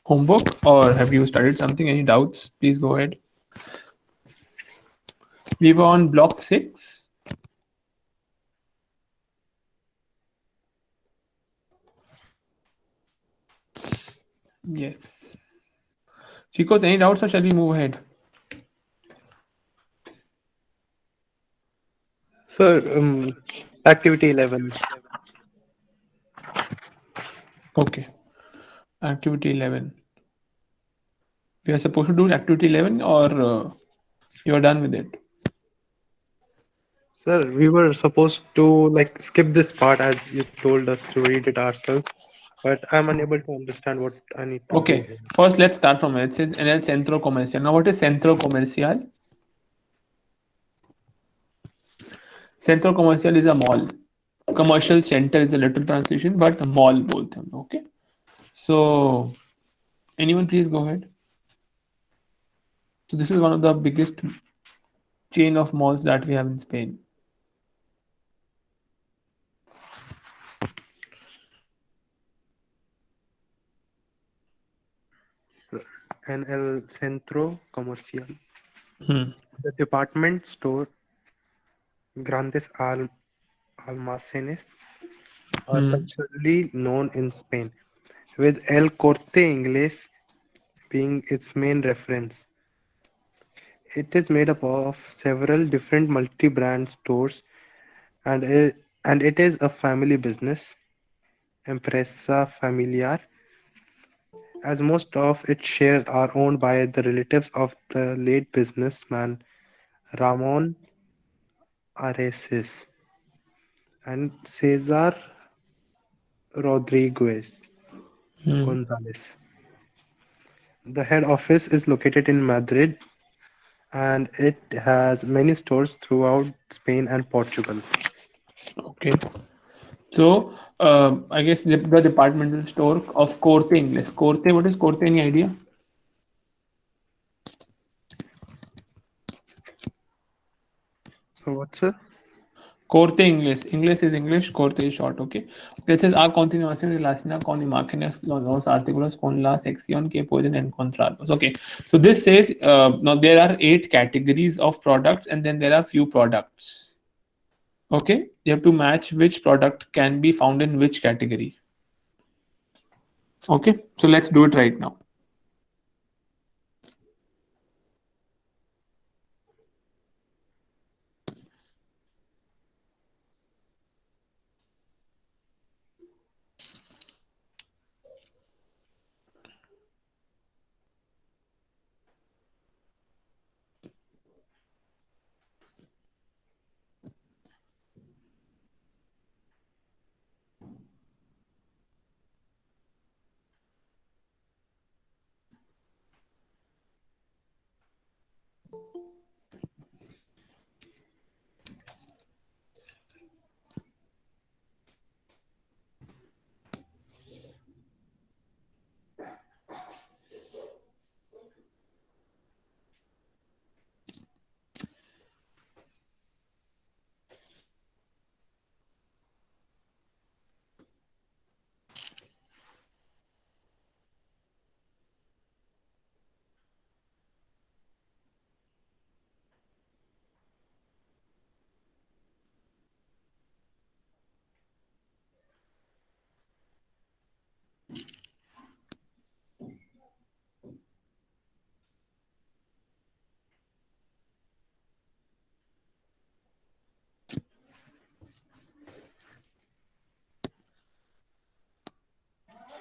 homework or have you studied something? Any doubts? Please go ahead. We were on block 6. Yes. Chicos, any doubts or shall we move ahead? Sir, activity 11. Okay. Activity 11. We are supposed to do activity 11 or you are done with it? Sir, we were supposed to like skip this part as you told us to read it ourselves, but I'm unable to understand what I need to do Okay. here. First, let's start from it. It says en el centro comercial. Now, what is centro comercial? Centro comercial is a mall. Commercial center is a literal translation, but mall both. Okay. So, anyone please go ahead. So, this is one of the biggest chain of malls that we have in Spain. Sir, en el centro comercial, Hmm. the department store Grandes Almacenes are Hmm. culturally known in Spain, with El Corte Inglés being its main reference. It is made up of several different multi-brand stores and it is a family business, empresa familiar, as most of its shares are owned by the relatives of the late businessman Ramon Areces and Cesar Rodriguez Hmm. Gonzalez. The head office is located in Madrid and it has many stores throughout Spain and Portugal. Okay. So, I guess the departmental store of Corte Inglés. Corte, what is Corte? Any idea? So what's it? Corte Inglés. Inglés is English, Corte is short, okay. This is a continuación relacionada con imágenes, los artículos con la sección que pueden encontrarlos. Okay, so this says now there are 8 categories of products and then there are few products. Okay, you have to match which product can be found in which category. Okay, so let's do it right now.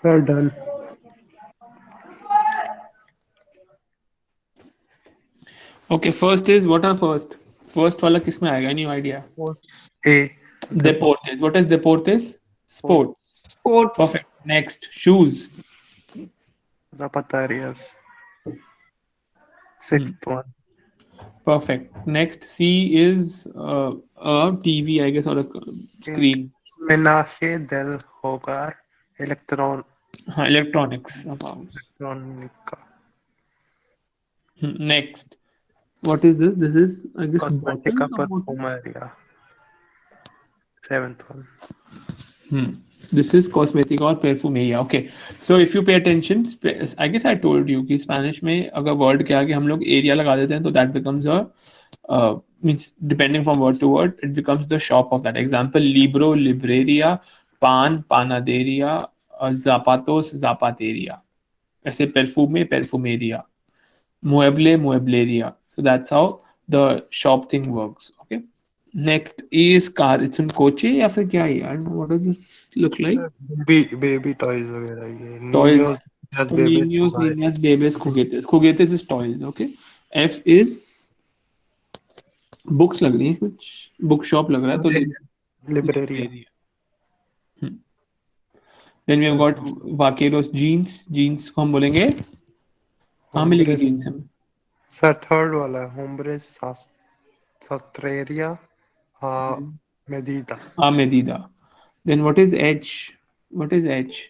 Sir, done. Okay, first is what are first? First वाला किस में आएगा? Any idea? Sports A. The Deportes. What is deportes? sport Sport. Sports. Perfect. Next, shoes. Zapatarias. Hmm. Sixth one. Perfect. Next, C is a TV, I guess, or a screen. Menaje del hogar Electronics. Of house. electrónica. Next, what is this? This is, I guess, bottle Cosmética of water. perfumería. Seventh one. Hmm. This is cosmetic or perfumeria. Okay. So if you pay attention, I guess I told you कि Spanish में अगर word के आगे हम लोग area लगा देते हैं तो that becomes a means depending from word to word it becomes the shop of that. Example: libro, libreria; pan, panaderia; zapatos, zapateria. ऐसे perfume, perfumeria; mueble, muebleria. So that's how the shop thing works. Okay. Next is car. It's in coche या फिर क्या है यार? What does this look like? Baby toys वगैरह ये Toys. निनियोस just So baby niños, niñas, bebés, juguetes. Juguetes is toys. Okay. F is books लग रही है कुछ book shop लग रहा है तो लिबरेरिया library. Then we have got vaqueros jeans. Jeans को हम बोलेंगे कहाँ मिलेगी होम्ब्रेस jeans हमें? सर थर्ड वाला है होम्ब्रेस सास्त्रेरिया मेदीदा Medida. Then what is H? What is H?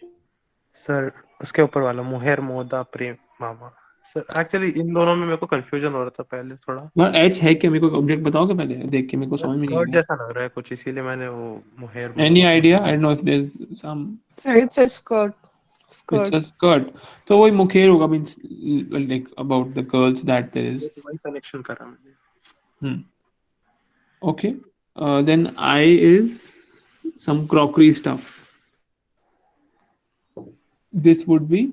Sir उसके ऊपर वाला मुहेर मोदा प्रेम मामा सर एक्चुअली इन दोनों में मेरे को कंफ्यूजन हो रहा था पहले थोड़ा यार H है क्या? मेरे को ऑब्जेक्ट बताओगे पहले देख के मेरे को समझ में नहीं आ स्कर्ट रहा. जैसा लग रहा है कुछ इसीलिए मैंने वो मुहेर Any Modi idea? I don't know if there's some. So it's a skirt. It's Skirt. a skirt. तो वही मुखेर होगा means like about the girls that there is. वही कनेक्शन करा मैंने Hmm. Okay. Then I is some crockery stuff. This would be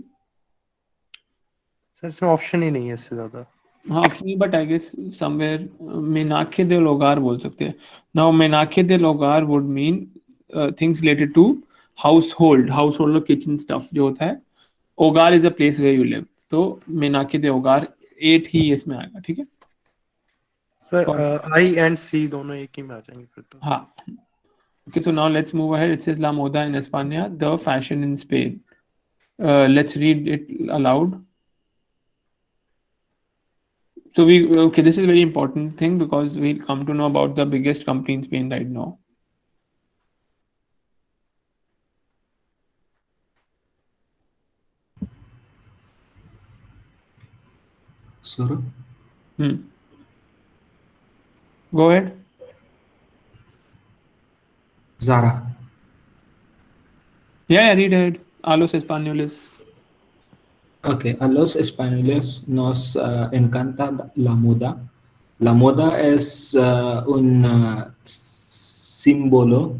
sir इसमें option ही नहीं है इससे ज्यादा हाँ option but I guess somewhere मेनाखे दे लोगार बोल सकते हैं. नाउ मेनाखे दे लोगार would mean things related to household kitchen stuff जो होता है. ओगार is a place where you live. तो मेनाखे दे ओगार 8 ही इसमें आएगा. ठीक है. सर आई एंड सी दोनों एक ही में आ जाएंगे फिर तो हाँ. Okay, so now let's move ahead. It says La Moda in España, the fashion in Spain. Let's read it aloud. So this is a very important thing because we'll come to know about the biggest company in Spain right now. Sure. Go ahead. Zara. Yeah, read ahead. A los españoles. Ok, a los españoles nos encanta la moda. La moda es un símbolo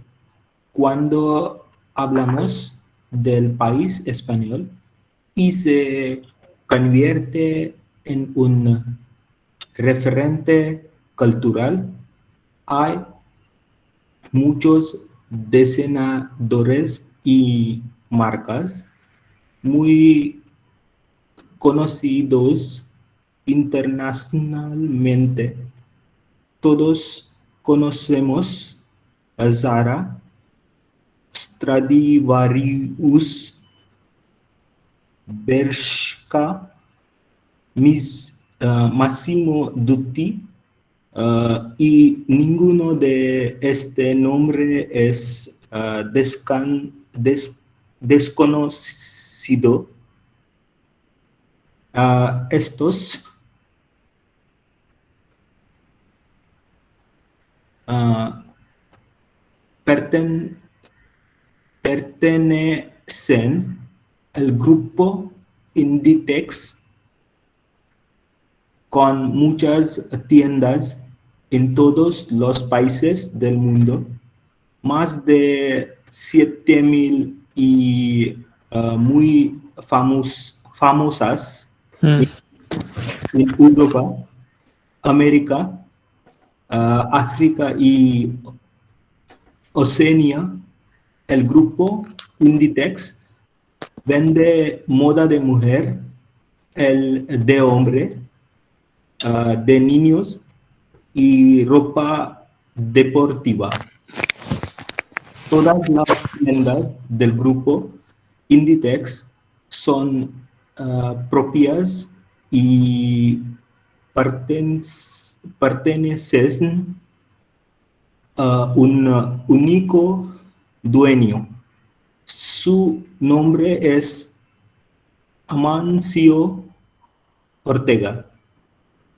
cuando hablamos del país español y se convierte en un referente cultural. Hay muchos diseñadores y marcas muy conocidos internacionalmente. Todos conocemos a Zara, Stradivarius, Bershka, Massimo Dutti, y ninguno de este nombre es desconocido. Estos pertenecen al grupo Inditex con muchas tiendas en todos los países del mundo, más de 7,000 y muy famosas en Europa, América, África y Oceanía. El grupo Inditex vende moda de mujer, de hombre, de niños y ropa deportiva. Todas las tiendas del grupo Inditex son propias y pertenecen a un único dueño. Su nombre es Amancio Ortega.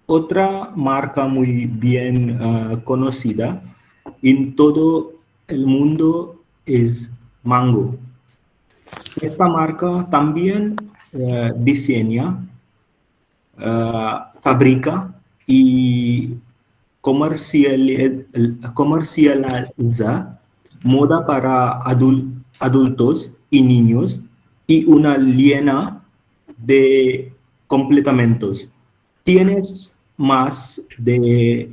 Otra marca muy bien conocida en todo el mundo es Mango. Esta marca también diseña, fabrica y comercializa moda para adultos y niños y una línea de complementos. Tienes más de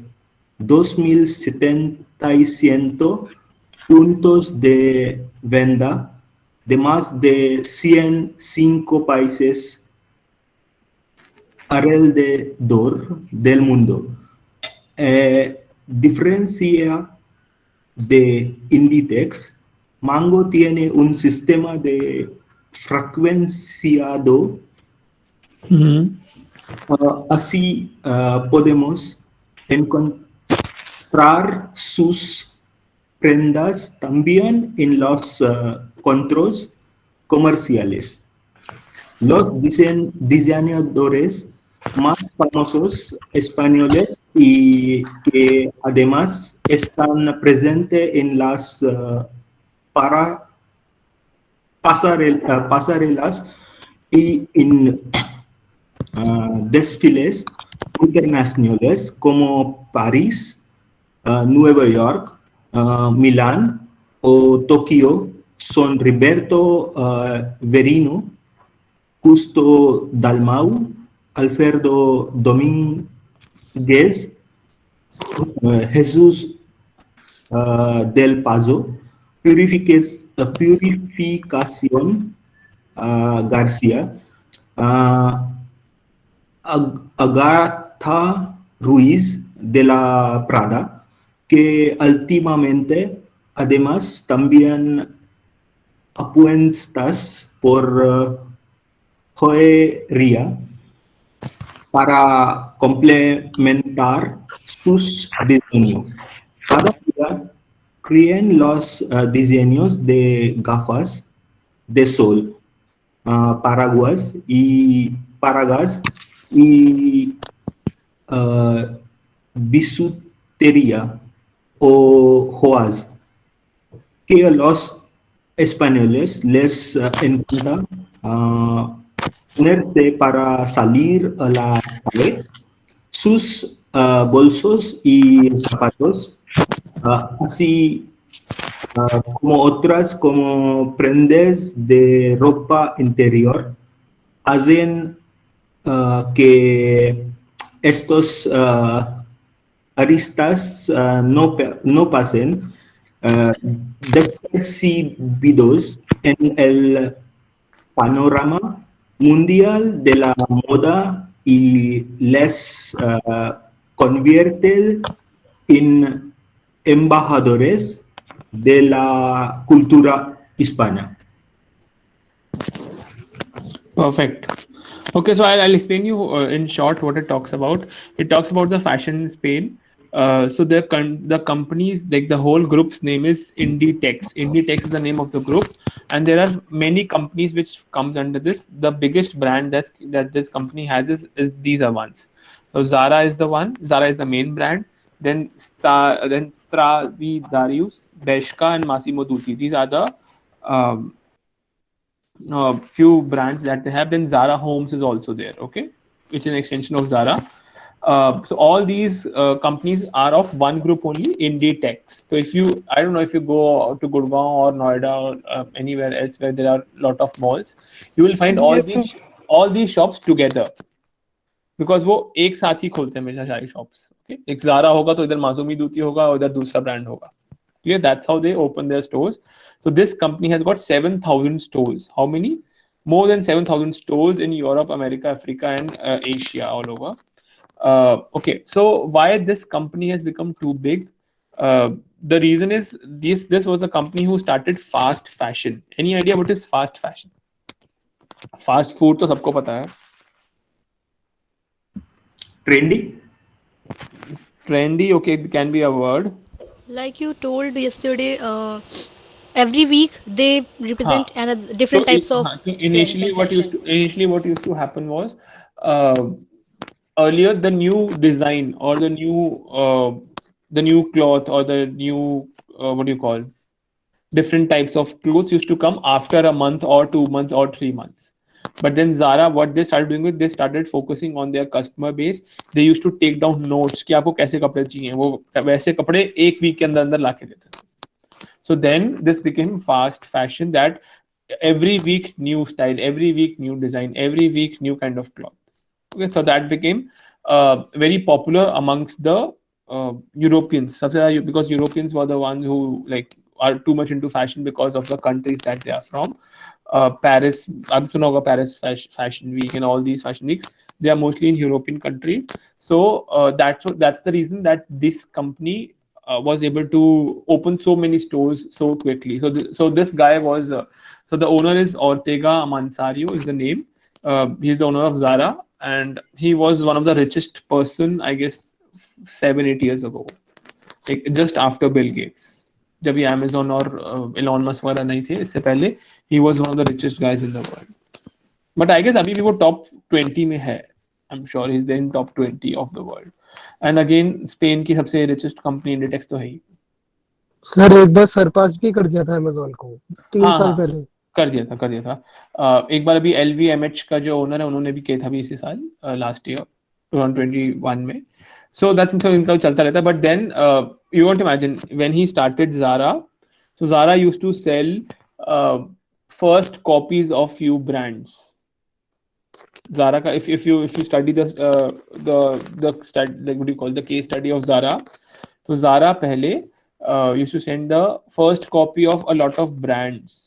2.700 puntos de venta de más de 105 países alrededor del mundo. Diferencia de Inditex, Mango tiene un sistema de frecuenciado. Así podemos encontrar sus prendas también en los controles comerciales. Los diseñadores más famosos españoles y que además están presentes en las pasarelas y en desfiles internacionales como París, Nueva York, Milán o Tokio son Roberto Verino, Justo Dalmau, Alfredo Domínguez, Jesús del Paso, Purificación García, Agatha Ruiz de la Prada, que últimamente además también apuestas por joyería para complementar sus diseños. Cada día crean los diseños de gafas de sol, paraguas y bisutería o joyas que a los españoles les encanta ponerse para salir a la calle. Sus bolsos y zapatos, así como otras como prendas de ropa interior, hacen que estos aristas no pasen despercibidos en el panorama mundial de la moda y les convierte en embajadores de la cultura hispana. Perfect. Okay, so I'll explain you in short what it talks about. It talks about the fashion in Spain. So the companies, like the whole group's name is Inditex. Inditex is the name of the group, and there are many companies which comes under this. The biggest brand that this company has is these are ones. So Zara is the one. Zara is the main brand. Then Stradivarius, Bershka, and Massimo Dutti. These are the few brands that they have. Then Zara Homes is also there, okay, which is an extension of Zara. So all these companies are of one group only, Inditex. So if you, I don't know, if you go to Gurgaon or Noida or anywhere else where there are a lot of malls, you will find all these shops together. Because वो एक साथ ही खोलते हैं हमेशा सारी shops. Okay, एक ज़ारा होगा तो इधर मासूमी दूती होगा और इधर दूसरा ब्रांड होगा. Clear? That's how they open their stores. So this company has got 7,000 stores. How many? More than 7,000 stores in Europe, America, Africa, and Asia, all over. Okay, so why this company has become too big? The reason is this was a company who started fast fashion. Any idea what is fast fashion? Fast food तो सबको पता है. Trendy, okay, it can be a word. Like you told yesterday, every week they represent different types of initially what used to happen was earlier the new design or the new cloth or the new what do you call, different types of clothes used to come after a month or 2 months or 3 months. But then Zara, what they started doing with, they started focusing on their customer base. They used to take down notes कि आपको कैसे कपड़े चाहिए, वो वैसे कपड़े एक week के अंदर अंदर लाके देते थे. So then this became fast fashion, that every week new style, every week new design, every week new kind of cloth. Okay, so that became very popular amongst the Europeans. Because Europeans were the ones who like are too much into fashion because of the countries that they are from. Paris, Absunoga Paris Fashion Week and all these fashion weeks, they are mostly in European countries. So that's the reason that this company was able to open so many stores so quickly. So this guy was so the owner is Ortega Mansario is the name. He's the owner of Zara, and he was one of the richest person, I guess, 7-8 years ago, like just after Bill Gates. जब ये Amazon और Elon Musk वगैरह नहीं थे, इससे पहले he was one of the richest guys in the world. But I guess अभी भी वो top 20 में है. I'm sure he's there in top 20 of the world. And again, Spain की सबसे richest company Inditex तो है ही. सर एक बार सरपास भी कर दिया था अमेजोन को 3 साल पहले. कर दिया था. एक बार अभी LVMH का जो ओनर है उन्होंने भी किया था अभी इसी साल, लास्ट ईयर 2021 में. So that's इनका चलता रहता है. But then you won't imagine when he started Zara. So Zara used to sell first copies of few brands. Zara ka, if you study the study, like what do you call the case study of Zara. So Zara पहले used to send the first copy of a lot of brands.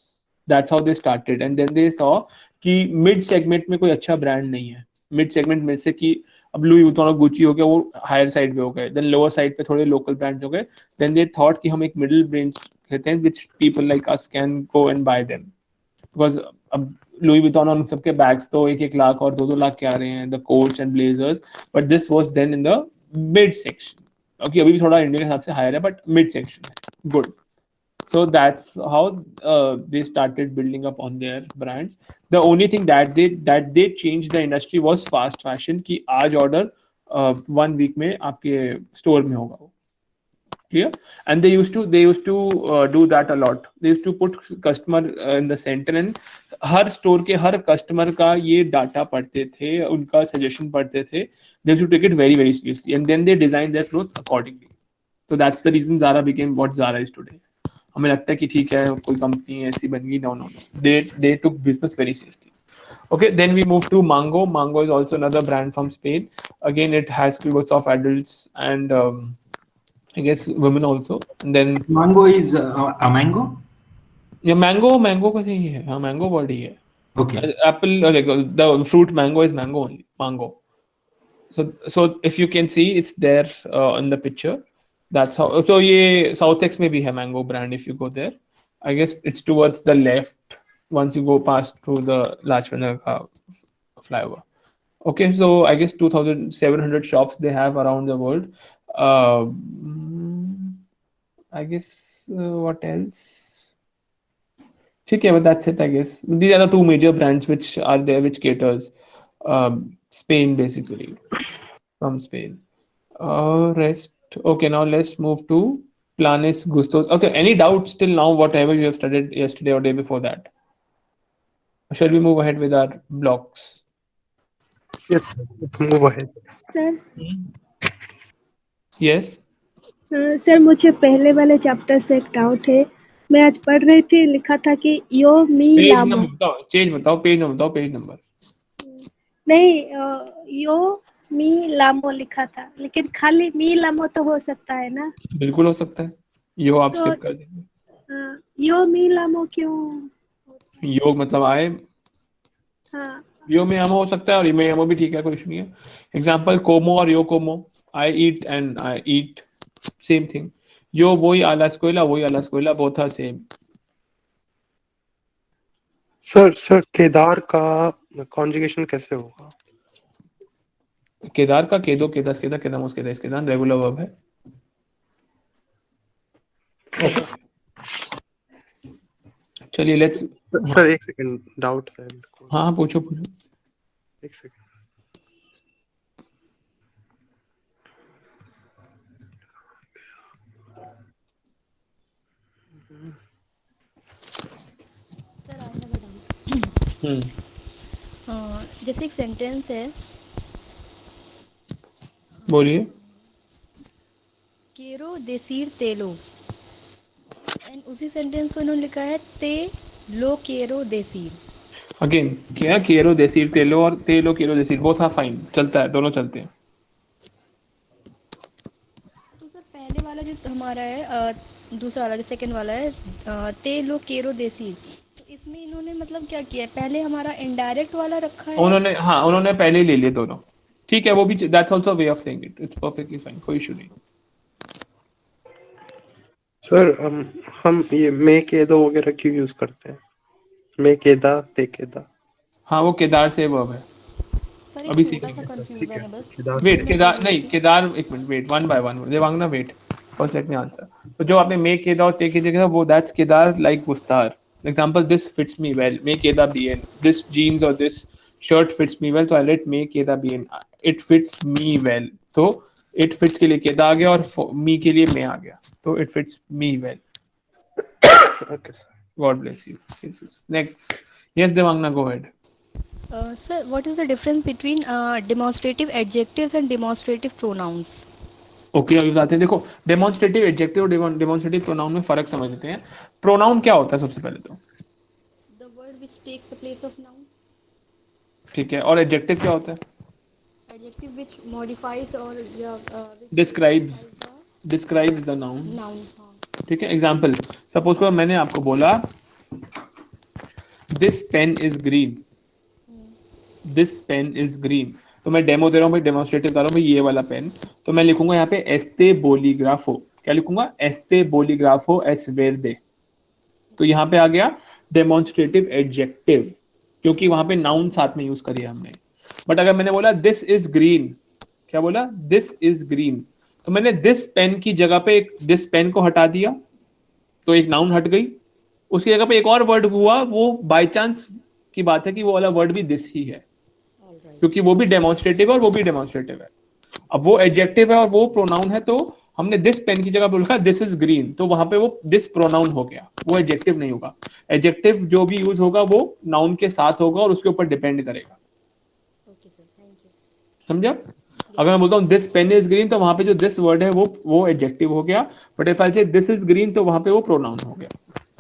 That's how they started, and then they saw कि mid segment में कोई अच्छा brand नहीं है. Mid segment में से कि अब Louis Vuitton और Gucci हो गया, वो higher side पे हो गए. Then lower side पे थोड़े local brands हो गए. Then they thought कि हम एक middle range कहते हैं, which people like us can go and buy them. Because अब Louis Vuitton और सबके bags तो 1-1 लाख और 2-2 लाख के आ रहे हैं, the coats and blazers. But this was then in the mid section. Okay, अभी भी थोड़ा इंडिया के हिसाब से higher है, but mid section है. Good. So that's how they started building up on their brands. The only thing that they changed the industry was fast fashion. कि आज order 1 week में आपके store में होगा वो. Clear? And they used to do that a lot. They used to put customer in the center, and her store के हर customer का ये data पढ़ते थे, उनका suggestion पढ़ते थे. They used to take it very very seriously, and then they design their clothes accordingly. So that's the reason Zara became what Zara is today. हमें लगता है कि ठीक है कोई कंपनी ऐसी बन गई. No. They took business very seriously. Okay, then we move to Mango. Mango is also another brand from Spain. Again, it has clothes of adults and I guess women also. And then Mango is a mango? yeah, mango का ही है. हाँ, mango word ही है. Okay. Apple, the fruit mango is mango only. Mango. So if you can see, it's there in the picture. That's how. So ये Southex में भी है mango brand. If you go there, I guess it's towards the left once you go past through the Lajpatnagar flyover. Okay, so I guess 2,700 shops they have around the world. I guess what else? Okay, but that's it. I guess these are the two major brands which are there, which caters Spain basically, from Spain. Rest. Okay, now let's move to Planes Gustos. Okay, any doubts till now? Whatever you have studied yesterday or day before that. Shall we move ahead with our blocks? Yes, sir. Let's move ahead. Sir Yes. Sir मुझे पहले वाले chapter से एक doubt है. मैं आज पढ़ रही थी, लिखा था कि यो मी पेज लामो. नंबर बताओ, पेज बताओ, पेज नंबर. नहीं, यो मी लामो लिखा था, लेकिन खाली मी लामो तो हो सकता है ना? बिल्कुल हो सकता है. यो आप तो स्किप कर देंगे. यो मी लामो क्यों? योग मतलब आए. हाँ, यो में आमो हो सकता है और में आमो भी ठीक है, कोई इशू नहीं है. एग्जाम्पल कोमो और यो कोमो. I eat and I eat, same thing. यो वही आला स्कोला, बोथ आर सेम. सर केदार का कॉन्जुगेशन कैसे होगा? केदार का केदो, केदास, केदामोस, केदान रेगुलर वर्ब है. Okay. चलिए लेट्स. सर एक सेकंड, डाउट है मेरे को. हाँ, पूछो. एक सेकंड. जैसे एक सेंटेंस है, बोलिए। केरो देसीर तेलो, एंड उसी सेंटेंस को इन्होंने लिखा है ते लो केरो देसीर। अगेन क्या, केरो देसीर तेलो और तेलो केरो देसीर बोथ आर फाइन, चलता है, दोनों चलते हैं। तो सर पहले वाला जो हमारा है, दूसरा वाला जो सेकंड वाला है, ते लो केरो देसीर, तो इसमें इन्होंने मतलब क्या किया है, पहले हमारा इनडायरेक्ट वाला रखा है। उन्होंने, हाँ उन्होंने पहले ही ले लिए दोनों, ठीक है, वो भी that's also way of saying it, it's perfectly fine, कोई इशू नहीं। सर हम ये मेकेदो वगैरह क्यों यूज करते हैं? मेकेदा, तेकेदा। हाँ वो केदार से वर्ब है, सर अभी एक छोटा सा सीखेंगे। ठीक कंफ्यूजन है, है बस, केदा से। वेट, इसलिए मैं केदार पूछ रही नहीं, थी। केदार, एक minute, wait, one by one, Devangana wait, first let me answer. तो जो आपने मे केदा और ते की जगह वो, दैट्स केदार लाइक गुस्तार। Example, this fits me well, मे केदा बी एन, दिस जीन्स और this shirt fits me well, तो आई लेट मे केदा बी एन, इट फिट्स मी वेल। तो इट फिट्स के लिए केदा आ गया और मी के लिए मे आ गया, तो it fits me well. Okay sir. God bless you. Next, yes Devangana, go ahead. Sir what is the difference between demonstrative adjectives and demonstrative pronouns? Okay, अभी बताते हैं। देखो, डेमोन्स्ट्रेटिव एडजेक्टिव और डेमोन्स्ट्रेटिव प्रोनाउन में फर्क समझ लेते हैं। प्रोनाउन क्या होता है सबसे पहले तो, the word which takes the place of noun. ठीक है, और एडजेक्टिव क्या होता है? एडजेक्टिव व्हिच मॉडिफाइज और या which describes, modifies describes the noun, the noun. हाँ। ठीक है। एग्जाम्पल, सपोज करो मैंने आपको बोला this pen is green, this pen is green, तो मैं डेमो दे रहा हूँ भाई, डेमोन्स्ट्रेटिव कर रहा हूँ भाई, ये वाला पेन, तो मैं लिखूंगा यहाँ पे एस्ते बोलीग्राफो, क्या लिखूंगा? एस्ते बोलीग्राफो एस वेरदे। तो यहाँ पे आ गया डेमोन्स्ट्रेटिव एडजेक्टिव, क्योंकि वहां पे नाउन साथ में यूज करी है हमने। बट अगर मैंने बोला दिस इज ग्रीन, क्या बोला? दिस इज ग्रीन, तो मैंने दिस पेन की जगह पे एक दिस पेन को हटा दिया, तो एक नाउन हट गई, उसकी जगह पे एक और वर्ड हुआ, वो बाय चांस की बात है कि वो वाला वर्ड भी दिस ही है, क्योंकि वो भी डेमोन्स्ट्रेटिव है और वो भी डेमोन्स्ट्रेटिव है। अब वो एडजेक्टिव है और वो प्रोनाउन है, तो हमने दिस पेन की जगह पे लिखा दिस इज ग्रीन, तो वहां पे वो दिस प्रोनाउन हो गया, वो एडजेक्टिव नहीं होगा। एडजेक्टिव जो भी यूज होगा वो नाउन के साथ होगा और उसके ऊपर डिपेंड करेगा, ओके सर, थैंक यू। समझा? अगर मैं बोलता हूँ दिस पेन इज ग्रीन, तो वहां पे जो दिस वर्ड है वो एडजेक्टिव हो गया, बट इफ आई से दिस इज ग्रीन, तो वहां पे वो प्रोनाउन हो गया।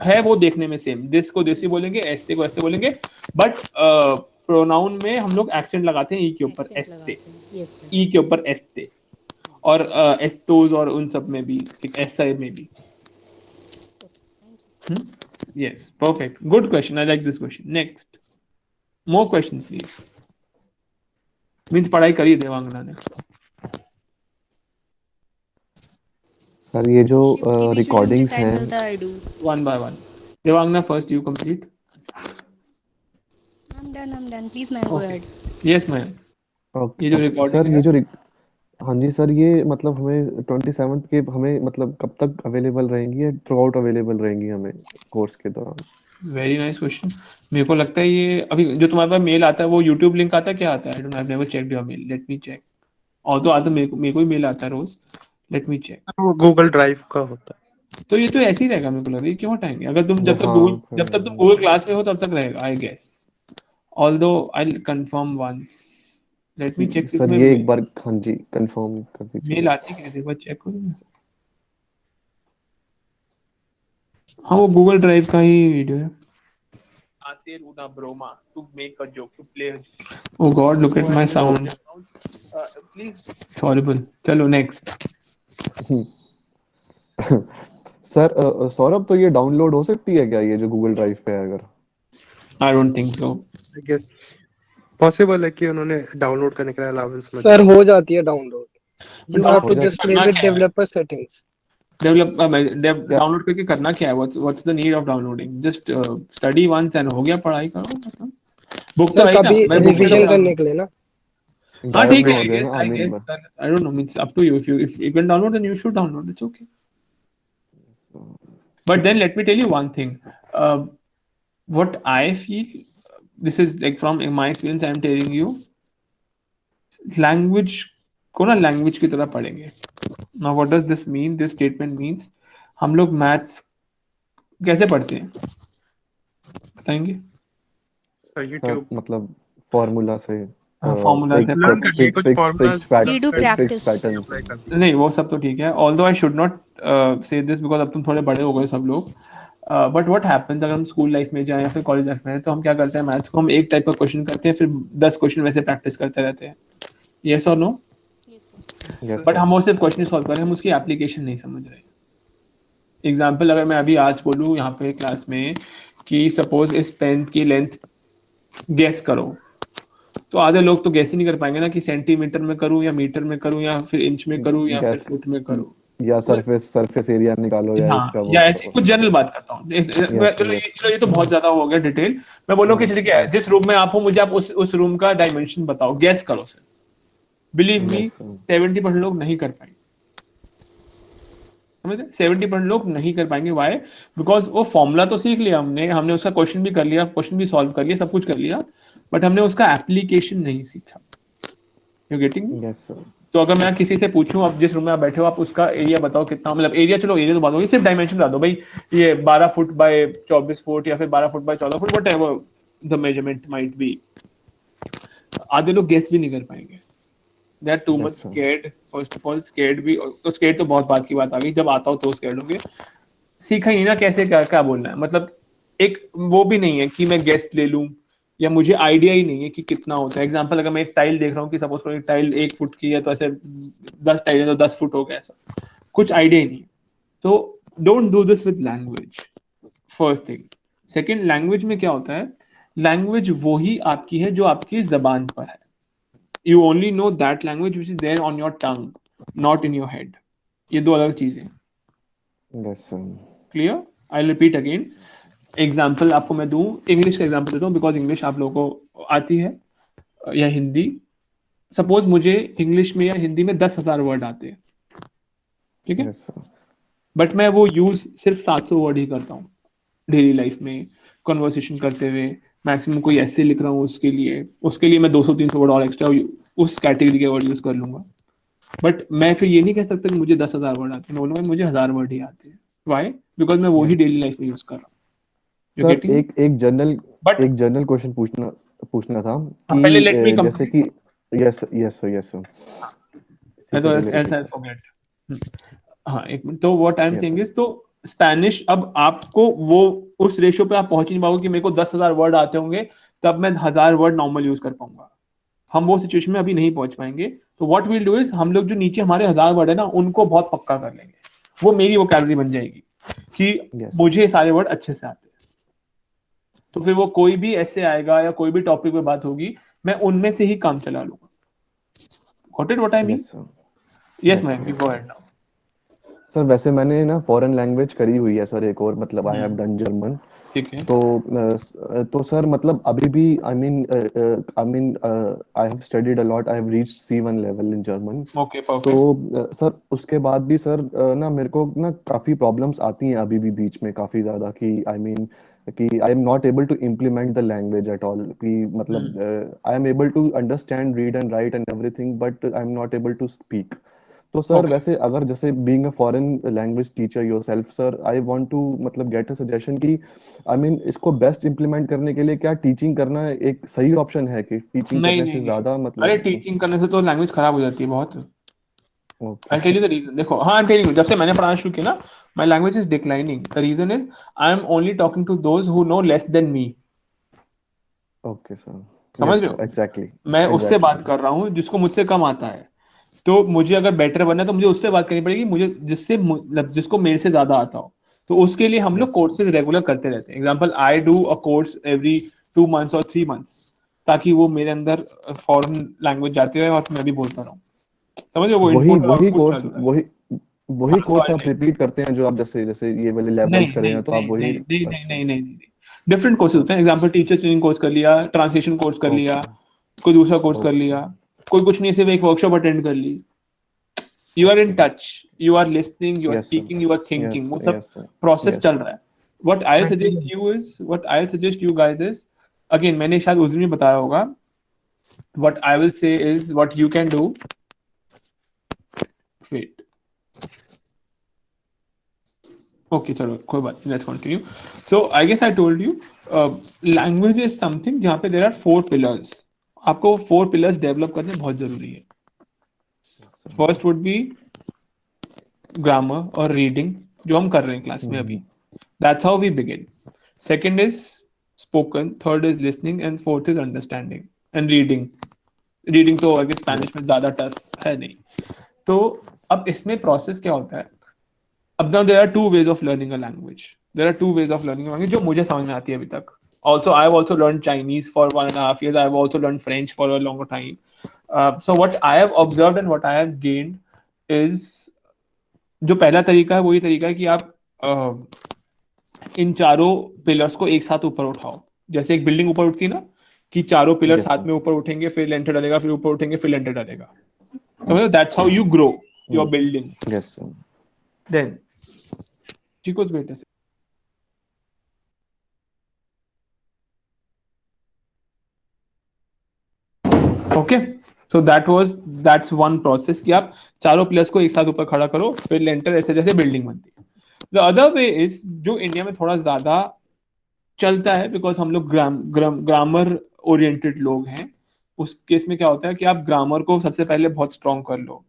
है वो देखने में सेम, दिस को दिस ही बोलेंगे, एस्ते को ऐसे बोलेंगे, बट प्रोनाउन में हम लोग एक्सेंट लगाते हैं ई के ऊपर, एक्सेंट एस्ते, लगाते हैं, यस सर। ई के ऊपर एस्ते, और एस्टोज और उन सब में भी, एक ऐसा में भी। Okay, thank you. Yes, perfect, good question, I like this question. Next, more questions please. Means पढ़ाई करी देवांगना ने। सर ये जो Shift division in the recordings हैं, title that I do. One by one. Devangana first, you complete. I'm done, I'm done. Please, man, go ahead. Yes ma'am. Okay ये जो okay recording sir, है, ये जो हाँ जी सर, ये मतलब हमें 27th के हमें मतलब कब तक अवेलेबल रहेंगी या थ्रू आउट अवेलेबल रहेंगी हमें कोर्स के दौरान? Very nice question. मेरे को लगता है ये अभी जो तुम्हारे पास मेल आता है वो यूट्यूब लिंक आता है, क्या आता है? I don't, I have never checked your mail, let me check. और तो आता मेरे को ही मेल आता है रोज, लेट मी चेक। वो गूगल ड्राइव का होता है। तो ये तो ऐसे ही रहेगा, मेरे को लग रहा है, क्यों हटाएंगे? अगर तुम जब तक हाँ गूगल, फिर जब तक तुम गूगल क्लास में हो तब तक रहेगा, I guess. Although I confirm once, let me check sir, इसमें ये एक बार हाँ जी कंफर्म कर मेल दीजिए। आती है, एक बार चेक करो। हाँ वो गूगल ड्राइव का ही वीडियो है। Hacer una broma, to make a joke, to play a joke. Oh God, look at my sound. Please, it's horrible. चलो next. सर सौरभ, तो ये डाउनलोड हो सकती है क्या, ये जो गूगल ड्राइव पे है अगर? I don't think so. I guess possible है कि उन्होंने डाउनलोड करने के लिए अलाउंस में सर हो जाती है डाउनलोड। यू हैव टू जाती just play with developer settings. Download करके करना क्या है? What's the need of downloading? Just study once and हो गया, पढ़ाई करो, मतलब बुक तो सर है ही ना, कभी मैं बुक से रिवीजन तो करने के लिए ना। हाँ गायब ठीक ना है, हो I जाए guess, ना I आने guess, में। I don't know, means up to you. If you can download, then you should download. It's okay. But then let me tell you one thing. What I feel, this is like from my experience, I'm telling you, language को ना language की तरह पढ़ेंगे। Now what does this mean? This statement means हम लोग maths कैसे पढ़ते हैं, बताएंगे? सर सर यूट्यूब मतलब फॉर्मूला से फॉर्मूला से लर्न करने के कुछ formulas We do practice. Pattern apply कर दिए। नहीं वो सब तो ठीक है, ऑल्दो आई शुड नॉट से दिस बिकॉज अब तुम थोड़े बड़े हो गए सब लोग, बट व्हाट हैपेंस अगर हम स्कूल लाइफ में जाएं या फिर कॉलेज लाइफ में हैं, तो हम क्या करते हैं, मैथ्स को हम एक टाइप का क्वेश्चन करते हैं, फिर 10 क्वेश्चन वैसे प्रैक्टिस करते रहते हैं, यस और नो? यस बट सर हम वो सिर्फ क्वेश्चन सॉल्व कर रहे हैं, हम उसकी एप्लीकेशन नहीं समझ रहे। एग्जाम्पल अगर मैं अभी आज बोलूँ यहाँ पे क्लास में कि सपोज इस पेन की लेंथ गेस करो, तो आधे लोग तो गैस ही नहीं कर पाएंगे ना कि सेंटीमीटर में करूं या मीटर में करूं या फिर इंच में करूं या फिर गैस फुट में करूं। या सरफेस एरिया निकालो या हाँ, इसका वो या ऐसी कुछ जनरल बात करता हूँ। यस चलो यस ये तो बहुत ज्यादा हो गया डिटेल। मैं बोलूँ कि ठीक है, जिस रूम में आप हो मुझे आप उस रूम का डायमेंशन बताओ, गैस करो सर। बिलीव मी, यस 70% लोग नहीं कर पाएंगे। समझे? 70% लोग नहीं कर पाएंगे। वाई? बिकॉज वो फॉर्मूला तो सीख लिया हमने उसका क्वेश्चन भी कर लिया, क्वेश्चन भी सॉल्व कर लिया, सब कुछ कर लिया, बट हमने उसका एप्लीकेशन नहीं सीखा। You getting? यस सर तो अगर मैं किसी से पूछूं, आप जिस रूम में आप बैठे हो, आप उसका एरिया बताओ कितना, मतलब एरिया, चलो एरिया तो बात होगी, सिर्फ डायमेंशन बता दो भाई, ये 12 फुट बाय 24 फुट या फिर 12 foot by 14 foot, whatever the measurement might be. आधे लोग गेस भी नहीं कर पाएंगे। They are too much Yes, sir. Scared. First of all scared भी, तो स्कैर्ड तो बहुत बात की बात आ गई, जब आता हो तो स्कैर्ड होंगे। सीखा ही ना कैसे क्या क्या बोलना है, मतलब एक वो भी नहीं है कि मैं गेस ले लूं, या मुझे आइडिया ही नहीं है कि कितना होता है। एग्जांपल अगर मैं एक टाइल देख रहा हूँ कि सपोज कोई टाइल 1 फुट की है, तो ऐसे 10 टाइल है तो 10 फुट हो गया, ऐसा कुछ आइडिया ही नहीं। तो don't do this with language, first thing. Second, language में क्या होता है, लैंग्वेज वो ही आपकी है जो आपकी जबान पर है। You only know that language which is there on your tongue, not in your head. ये दो अलग चीजें। Yes sir clear? I repeat again. Example आपको मैं दूं, इंग्लिश का एग्जाम्पल देता हूँ, बिकॉज इंग्लिश आप लोगों को आती है, या हिंदी। सपोज मुझे इंग्लिश में या हिंदी में 10,000 वर्ड आते हैं, ठीक है, यस सर बट मैं वो यूज सिर्फ 700 वर्ड ही करता हूँ डेली लाइफ में, कॉन्वर्सेशन करते हुए। मैक्सिमम कोई ऐसे लिख रहा हूँ, उसके लिए मैं 200-300 वर्ड और एक्स्ट्रा उस कैटेगरी के वर्ड यूज कर लूंगा। बट मैं फिर ये नहीं कह सकता कि मुझे 10,000 वर्ड आते हैं, मैं बोलूंगा मुझे 1000 वर्ड ही आते हैं। वाई? बिकॉज मैं वो ही डेली लाइफ में यूज कर रहा हूँ। You sir getting? एक बट जनरल क्वेश्चन पूछना था पहले कि लेट मी जैसे कंप्लीट। कि यस सर इसी मैं से तो रिलेटेड एल्स आई फॉरगेट। हाँ, एक मिनट। तो what I M yes saying sir is, तो स्पेनिश, अब आपको वो उस रेशियो पे आप पहुंच नहीं पाओगे कि मेरे को 10,000 वर्ड आते होंगे तब मैं 1000 वर्ड नॉर्मल यूज कर पाऊंगा। हम वो सिचुएशन में अभी नहीं पहुंच पाएंगे। तो व्हाट विल डू इज, हम लोग जो नीचे हमारे 1000 वर्ड है ना, उनको बहुत पक्का कर लेंगे। वो मेरी वो कैलोरी बन जाएगी कि यस मुझे सारे वर्ड अच्छे से आते हैं। तो फिर वो कोई भी ऐसे आएगा या कोई भी टॉपिक पे बात होगी, मैं उनमें से ही काम चला लूंगा। Got it what I mean? Yes sir yes yes ma'am, you go ahead now. Sir वैसे मैंने ना फॉरेन लैंग्वेज करी हुई है सर, एक और मतलब आई हैव डन जर्मन। ठीक है। तो सर मतलब अभी भी I mean I have studied a lot, I have reached C1 level in German. Okay, तो परफेक्ट। सर उसके बाद भी सर ना मेरे को ना काफी प्रॉब्लम्स आती हैं अभी भी बीच में काफी ज्यादा कि आई मीन कि I am not able to implement the language at all, कि मतलब I am able to understand, read and write and everything, but I am not able to speak. तो सर ओके, वैसे अगर जैसे being a foreign language teacher yourself sir, I want to मतलब get a suggestion कि I mean इसको best implement करने के लिए क्या टीचिंग करना एक सही ऑप्शन है, कि टीचिंग नहीं करने नहीं से नहीं, ज्यादा अरे मतलब टीचिंग करने से तो लैंग्वेज खराब हो जाती है बहुत। Okay I tell you the reason. देखो, हाँ, आई टेल यू, जब से मैंने पढ़ाना शुरू किया ना, my language is declining. The reason is I am only talking to those who know less than me. Okay sir समझ यस रहे सर हो? एग्जैक्टली मैं उससे एग्जैक्टली बात कर रहा हूँ जिसको मुझसे कम आता है। तो मुझे अगर बेटर बनना है तो मुझे उससे बात करनी पड़ेगी, मुझे जिसको मेरे से ज्यादा आता हो। तो उसके लिए हम लोग यस कोर्सेज रेगुलर करते रहते हैं। Example, I do a course every 2 months और 3 months, ताकि वो मेरे अंदर फॉरेन लैंग्वेज जाती रहे और मैं भी बोलता रहूँ। समझ रहे हो? वो वही इनपुट और वही आउटपुट कोर्स चल रहा है। वही वही हाँ, तो कोर्स आप रिपीट करते हैं जो आप जैसे जैसे ये वाले नहीं लेवल्स करे नहीं हैं, तो आप नहीं वही नहीं नहीं नहीं अच्छा नहीं नहीं नहीं, डिफरेंट कोर्सेज होते हैं। एग्जाम्पल, टीचर ट्रेनिंग कोर्स कर लिया, ट्रांसलेशन कोर्स कर लिया, ओके कोई दूसरा कोर्स कर ओके लिया, कोई कुछ नहीं, सिर्फ एक वर्कशॉप अटेंड कर ली। You are in okay touch, you are listening, you are yes sir speaking, you are yes thinking, वो सब यस सर प्रोसेस यस चल रहा है। what I'll suggest you guys is, again मैंने शायद उस दिन भी बताया होगा, what I will say is what you can do. Wait, Okay, चलो कोई बात नहीं, let's continue. So I guess I told you, language is something जहाँ पे there are 4 pillars. आपको 4 pillars develop करने बहुत जरूरी है. First would be grammar और reading जो हम कर रहे हैं क्लास में अभी. That's how we begin. Second is spoken, third is listening, and fourth is understanding and reading. Reading तो I guess Spanish में ज़्यादा tough है नहीं. तो अब इसमें process क्या होता है? अब now there are two ways of learning a language. There are two ways of learning a language जो मुझे समझ में आती है अभी तक. Also, I have also learned Chinese for 1.5 years. I have also learned French for a longer time. So what I have observed and what I have gained is जो पहला तरीका है वो ये तरीका है कि आप इन चारों पिलर्स को एक साथ ऊपर उठाओ. जैसे एक बिल्डिंग ऊपर उठती है ना कि चारों पिलर Yes, साथ sir. में ऊपर उठेंगे, फिर लेंटर डालेगा, फिर ऊपर उठेंगे, फिर लेंटर डालेगा. तो that's how you grow your building. Yes, sir. Then Chico's wait a second. Okay, so that's one process कि आप चारों प्लेयर्स को एक साथ ऊपर खड़ा करो, फिर लेंटर, ऐसे जैसे बिल्डिंग बनती है. The other way is जो इंडिया में थोड़ा ज्यादा चलता है, बिकॉज हम लोग ग्रामर ओरिएंटेड लोग हैं. उस केस में क्या होता है कि आप ग्रामर को सबसे पहले बहुत स्ट्रॉन्ग कर लो,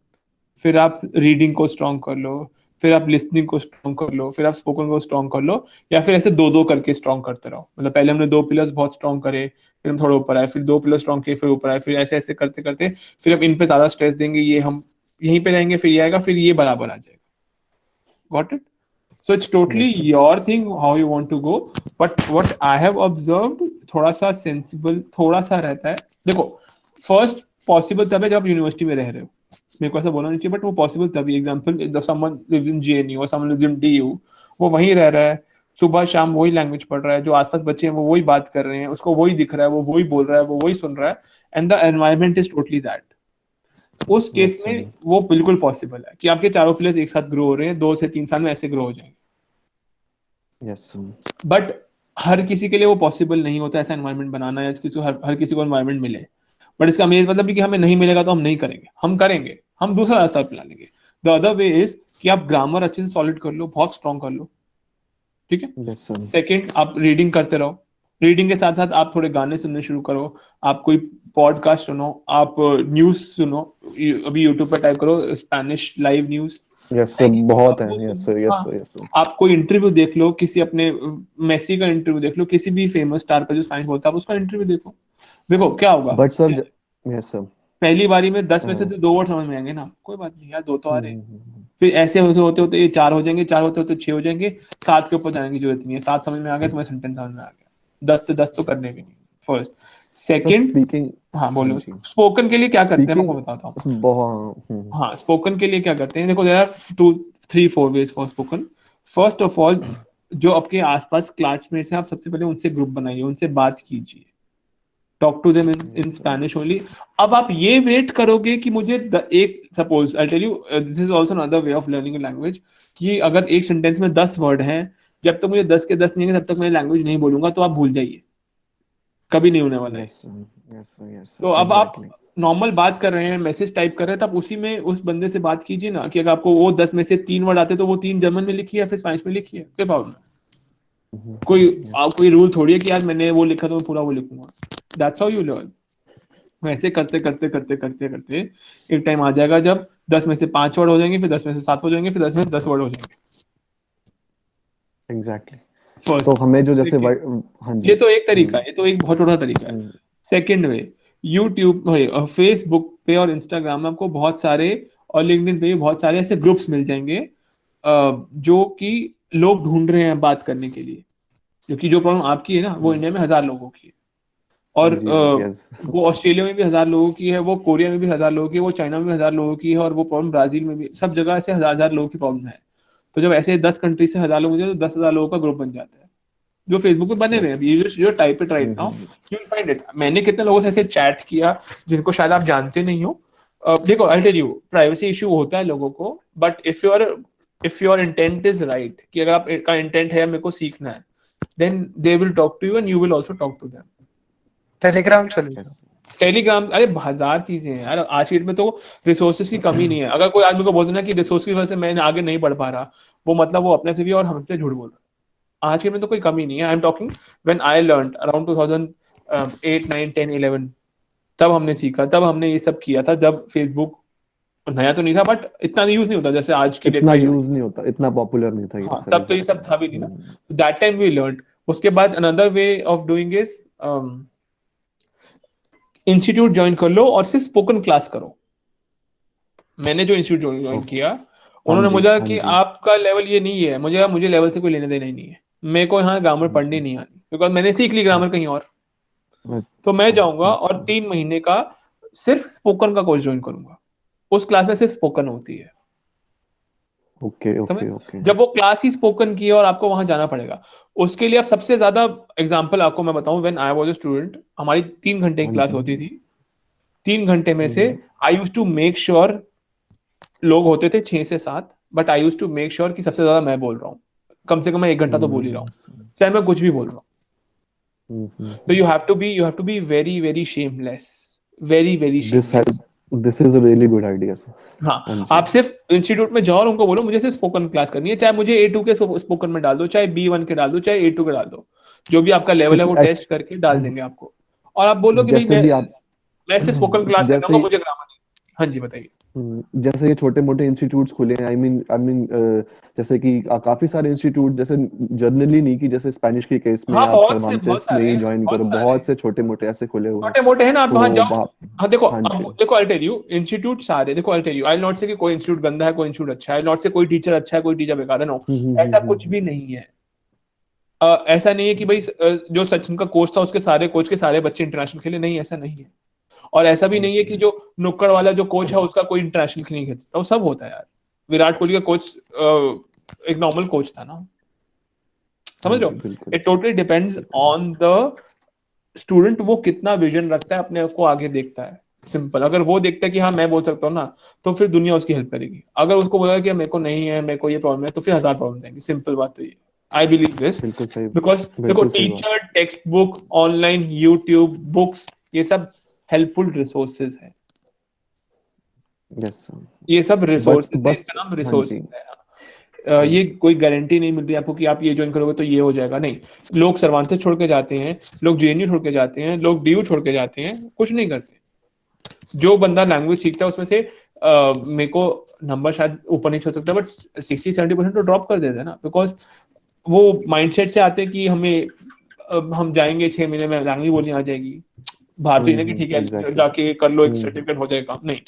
फिर आप रीडिंग को स्ट्रॉन्ग कर लो, फिर आप लिसनिंग को स्ट्रॉन्ग कर लो, फिर आप स्पोकन को स्ट्रॉन्ग कर लो, या फिर ऐसे दो दो करके स्ट्रॉन्ग करते रहो. मतलब पहले हमने 2 पिलर्स बहुत स्ट्रॉन्ग करे, फिर हम थोड़ा ऊपर आए, फिर 2 पिलर स्ट्रॉन्ग किए, फिर ऊपर आए, फिर ऐसे ऐसे करते करते फिर हम इन पे ज्यादा स्ट्रेस देंगे, ये हम यहीं पे रहेंगे, फिर ये आएगा, फिर ये बराबर आ जाएगा. Got it? So it's totally Yes, sir. your thing how you want to go. But what I have observed, थोड़ा सा sensible थोड़ा सा रहता है. देखो, first possible तब है जब आप यूनिवर्सिटी में रह रहे हो. मेरे को ऐसा बोलना नहीं चाहिए, but वो possible तभी. Example, if someone lives in JNU or someone lives in DU, वो वहीं रह रहा है, सुबह शाम वही लैंग्वेज पढ़ रहा है, जो आसपास बच्चे हैं वो वही बात कर रहे हैं, उसको वही दिख रहा है, वो वही बोल रहा है, वो वही सुन रहा है, and the environment is totally that. उस केस Yes, में sir. वो बिल्कुल पॉसिबल है कि आपके चारों प्लेयर्स एक साथ ग्रो हो रहे हैं, 2 से 3 साल में ऐसे ग्रो हो जाएंगे. Yes, sir. बट हर किसी के लिए वो पॉसिबल नहीं होता ऐसा एनवायरनमेंट बनाना, या किसी को हर किसी को एनवायरनमेंट मिले. बट इसका मेन मतलब भी कि हमें नहीं मिलेगा तो हम नहीं करेंगे, हम करेंगे, हम दूसरा रास्ता अपना लेंगे. द अदर वे इज कि आप ग्रामर अच्छे से सॉलिड कर लो, बहुत स्ट्रॉन्ग कर लो, ठीक है. Yes, sir. सेकंड, आप रीडिंग करते रहो. रीडिंग के साथ साथ आप थोड़े गाने सुनने शुरू करो, आप कोई पॉडकास्ट सुनो, आप न्यूज सुनो. अभी यूट्यूब पर टाइप करो Spanish live news. Yes, sir. बहुत है. Yes, sir. Yes, sir. Yes, sir. आप कोई इंटरव्यू देख लो, किसी अपने मेसी का इंटरव्यू देख लो, किसी भी फेमस स्टार का जो स्पेनिश बोलता है, आप उसका इंटरव्यू देखो. देखो क्या होगा. But sir, yes, sir. पहली बारी में 10 में से तो 2 वर्ड समझ में आएंगे ना, कोई बात नहीं यार, 2 तो आ रहे हैं. Mhm. फिर ऐसे होते होते होते ये 4 हो जाएंगे, 4 होते होते 6 हो जाएंगे, 7 के ऊपर जाने की जरूरत नहीं है. 7 समझ में आ गया, तुम्हें सेंटेंस समझ में आ गया. 10 से 10 तो करने भी नहीं. फर्स्ट. Sir, second, speaking. हाँ बोलो. जी. स्पोकन के लिए क्या करते हैं मैं Speaking. आपको बताता हूँ. बहुत. हाँ, स्पोकन के लिए क्या करते हैं, देखो there are 2 3 4 ways for spoken. First of all, जो आपके आसपास क्लासमेट्स हैं, आप सबसे पहले उनसे ग्रुप बनाइए, उनसे बात कीजिए. Talk to them in Spanish only. अब आप ये वेट करोगे कि मुझे एक, suppose I tell you, this is also another way of learning a language, कि अगर एक सेंटेंस में 10 वर्ड हैं, जब तक मुझे 10 के 10 नहीं है तब तक मैं लैंग्वेज नहीं बोलूंगा, तो आप भूल जाइए, कभी नहीं होने वाला है. Yes, sir. Yes, sir. Yes, sir. तो अब आप Exactly. नॉर्मल बात कर रहे हैं, मैसेज टाइप कर रहे हैं, तो आप उसी में उस बंदे से बात कीजिए ना, कि अगर आपको वो 10 में से 3 वर्ड आते तो वो 3 जर्मन में लिखिए या फिर स्पेनिश में लिखिए, कोई प्रॉब्लम नहीं. Mhm. कोई रूल थोड़ी है कि यार मैंने वो लिखा तो मैं पूरा वो लिखूंगा. That's how you learn. वैसे करते करते करते करते करते एक टाइम आ जाएगा जब 10 में से 5 वर्ड हो जाएंगे, फिर 10 में से 7 हो जाएंगे, फिर 10 में से 10 वर्ड हो जाएंगे. Exactly. फर्स्ट, तो हमें जो जैसे देखिए, हाँ ये जी. तो एक तरीका है, ये तो एक बहुत छोटा तरीका है. सेकेंड वे, यूट्यूब, फेसबुक पे और इंस्टाग्राम में आपको बहुत सारे, और लिंक्डइन पे भी बहुत सारे ऐसे ग्रुप्स मिल जाएंगे जो कि लोग ढूंढ रहे हैं बात करने के लिए. क्योंकि जो प्रॉब्लम आपकी है ना, वो इंडिया में 1000 लोगों की है, और जी, yes. वो ऑस्ट्रेलिया में भी 1000 लोगों की है, वो कोरिया में भी 1000 लोगों की है, वो चाइना में भी 1000 लोगों की है, और वो प्रॉब्लम ब्राजील में भी, सब जगह से 1000 लोगों की प्रॉब्लम है. तो जब ऐसे 10 कंट्री से 1000 लोग मुझे, तो 10,000 लोगों का ग्रुप बन जाता है जो फेसबुक पे बने हुए हैं. You type it right now, you will find it. मैंने कितने लोगों से ऐसे चैट किया जिनको शायद आप जानते नहीं हो. देखो I tell you, privacy issue होता है लोगों को, but if your intent is right, कि अगर आपका इंटेंट है मेरे को सीखना है, then they will talk to you and you will also talk to them. Telegram चलेगा. टेलीग्राम, अरे हजार चीजें हैं यार आज की डेट में, तो रिसोर्सेज की कमी नहीं है। अगर कोई आदमी को बोलते ना कि रिसोर्स की वजह से मैं आगे नहीं बढ़ पा रहा, वो मतलब वो अपने से भी और हमसे झूठ बोल रहा है। आज के डेट में तो कोई कमी नहीं है। आई am talking when I learn around 2008 9 10 11, तब हमने सीखा, तब हमने ये सब किया था, जब फेसबुक नया तो नहीं था बट इतना यूज नहीं होता जैसे आज की डेट इतना में। यूज नहीं होता, इतना पॉपुलर नहीं था ये हाँ, सब तब तो ये सब था भी नहीं ना। That time we learn. उसके बाद another way of doing is institute join कर लो और सिर्फ स्पोकन क्लास करो। मैंने जो इंस्टीट्यूट ज्वाइन किया, उन्होंने जी, मुझे हाँ कि जी। आपका लेवल ये नहीं है, मुझे लेवल से कोई लेने देना ही नहीं है, मेरे को यहाँ ग्रामर पढ़नी नहीं आनी, बिकॉज मैंने सीख ली ग्रामर कहीं और। तो मैं जाऊंगा और 3 महीने का सिर्फ स्पोकन का कोर्स ज्वाइन करूंगा। उस क्लास में सिर्फ स्पोकन होती है, ओके समझ। Okay okay. जब वो क्लास ही स्पोकन की है और आपको वहां जाना पड़ेगा, उसके लिए आप सबसे ज्यादा एग्जांपल आपको मैं बताऊं, when I was a student, हमारी 3 घंटे की हाँ क्लास जी। होती थी। 3 घंटे में से I use to make sure, लोग होते थे 6 से 7, but I use to make sure कि सबसे ज्यादा मैं बोल रहा हूँ, कम से कम मैं 1 घंटा तो बोल ही रहा हूँ, चाहे मैं कुछ भी बोल रहा हूँ। तो you have to be very very shameless, very very shameless. This is a really good idea sir. हाँ, हाँ जी। आप सिर्फ इंस्टीट्यूट में जाओ और उनको बोलो मुझे सिर्फ स्पोकन क्लास करनी है, चाहे मुझे A2 के स्पोकन में डाल दो, चाहे B1 के डाल दो, चाहे A2 के डाल दो, जो भी आपका लेवल है वो क्योंकि टेस्ट करके डाल देंगे आपको। और आप बोलो कि भाई जैसे भी आप मैं सिर्फ स्पोकन क्लास कर जैसे रहा हूँ, मुझे ग्रामर नहीं। हाँ जी बताइए। जैसे ये छोटे मोटे इंस्टीट्यूट्स खुले हैं, आई मीन जैसे कि काफी सारे इंस्टीट्यूट, जैसे जनरली नहीं कि जैसे स्पेनिश के केस में हाँ, आप बहुत सर्वांटेस में सारे ही हैं, ज्वाइन करो, बहुत से छोटे मोटे ऐसे खुले हुए हैं। छोटे मोटे है ना, आप तो वहां जाओ। हाँ देखो, हाँ अब जी। देखो आई टेल यू, इंस्टीट्यूट सारे देखो, I tell you, I not say कि कोई इंस्टीट्यूट गंदा है, कोई इंस्टीट्यूट अच्छा है, नॉट से कोई टीचर अच्छा है, कोई टीचर बेकार है, नो, ऐसा कुछ भी नहीं है। ऐसा नहीं है कि भाई जो सचिन का कोच था उसके सारे कोच के सारे बच्चे इंटरनेशनल खेले, नहीं ऐसा नहीं है। और ऐसा भी नहीं है कि जो नुक्कड़ वाला जो कोच है उसका कोई इंटरनेशनल नहीं खेलता, वो सब होता है यार। विराट कोहली का कोच एक नॉर्मल कोच था ना, समझ लो। बिल्कुल। It totally depends on the student, वो कितना विजन रखता है, अपने आप को आगे देखता है। सिंपल, अगर वो देखता है कि हाँ मैं बोल सकता हूँ ना, तो फिर दुनिया उसकी हेल्प करेगी। अगर उसको बोला कि मेरे को नहीं है, मेरे को ये प्रॉब्लम है, तो फिर 1000 प्रॉब्लम आएंगी। सिंपल बात तो ये, आई बिलीव दिस। बिल्कुल सही। बिकॉज देखो, बिल्कुल सही बात। Teacher, text book, online, YouTube, books, ये सब हेल्पफुल रिसोर्सेज है। यस ये सब रिसोर्सेज है, बस इनका नाम हाँ रिसोर्सेज जी। है। ये कोई गारंटी नहीं मिलती आपको कि आप ये ज्वाइन करोगे तो ये हो जाएगा, नहीं। लोग सर्वांतेस छोड़ के जाते हैं, लोग JNU छोड़ के जाते हैं, लोग DU छोड़ के जाते हैं, कुछ नहीं करते। जो बंदा लैंग्वेज सीखता है उसमें से मेरे को नंबर शायद ऊपर नहीं छोड़ सकता, बट 60-70% तो ड्रॉप कर देते हैं ना, बिकॉज वो माइंडसेट से आते हैं कि हमें हम जाएंगे 6 महीने में लैंग्वेज बोलनी आ जाएगी। बाहर तो ये नहीं कि ठीक है एग्जैक्टली। जाके कर लो, एक सर्टिफिकेट हो जाएगा, नहीं।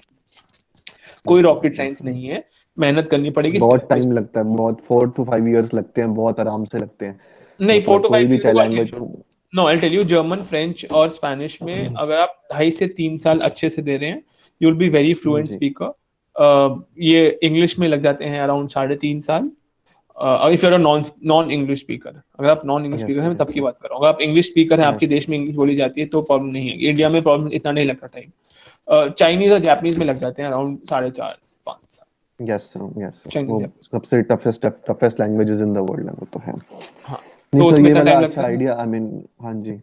कोई रॉकेट साइंस नहीं है, मेहनत करनी पड़ेगी। बहुत टाइम लगता है, बहुत 4 to 5 years लगते हैं, बहुत आराम से लगते हैं। नहीं, 4 मतलब to कोई 5 भी चाहे देखो, लैंग्वेज हो। No I tell you, German, French और स्पेनिश में अगर आप 2.5 से 3 साल अच्छे से दे रहे हैं, you will be very fluent जी। स्पीकर। ये इंग्लिश में लग जाते हैं अराउंड 3.5 साल। If your non English speaker, अगर आप नॉन इंग्लिश यस स्पीकर हैं, मैं यस तब की बात कर रहा हूँ। अगर आप इंग्लिश स्पीकर हैं, आपके यस देश में इंग्लिश बोली जाती है, तो प्रॉब्लम नहीं है। इंडिया में प्रॉब्लम इतना नहीं लगता टाइम। चाइनीज और जापानीज में लग जाते हैं अराउंड 4.5-5 साल। Yes yes. चाइनीज, वो जापानीज, सबसे toughest languages in the world है, वो तो है। हाँ, नहीं तो सर, उसमें ये इतना वाला टाइम अच्छा लगता है। आइडिया, आई मीन हाँ जी,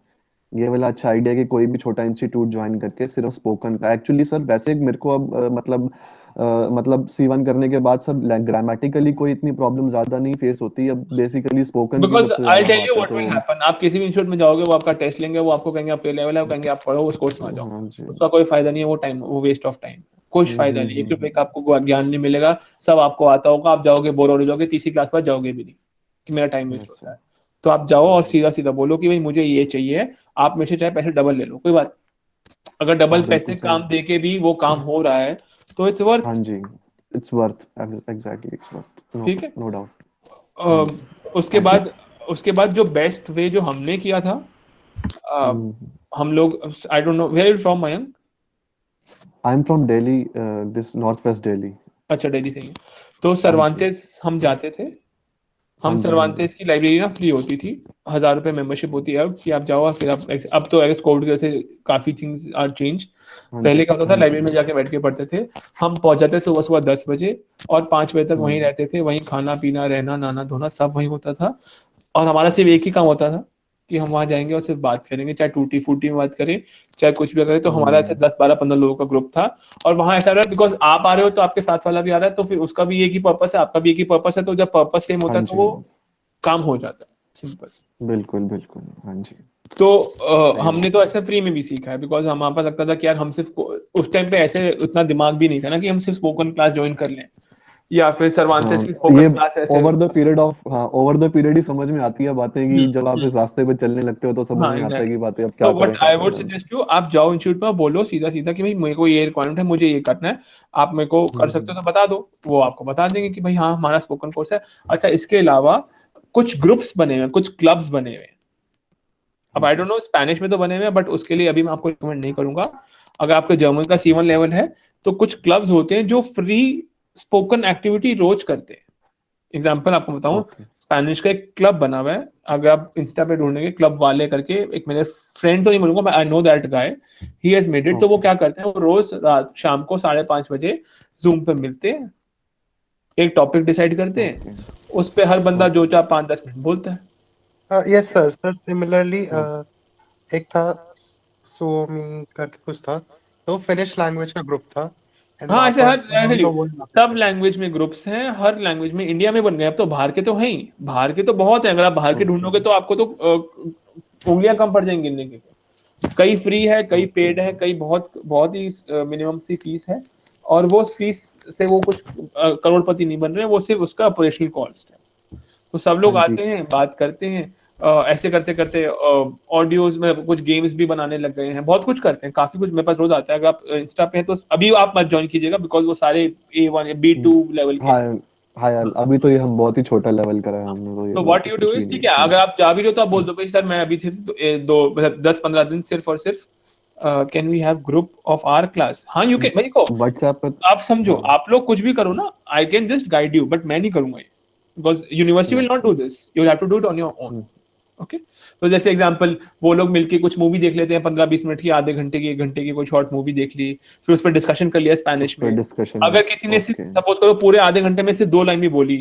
ये वाला अच्छा आइडिया कि कोई भी छोटा इंस्टीट्यूट ज्वाइन करके सिर्फ स्पोकन का। एक्चुअली सर वैसे मेरे को अब मतलब C1 करने के बाद सर ग्रामेटिकली कोई इतनी प्रॉब्लम ज्यादा नहीं फेस होती। अब बेसिकली स्पोकन की बिकॉज सबसे आई ज्यादा टेल यू बात है व्हाट तो। विल हैपन, आप किसी भी इंस्टीट्यूट में जाओगे, वो आपका टेस्ट लेंगे, वो आपको कहेंगे आप ये लेवल है, वो कहेंगे आप पढ़ो उस कोर्स में आ जाओ। हाँ जी। उसका कोई फायदा नहीं है, वो टाइम, वो वेस्ट ऑफ टाइम, कुछ फायदा नहीं। 1 रुपए का आपको ज्ञान नहीं मिलेगा, सब आपको आता होगा, आप जाओगे बोर हो जाओगे, तीसरी क्लास पर जाओगे भी नहीं कि मेरा टाइम वेस्ट यस होता सर। है। तो आप जाओ और सीधा सीधा बोलो कि भाई मुझे ये चाहिए, आप मेरे से चाहे पैसे डबल ले लो, कोई बात। अगर डबल पैसे बिल्कुल सही। काम दे के भी वो काम हो रहा है तो इट्स वर्थ। हाँ जी, it's worth, exactly it's worth, ठीक है। No doubt. हाँ जी। उसके थैंक यू। बाद जो बेस्ट वे जो हमने किया था, हम लोग, I don't know where you from Mayank. I am from Delhi, this north west Delhi. अच्छा, दिल्ली से ही है। तो हाँ जी। सर्वांतेस हम जाते थे। हाँ हम जी। हाँ जी। सर्वांतेस की लाइब्रेरी ना फ्री होती थी, 1000 रुपये मेंबरशिप होती है अब, कि आप जाओ और फिर आप, अब तो आई कोविड की वजह से काफी थिंग्स आर चेंज। हाँ पहले जी। क्या होता था, हाँ लाइब्रेरी जी। में जाके बैठ के पढ़ते थे। हम पहुंच जाते सुबह सुबह 10 बजे, और 5 बजे तक वहीं हम्म, रहते थे। वहीं खाना पीना, रहना, नहाना धोना सब वहीं होता था। और हमारा सिर्फ एक ही काम होता था कि हम वहाँ जाएंगे और सिर्फ बात करेंगे, चाहे टूटी फूटी में बात करें, चाहे कुछ भी करें। तो हमारा ऐसे 10-12-15 लोगों का ग्रुप था, और वहाँ ऐसा रहा बिकॉज आप आ रहे हो तो आपके साथ वाला भी आ रहा है, तो फिर उसका भी एक ही पर्पस है, आपका भी एक ही पर्पस है, तो जब पर्पस सेम होता हाँ है तो जी, वो काम हो जाता है, सिंपल। बिल्कुल बिल्कुल, हाँ जी। तो हमने तो ऐसे फ्री में भी सीखा है, बिकॉज हमारे पास लगता था कि यार हम सिर्फ उस टाइम पे ऐसे उतना दिमाग भी नहीं था ना कि हम सिर्फ स्पोकन क्लास ज्वाइन कर लें, या फिर सर्वांतेस की ये स्पोकन क्लास ऐसे। ओवर द पीरियड ही समझ में आती है बातें, कि जब आप इस रास्ते पे चलने लगते हो तो समझ हाँ में आता है एग्जैक्टली। कि बातें अब तो क्या व्हाट करें। आई वुड सजेस्ट यू, आप जाओ इंस्टीट्यूट में, बोलो सीधा सीधा कि भाई मेरे को ये रिक्वायरमेंट है, मुझे ये करना है, आप मेरे को कर सकते हो तो बता दो, वो आपको बता देंगे कि भाई हाँ हमारा स्पोकन कोर्स है। अच्छा, इसके अलावा कुछ ग्रुप्स बने हुए हैं, कुछ क्लब्स बने हुए हैं। अब आई डोंट नो स्पेनिश में तो बने हुए हैं, बट उसके लिए अभी मैं आपको रिकमेंड नहीं करूंगा। अगर आपका जर्मन का C1 लेवल है तो कुछ क्लब्स होते हैं जो फ्री स्पोकन एक्टिविटी रोज करते हैं। एग्जाम्पल आपको बताऊं, ओके, स्पेनिश का एक क्लब बना हुआ है, अगर आप इंस्टा पे ढूंढेंगे क्लब वाले करके, एक मेरे फ्रेंड तो नहीं बोलूंगा मैं, I know that guy, he has made it. तो वो क्या करते हैं, वो रोज रात शाम को 5:30 बजे जूम पे मिलते हैं, एक टॉपिक डिसाइड करते हैं, उस पे हर बंदा जो चाहे 5-10 मिनट बोलता है। यस सर, सिमिलरली एक था सोमी करके कुछ था, तो फिनिश लैंग्वेज का ग्रुप था, एंड हाँ वहाँ ऐसे पर हर हम actually तो वही जाते सब थे। लैंग्वेज में ग्रुप्स हैं, हर लैंग्वेज में। इंडिया में बन गए, अब तो बाहर के तो हैं ही, बाहर के तो बहुत है, अगर आप बाहर के ढूंढोगे तो आपको तो उंगलियां कम पड़ जाएंगी गिनने की। कई फ्री है, कई पेड है, कई बहुत बहुत ही मिनिमम सी फीस है, और वो फीस से वो कुछ करोड़पति नहीं बन रहे, वो सिर्फ उसका ऑपरेशनल कॉस्ट है। तो सब लोग हाँ जी, आते हैं, बात करते हैं, ऐसे करते करते ऑडियोज में कुछ गेम्स भी बनाने लग गए हैं, बहुत कुछ करते हैं, काफी कुछ मेरे पास रोज आता है। अगर आप इंस्टा पे हैं तो अभी आप मत ज्वाइन कीजिएगा, बिकॉज वो सारे A1 या B2 लेवल के हाँ हैं। हाँ यार, अभी तो ये हम बहुत ही छोटा लेवल करा है हमने, तो ये तो वो व्हाट तो यू डू कुछ भी इज, नहीं ठीक है, है। हाँ अगर जी, आप जा भी रहे हो तो आप बोल दो भाई सर मैं अभी सिर्फ दो मतलब 10-15 दिन सिर्फ और सिर्फ can we have group of our class. हाँ यू कैन, भाई को व्हाट्सएप पे। आप समझो, हाँ, आप लोग कुछ भी करो ना, I can just guide you, but मैं नहीं करूंगा ये, because university will yes, not do this, you have to do it on your own. Okay, तो जैसे एग्जांपल वो लोग मिलके कुछ मूवी देख लेते हैं, 15-20 मिनट की, आधे घंटे की, 1 घंटे की कोई शॉर्ट मूवी देख ली, फिर उस पर डिस्कशन कर लिया उस स्पेनिश पर में। डिस्कशन। अगर किसी ने सिर्फ ओके, सपोज करो पूरे आधे घंटे में सिर्फ 2 लाइन भी बोली,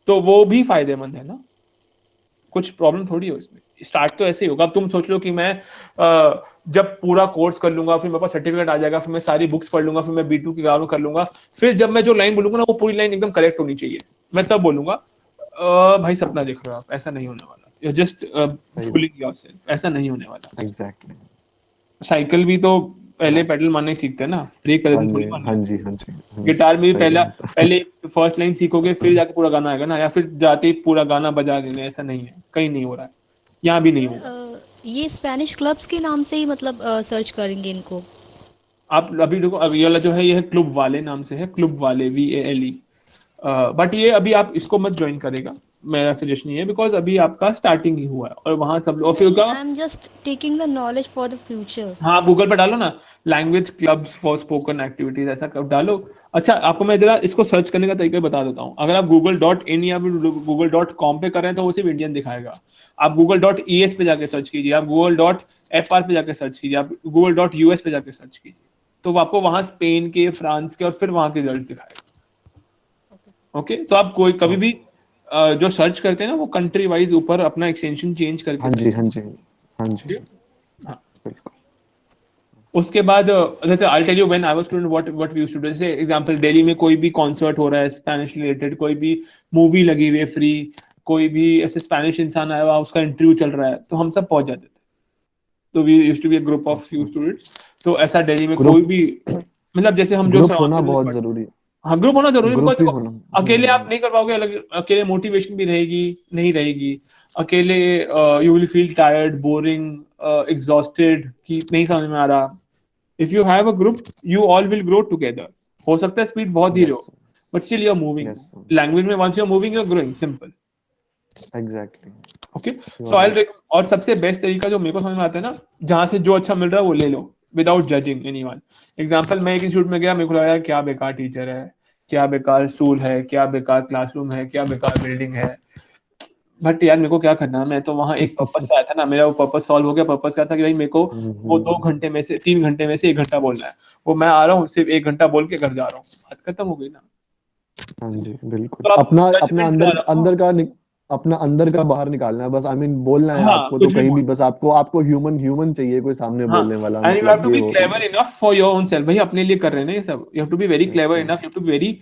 तो वो भी फायदेमंद है ना, कुछ प्रॉब्लम थोड़ी है उसमें। स्टार्ट तो ऐसे ही होगा। अब तुम सोच लो कि मैं जब पूरा कोर्स कर लूंगा, फिर मेरे पास सर्टिफिकेट आ जाएगा, फिर मैं सारी बुक्स पढ़ लूंगा, फिर मैं B2 की ग्रामर कर लूंगा, फिर जब मैं जो लाइन बोलूंगा ना वो पूरी लाइन एकदम करेक्ट होनी चाहिए, मैं तब बोलूंगा भाई सपना देख रहे हो आप, ऐसा नहीं होने वाला, यू जस्ट सही, फूलिंग योरसेल्फ, ऐसा नहीं होने वाला। एग्जैक्टली। साइकिल भी तो पहले पेडल मारना ही सीखते हैं ना, ब्रेक कर हाँ दिन थोड़ी जी, मारना हाँ है। जी, हाँ जी, हाँ जी, गिटार में भी सही पहला बात है। पहले फर्स्ट लाइन सीखोगे, फिर जाके पूरा गाना आएगा ना, या फिर जाते ही पूरा गाना बजा देना, ऐसा नहीं है, कहीं नहीं हो रहा है, यहाँ भी नहीं होगा। ये स्पेनिश क्लब्स के नाम से ही मतलब सर्च करेंगे इनको? आप अभी देखो, अभी वाला जो है ये है क्लब वाले नाम से है, क्लब वाले VALE, बट ये अभी आप इसको मत ज्वाइन करेगा, मेरा सजेशन ये है, बिकॉज अभी आपका स्टार्टिंग ही हुआ है, और वहां सब लोग, और फिर नहीं, I am just taking the knowledge for the future. हाँ गूगल पे डालो ना, language clubs for spoken activities, ऐसा कब डालो। अच्छा आपको मैं जरा इसको सर्च करने का तरीका बता देता हूँ। अगर आप google.in या फिर google.com पे कर रहे हैं तो वो सिर्फ इंडियन दिखाएगा। आप google.es पे जाके सर्च कीजिए, आप google.fr पे जाके सर्च कीजिए, आप google.us पे जाके सर्च कीजिए, तो वो आपको वहां स्पेन के, फ्रांस के और फिर वहां के रिजल्ट दिखाएगा। ओके, तो आप कोई कभी भी जो सर्च करते हैं ना वो कंट्री वाइज ऊपर अपना एक्सटेंशन चेंज करके हाँ जी, हाँ जी, हाँ जी, हाँ। बिल्कुल। उसके बाद जैसे I tell you when I was student what we used to do. जैसे एग्जांपल दिल्ली में कोई भी कॉन्सर्ट हो रहा है स्पेनिश रिलेटेड, कोई भी मूवी लगी हुई है फ्री, कोई भी ऐसे स्पेनिश इंसान आया हुआ उसका इंटरव्यू चल रहा है, तो हम सब पहुंच जाते थे। तो we used to be a group of few students. तो ऐसा दिल्ली में कोई ग्रुप भी, मतलब जैसे हम जो ग्रुप होना समाज बहुत जरूरी है। हाँ ग्रुप होना जरूरी है, ग्रुप बिकॉज ही देखो होना। अकेले आप नहीं कर पाओगे, अलग अकेले मोटिवेशन भी रहेगी नहीं रहेगी, अकेले you will feel tired, boring, exhausted, कि नहीं समझ में आ रहा। If you have a group you all will grow together. हो सकता है स्पीड बहुत धीरे यस, हो, but still you are moving. Yes, language में once you are moving you are growing, simple. Exactly. Okay, you so are I right. और सबसे best तरीका जो मेरे को समझ में आता है ना, जहां से जो अच्छा मिल रहा है वो ले लो विदाउट जजिंग एनीवन। एग्जांपल, मैं एक इंस्टीट्यूट में गया, मेरे को लगा यार क्या बेकार टीचर है, क्या बेकार स्टूल है, क्या बेकार क्लासरूम है, क्या बेकार बिल्डिंग है, बट यार मेरे को क्या करना है, मैं तो वहाँ एक पर्पस से आया था ना, मेरा वो पर्पस सॉल्व हो गया। पर्पस क्या था कि भाई मेरे को वो 2 घंटे में से 3 घंटे में से 1 घंटा बोलना है, वो मैं आ रहा हूँ सिर्फ 1 घंटा बोल के घर जा रहा हूँ, बात खत्म हो गई ना। हाँ जी, बिल्कुल। तो आप अपना अपना जजमेंट अंदर ना रखो। अंदर का अपना अंदर का बाहर निकालना है बस। आई मीन बोलना है हाँ, आपको तो कुछ भी कहीं भी बोल। बस आपको ह्यूमन चाहिए कोई सामने हाँ, बोलने वाला, एंड यू हैव मतलब टू ये बी हो गया क्लेवर बस। Enough for your own self. भाई अपने लिए कर रहे हैं ना ये सब, you have to be very yes clever sir. Enough, you have to be very,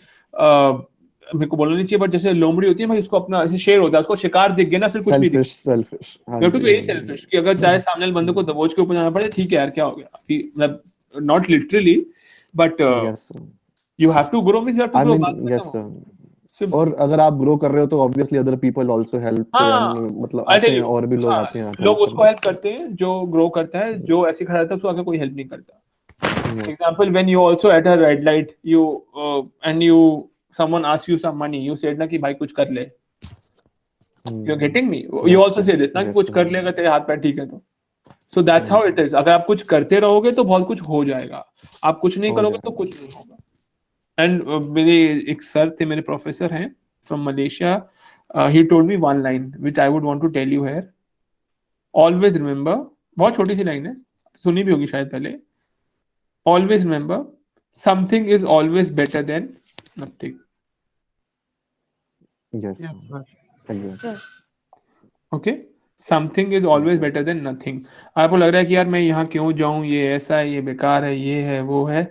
मेरे को बोलना नहीं चाहिए बट जैसे लोमड़ी होती है भाई, उसको अपना ऐसे शेर होता है, उसको शिकार दिख गया ना फिर कुछ भी दिख, सेल्फिश, हाँ यू हैव टू जी बी हाँ वेरी जी। सेल्फिश कि अगर चाहे सामने वाले बंदे को दबोच के ऊपर जाना पड़े, ठीक है यार क्या हो गया अभी, मतलब not literally but yes sir, you have to grow, means you have to I grow, mean बात यस खत्म। सर। सिंपल। और अगर आप ग्रो कर रहे हो तो obviously other people also help, हाँ, एंड मतलब आई आते टेल हैं यू, और भी लोग हाँ, आते हैं लोग हेल्प उसको करने। हेल्प करते हैं जो ग्रो करता है, जो ऐसे खड़ा रहता है उसको आगे कोई हेल्प नहीं करता। Yes. Example, when you also at a red light, you and you someone asks you some money, you said ना कि भाई कुछ कर ले, you're getting me? You yes also sir, say this ना कि यस कुछ सर। कर लेगा तेरे हाथ पैर ठीक है तो। So that's how it is. अगर आप कुछ करते रहोगे तो बहुत कुछ हो जाएगा, आप कुछ नहीं हो करोगे तो जाएगा। कुछ नहीं होगा। एंड मेरे एक सर थे, मेरे प्रोफेसर हैं from Malaysia, he told me one line which I would want to tell you here. Always remember, बहुत छोटी सी लाइन है, सुनी भी होगी शायद पहले। Always remember, something is always better than nothing. Yes Yeah, sir, sir. Exactly. Okay? Something is always better than nothing. आपको लग रहा है कि यार मैं यहाँ क्यों जाऊँ, ये ऐसा है, ये बेकार है, ये है, वो है,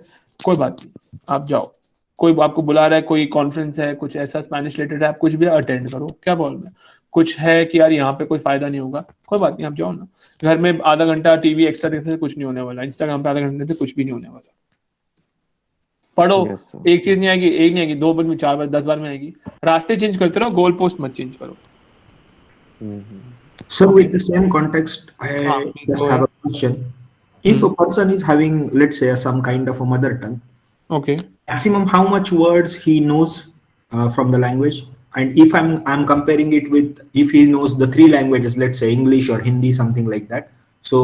कोई बात नहीं, आप जाओ। कोई आपको बुला रहा है, कोई कॉन्फ्रेंस है, कुछ ऐसा स्पेनिश रिलेटेड है, आप कुछ भी अटेंड करो, क्या प्रॉब्लम है? कुछ है कि यार यहाँ पे कोई फायदा नहीं होगा, कोई बात नहीं, आप जाओ ना। घर में आधा घंटा टीवी एक्स्ट्रा देखने से कुछ नहीं होने वाला, इंस्टाग्राम पे आधा घंटे से कुछ भी नहीं होने वाला। पढ़ो, यस सर। एक चीज नहीं आएगी, एक नहीं आएगी, 2 बार में, 4 बार, 10 बार में आएगी। रास्ते चेंज करते रहो, गोल पोस्ट मत चेंज करो। So Okay. with the same context, I please just go have ahead. a question. If a person is having, let's say, some kind of a mother tongue, Okay. maximum how much words he knows from the language? And if I'm comparing it with if he knows the 3 languages, let's say English or Hindi, something like that. So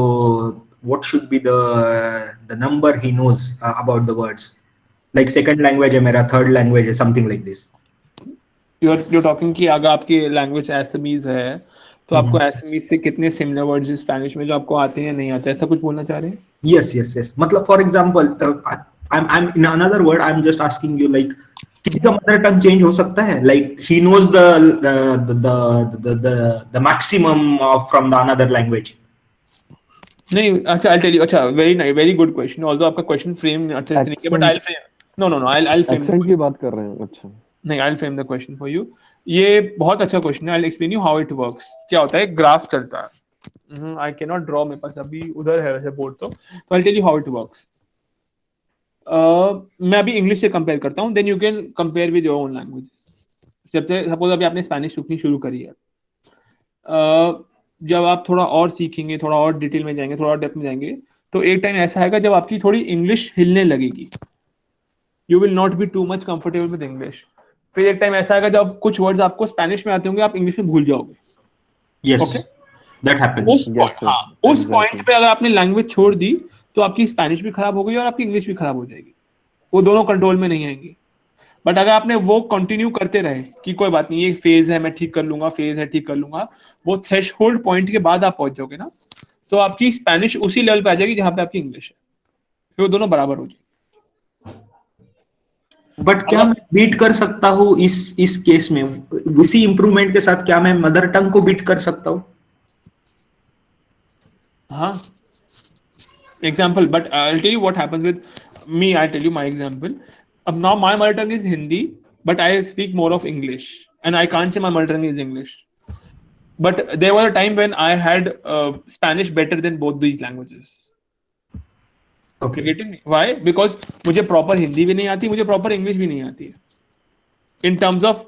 what should be the number he knows about the words? Like second language है मेरा, third language है, something like this. You're talking कि अगर आपकी language एसमीज है तो आपको एसमीज से कितने सिमिलर वर्ड्स स्पेनिश में जो आपको आते हैं या नहीं आते, ऐसा कुछ बोलना चाह रहे हैं? Yes. मतलब for example, I'm in another word. I'm just asking you like, किसी का मदर टंग चेंज हो सकता है? Like he knows the maximum of from the another language. नहीं, अच्छा, I'll tell you, अच्छा, very good question, although आपका question frame अच्छे से नहीं किया, but I'll frame, no, I'll frame accent की बात कर रहे हैं, अच्छा। नहीं, I'll frame the question for you. ये बहुत अच्छा क्वेश्चन है, I'll explain you how it works. क्या होता है, ग्राफ चलता है, I cannot draw, मेरे पास अभी उधर है वैसे बोर्ड, तो I'll tell you how it works. मैं अभी इंग्लिश से कंपेयर करता हूँ, then you can compare with your own language. जब से सपोज अभी आपने स्पेनिश सीखनी शुरू करी है, जब आप थोड़ा और सीखेंगे, थोड़ा और डिटेल में जाएंगे, थोड़ा और डेप्थ में जाएंगे, तो एक टाइम ऐसा आएगा जब आपकी थोड़ी इंग्लिश हिलने लगेगी, you will not be too much comfortable with English. फिर एक टाइम ऐसा आएगा जब कुछ वर्ड्स आपको स्पेनिश में आते होंगे, आप इंग्लिश में भूल जाओगे। Yes, Okay. that happens. उस Yes, sir. उस Exactly. पॉइंट पे अगर आपने लैंग्वेज छोड़ दी तो आपकी स्पेनिश भी खराब हो गई और आपकी इंग्लिश भी खराब हो जाएगी, वो दोनों कंट्रोल में नहीं आएंगी। बट अगर आपने वो कंटिन्यू करते रहे कि कोई बात नहीं, ये फेज है, मैं ठीक कर लूंगा, फेज है, ठीक कर लूंगा, वो थ्रेशहोल्ड पॉइंट के बाद आप पहुंच जाओगे ना, तो आपकी स्पेनिश उसी लेवल पे आ जाएगी जहां पे आपकी इंग्लिश है, फिर वो दोनों बराबर हो जाएगी। बट क्या मैं बीट कर सकता हूँ इस केस में? उसी इंप्रूवमेंट के साथ क्या मैं मदर टंग को बीट कर सकता हूँ? हाँ, example, but I'll tell you what happens with me. I'll tell you my example. Now my mother tongue is Hindi, but I speak more of English, and I can't say my mother tongue is English. But there was a time when I had Spanish better than both these languages. Okay. You getting me? Why? Because मुझे proper Hindi भी नहीं आती, मुझे proper English भी नहीं आती है. In terms of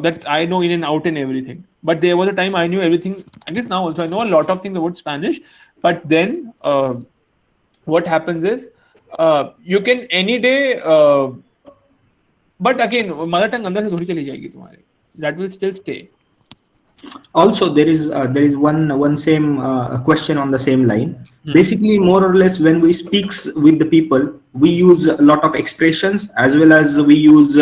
that I know in and out and everything. But there was a time I knew everything. I guess now also I know a lot of things about Spanish. But then what happens is you can any day. But again, mother tongue अंदर से थोड़ी चली जाएगी तुम्हारे. That will still stay. Also, there is one same question on the same line. Basically, more or less, when we speaks with the people, we use a lot of expressions as well as we use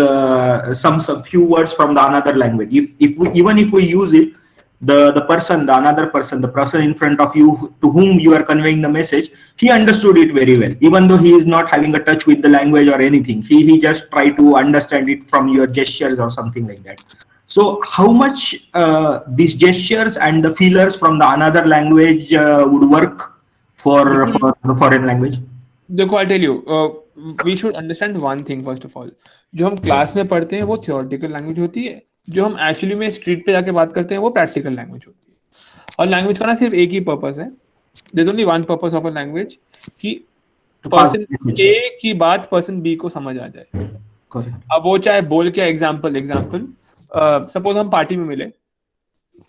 some few words from the another language. Even if we use it, the person in front of you to whom you are conveying the message, he understood it very well, even though he is not having a touch with the language or anything. He just try to understand it from your gestures or something like that. So how much these gestures and the feelers from the another language would work for the foreign language? देखो I tell you we should understand one thing first of all, जो हम class में पढ़ते हैं वो theoretical language होती है, जो हम एक्चुअली में स्ट्रीट पे जाके बात करते हैं वो प्रैक्टिकल लैंग्वेज होती है। और लैंग्वेज का ना सिर्फ एक ही पर्पस है, there is only one purpose of a language, कि पर्सन ए की बात पर्सन बी को समझ आ जाए। अब वो चाहे बोल के एग्जाम्पल सपोज हम पार्टी में मिले,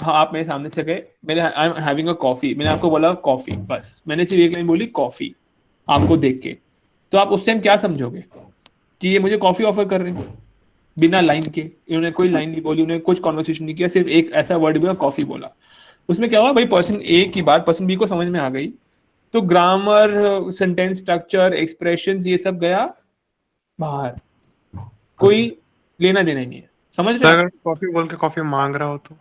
हाँ आप मेरे सामने से गए, मेरे I am having a coffee, मैंने आपको बोला कॉफी, बस मैंने सिर्फ एक लाइन बोली कॉफी आपको देख के, तो आप उस टाइम क्या समझोगे कि ये मुझे कॉफी ऑफर कर रहे हैं बिना लाइन के, इन्होंने कोई लाइन नहीं बोली, उन्होंने कुछ कॉन्वर्सेशन नहीं किया, सिर्फ एक ऐसा वर्ड बोला कॉफी बोला। उसमें क्या हुआ भाई, पर्सन ए की बात पर्सन बी को समझ में आ गई, तो ग्रामर, सेंटेंस स्ट्रक्चर, एक्सप्रेशंस ये सब गया बाहर, कोई लेना देना ही नहीं है। समझ रहे हो? अगर कॉफी बोल के कॉफी मांग रहा हो तो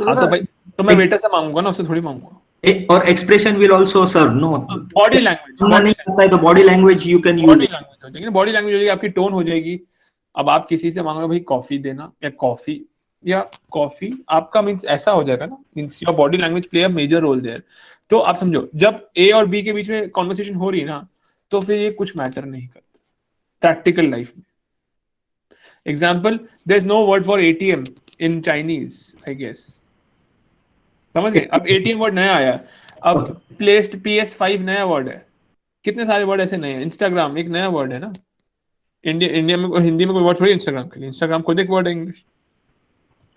हाँ तो भाई तो मैं वेटर से मांगूंगा ना, उससे थोड़ी मांगूंगा। और expression will also serve, no body language, नहीं पता है तो body language you can use, body language हो जाएगी, बॉडी लैंग्वेज हो जाएगी, आपकी टोन हो जाएगी। अब आप किसी से मांग रहे हो भाई कॉफी देना या कॉफी, आपका मींस ऐसा हो जाएगा ना, means your body language play a major role there. तो आप समझो जब ए और बी के बीच में कॉन्वर्सेशन हो रही है ना, तो फिर ये कुछ मैटर नहीं करता प्रैक्टिकल लाइफ में। Example, there is no word for ATM in Chinese I guess, समझ गए? अब एटीएम वर्ड नया आया, अब प्लेस्ड PS5 नया वर्ड है, कितने सारे वर्ड ऐसे नए हैं, इंस्टाग्राम एक नया वर्ड है ना, इंडिया में हिंदी में कोई वर्ड थोड़ी इंस्टाग्राम के लिए, इंस्टाग्राम खुद एक वर्ड है इंग्लिश,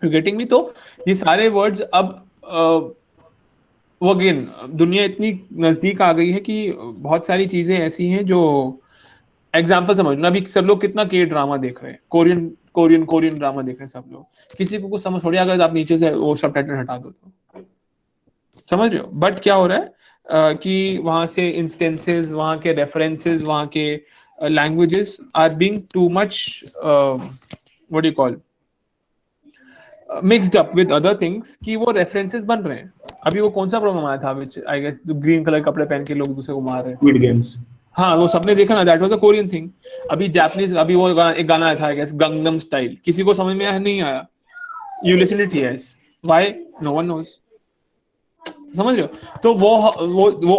यू गेटिंग मी? तो ये सारे वर्ड्स अब वो अगेन दुनिया इतनी नजदीक आ गई है कि बहुत सारी चीजें ऐसी हैं जो, एग्जाम्पल समझना, अभी सब लोग कितना के ड्रामा देख रहे हैं, कोरियन ड्रामा देख रहे हैं सब लोग, किसी को कुछ समझ थोड़ी, अगर आप नीचे से वो सबटाइटल हटा दो तो, समझ रहे हो? बट क्या हो रहा है कि वहां से इंस्टेंसेस, वहां के रेफरेंसेस, वहां के languages are being too much what do you call mixed up with other things, कि वो रेफरेंसेस बन रहे हैं। अभी वो कौन सा प्रॉब्लम आया था विच आई गेस, ग्रीन कलर कपड़े पहन के लोग दूसरे को मार रहे हैं, स्क्विड गेम्स, हाँ वो सबने देखा ना, that was a Korean thing. अभी जापानीज, अभी वो एक गाना आया था आई गेस, गंगनम स्टाइल, किसी को समझ में आया नहीं आया, you listen it, yes, why, no one knows, समझ रहे हो? तो वो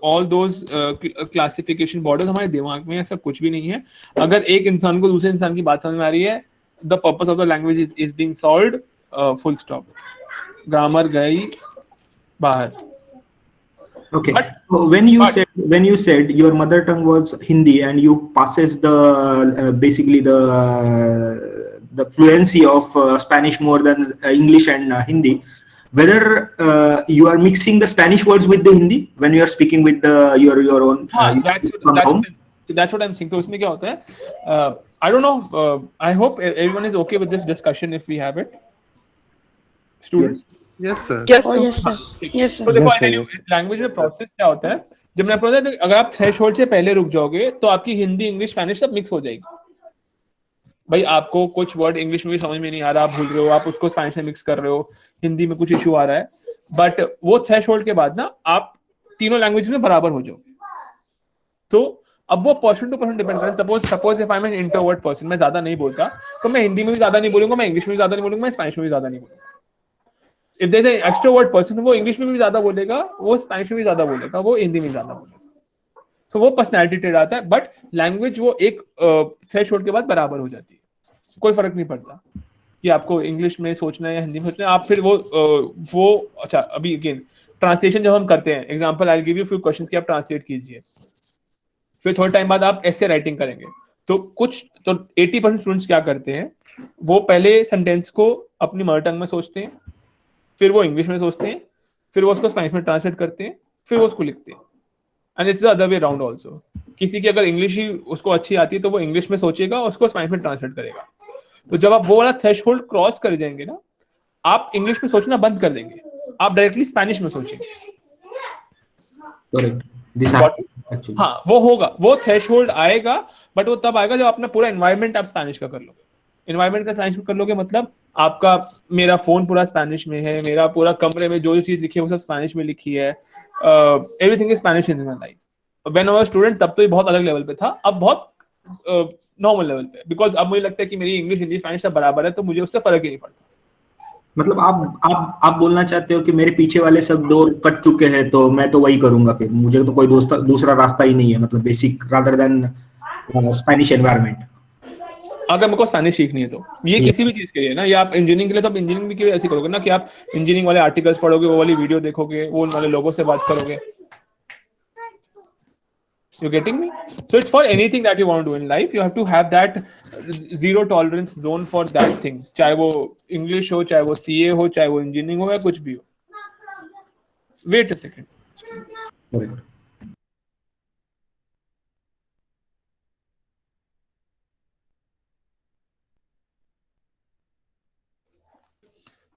ऑल दोस क्लासिफिकेशन बॉर्डर्स हमारे दिमाग में, ऐसा कुछ भी नहीं है। अगर एक इंसान को दूसरे इंसान की बात समझ में आ रही है, the purpose of the language is being solved, full stop, grammar गई बाहर। okay, so when you said your mother tongue was Hindi and you possess the basically the fluency of Spanish more than English and Hindi, whether you are mixing the Spanish words with the Hindi when you are speaking with your own that's what I'm saying। तो उसमें क्या होता है, I don't know, I hope everyone is okay with this discussion if we have it, students। Yes sir, Yes, sir. Yes, sir. तो देखो Yes, sir, language में process क्या होता है, जब मैं बोलता हूं अगर आप थ्रेशोल्ड से पहले रुक जाओगे तो आपकी हिंदी, इंग्लिश, स्पेनिश सब मिक्स हो जाएगी। भाई आपको कुछ वर्ड इंग्लिश में भी समझ में नहीं आ रहा, आप भूल रहे हो, आप उसको स्पेनिश में मिक्स कर रहे हो, हिंदी में कुछ इशू आ रहा है, बट वो थ्रेशोल्ड के बाद ना आप तीनों लैंग्वेज में बराबर हो जाओगे। तो अब वो पर्सन टू पर्सन डिपेंड करता है। Suppose if I am an introvert person, मैं ज्यादा नहीं बोलता, तो मैं हिंदी में भी ज्यादा नहीं बोलूंगा, मैं इंग्लिश में भी ज्यादा नहीं बोलूंगा, मैं स्पेनिश में भी ज्यादा नहीं बोलूंगा। If there is an extrovert person, वो इंग्लिश में भी ज्यादा बोलेगा, वो स्पेनिश में भी ज्यादा बोलेगा, वो हिंदी में ज्यादा बोलेगा। तो वो पर्सनैलिटी ट्रेड आता है, बट लैंग्वेज वो एक थ्रेशोल्ड के बाद बराबर हो जाती है, कोई फर्क नहीं पड़ता कि आपको इंग्लिश में सोचना है या हिंदी में सोचना है। आप फिर वो अच्छा, अभी अगेन ट्रांसलेशन जब हम करते हैं, example I will give you few questions कि आप ट्रांसलेट कीजिए, फिर थोड़े टाइम बाद आप ऐसे राइटिंग करेंगे। तो 80% स्टूडेंट्स क्या करते हैं, वो पहले सेंटेंस को अपनी मदर टंग में सोचते हैं, फिर वो इंग्लिश में सोचते हैं, फिर वो उसको स्पेनिश में ट्रांसलेट करते हैं, फिर वो उसको लिखते हैं। And it's the other way around also. किसी की अगर इंग्लिश ही उसको अच्छी आती है तो वो इंग्लिश में सोचेगा, उसको स्पेनिश में ट्रांसलेट करेगा। तो जब आप वो वाला थ्रेशोल्ड क्रॉस कर जाएंगे ना, आप इंग्लिश में सोचना बंद कर देंगे, आप डायरेक्टली स्पेनिश में सोचेंगे। Actually. हाँ वो होगा, वो थ्रेशोल्ड आएगा, बट वो तब आएगा जब अपना पूरा एनवायरनमेंट आप स्पेनिश का कर लोगे। एनवायरनमेंट का स्पेनिश में कर लोगे मतलब आपका, मेरा फोन पूरा स्पेनिश में है, मेरा पूरा कमरे में जो चीज लिखी है वो सब स्पेनिश में लिखी है, everything is Spanish in my life. When I was student तब तो ये बहुत अलग लेवल पे था, अब बहुत नॉर्मल लेवल पे, बिकॉज अब मुझे लगता है कि मेरी इंग्लिश हिंदी स्पेनिश सब बराबर है, तो मुझे उससे फर्क ही नहीं पड़ता। मतलब आप बोलना चाहते हो कि मेरे पीछे वाले सब डोर कट चुके हैं तो मैं तो वही करूंगा, फिर मुझे तो कोई दूसरा रास्ता ही नहीं है, मतलब basic rather than Spanish environment. अगर मेरे को स्पेनिश सीखनी है तो ये किसी भी चीज के लिए ना, या आप इंजीनियरिंग के लिए, तो आप इंजीनियरिंग भी के लिए ऐसे करोगे ना कि आप इंजीनियरिंग वाले आर्टिकल्स पढ़ोगे, वो वाली वीडियो देखोगे, वो उन वाले लोगों से बात करोगे। You getting me? So it's for anything that you want to do in life, you have to have that zero tolerance zone for that thing, चाहे वो इंग्लिश हो, चाहे वो सीए हो, चाहे वो इंजीनियरिंग हो, या कुछ भी हो। Wait a second. Correct.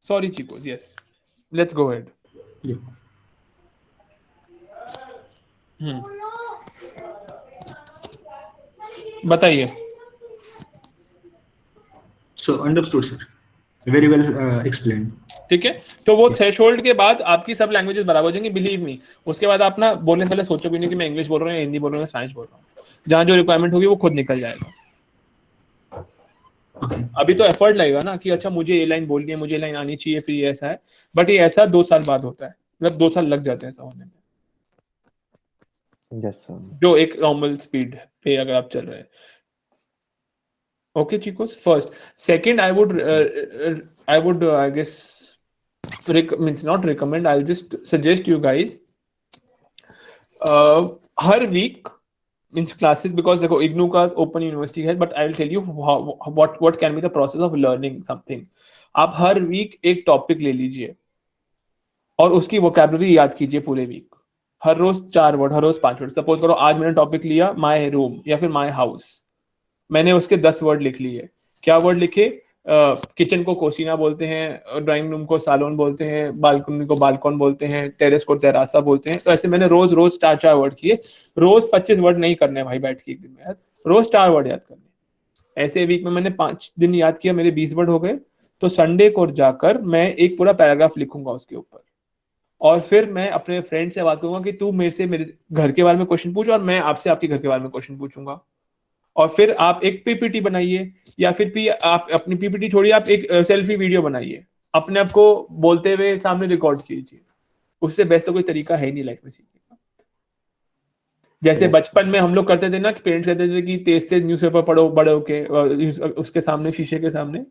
Sorry chicos, yes, let's go ahead. Yeah. बताइए। So understood sir, very well explained. ठीक है, तो वो थ्रेशोल्ड के बाद आपकी सब लैंग्वेजेस बराबर हो जाएंगी, बिलीव मी। उसके बाद आप ना बोलने से पहले सोचोगे नहीं कि मैं इंग्लिश बोल रहा हूँ, हिंदी बोल रहा हूँ, स्पेनिश बोल रहा हूँ। जहाँ जो रिक्वायरमेंट होगी वो खुद निकल जाएगा। अभी तो एफर्ट लगेगा ना कि अच्छा मुझे ये लाइन बोलनी है, मुझे ये लाइन आनी चाहिए, फिर ये ऐसा है, बट ये ऐसा 2 साल बाद होता है, मतलब 2 साल लग जाते हैं ऐसा होने में, Yes, sir. जो एक नॉर्मल स्पीड पे अगर आप चल रहे हैं। Okay, chicos. First, second, I would, I guess, means not recommend. I'll just suggest you guys, her week means classes, because देखो इग्नू का open university है, but I'll tell you what can be the process of learning something. आप हर week एक topic ले लीजिए और उसकी vocabulary याद कीजिए पूरे week। हर रोज 4 वर्ड, हर रोज 5 वर्ड। सपोज करो आज मैंने टॉपिक लिया माय रूम या फिर माय हाउस, मैंने उसके 10 वर्ड लिख लिए। क्या वर्ड लिखे? किचन को कोसिना बोलते हैं, ड्राइंग रूम को सालोन बोलते हैं, बालकनी को बालकॉन बोलते हैं, टेरेस को तेरासा बोलते हैं। तो ऐसे मैंने रोज रोज 4 वर्ड किए। रोज 25 वर्ड नहीं करने भाई बैठ के एक दिन में यार, रोज 4 वर्ड याद करने। ऐसे वीक में मैंने 5 दिन याद किया, मेरे 20 वर्ड हो गए। तो संडे को जाकर मैं एक पूरा पैराग्राफ लिखूंगा उसके ऊपर, और फिर मैं अपने फ्रेंड से बात करूंगा कि तू मेरे से मेरे घर के बारे में क्वेश्चन पूछ और मैं आपसे आपके घर के बारे में क्वेश्चन पूछूंगा। और फिर आप एक पीपीटी बनाइए, या फिर आप अपनी पीपीटी छोड़िए, आप एक सेल्फी वीडियो बनाइए, अपने आप को बोलते हुए सामने रिकॉर्ड कीजिए। उससे बेस्ट तो कोई तरीका है ही नहीं लाइफ में सीखने का। जैसे बचपन में हम लोग करते थे ना कि पेरेंट्स कहते थे कि तेज तेज न्यूज़पेपर पढ़ो बड़े होके उसके सामने, शीशे के सामने।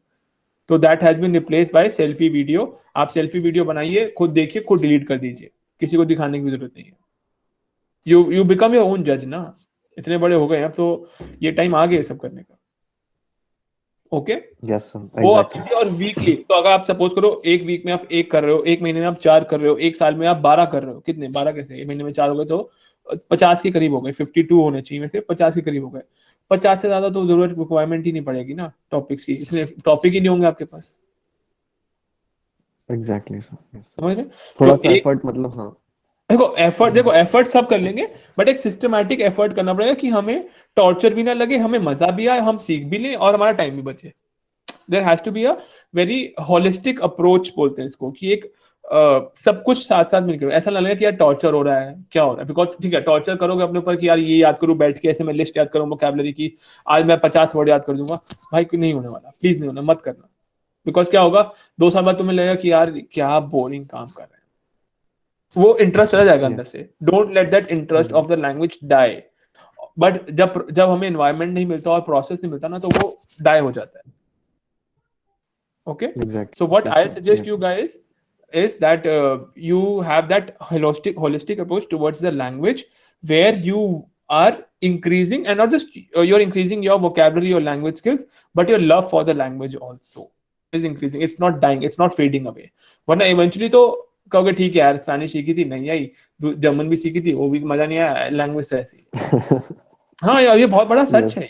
तो that has been replaced by selfie video. आप सेल्फी वीडियो बनाइए, खुद देखिए, खुद डिलीट कर दीजिए, किसी को दिखाने की जरूरत नहीं है। यू बिकम योर ओन जज ना, इतने बड़े हो गए अब तो ये टाइम आ गया सब करने का। Okay Yes, sir. वो आप Exactly. कीजिए। और वीकली, तो अगर आप सपोज करो एक वीक में आप 1 कर रहे हो, 1 महीने में आप 4 कर रहे हो, 1 साल में आप 12 कर रहे हो। कितने 12 कैसे, 1 महीने में 4 हो गए तो 50 के करीब हो गए। 52 होने चाहिए में से 50 के करीब हो गए। 50 से ज्यादा तो जरूरत रिक्वायरमेंट ही नहीं पड़ेगी ना टॉपिक्स की, इसलिए टॉपिक ही नहीं होंगे आपके पास। Exactly, sir. Yes, sir. समझ रहे? थोड़ा तो सा एक एफर्ट, मतलब हाँ। देखो एफर्ट सब कर लेंगे, बट एक सिस्टमैटिक एफर्ट करना पड़ेगा कि हमें टॉर्चर भी ना लगे, हमें मजा भी आए, हम सीख भी लें और हमारा टाइम भी बचे। There has to be a very holistic approach बोलते हैं इसको, कि एक सब कुछ साथ साथ मिलकर, ऐसा ना लगे कि यार टॉर्चर हो रहा है, क्या हो रहा है। बिकॉज ठीक है, टॉर्चर करोगे अपने ऊपर कि यार ये याद करूं बैठ के, ऐसे मैं लिस्ट याद करूं वोकैबुलरी की, आज मैं 50 वर्ड याद कर दूंगा। भाई नहीं होने वाला, प्लीज नहीं होना, मत करना। बिकॉज क्या होगा, 2 साल बाद तुम्हें लगेगा कि यार क्या बोरिंग काम कर रहे हैं, वो इंटरेस्ट चला जाएगा अंदर से। Don't let that interest of the language die. But जब हमें एनवायरनमेंट नहीं मिलता और प्रोसेस नहीं मिलता ना, तो वो डाई हो जाता है। Okay, Exactly. so what Yes, I sir. suggest Yes, you sir. guys is that you have that holistic approach towards the language, where you are increasing, and not just you're increasing your vocabulary, your language skills, but your love for the language also is increasing. It's not dying, it's not fading away. वरना eventually तो कहोगे ठीक है यार, Spanish सीखी थी नहीं आई, German भी सीखी थी वो भी मजा नहीं आया, लैंग्वेज तो ऐसी। हाँ यार, ये बहुत बड़ा सच Yes. है।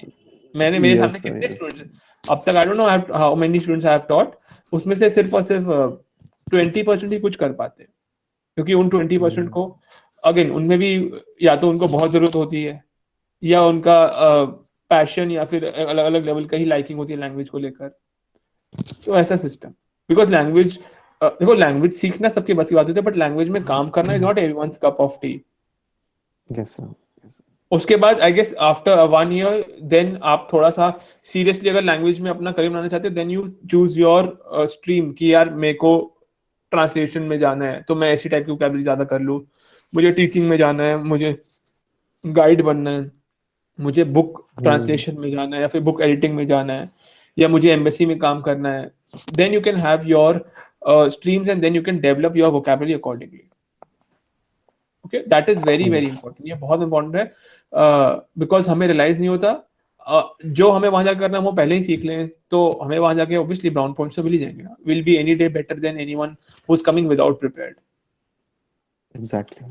मैंने मेरे Yes, सामने sir. कितने Yes. स्टूडेंट्स अब तक, आई don't know how many students I have taught, उसमें से सिर्फ और सिर्फ 20% ही कुछ कर पाते हैं। क्योंकि उन 20% को अगेन, उनमें भी या तो उनको बहुत जरूरत होती है, या उनका पैशन या फिर अलग अलग लेवल का ही लाइकिंग होती है लैंग्वेज को लेकर। तो ऐसा सिस्टम, बिकॉज लैंग्वेज, देखो लैंग्वेज सीखना सबके बस की बात होती है, बट लैंग्वेज में काम करना is not everyone's cup of tea. Yes, sir. Yes, sir. उसके बाद I guess after 1 year then आप थोड़ा सा सीरियसली अगर लैंग्वेज में अपना करियर बनाना चाहते हो then you choose your stream कि यार मेरे को ट्रांसलेशन में जाना है तो मैं ऐसी टाइप की वोकैबुलरी ज्यादा कर लूँ, मुझे टीचिंग में जाना है, मुझे गाइड बनना है, मुझे बुक ट्रांसलेशन में जाना है या फिर बुक एडिटिंग में जाना है या मुझे एम्बेसी में काम करना है, then you can have your streams and then you can develop your vocabulary accordingly. Okay, that is very very important, ये बहुत इंपॉर्टेंट है बिकॉज हमें रियलाइज नहीं होता जो हमें वहां जाकर करना है वो पहले ही सीख लें तो हमें वहां जाके ऑब्वियसली ब्राउन पॉइंट्स तो मिल ही जाएंगे ना, will be any day better than anyone who is coming without prepared. Exactly,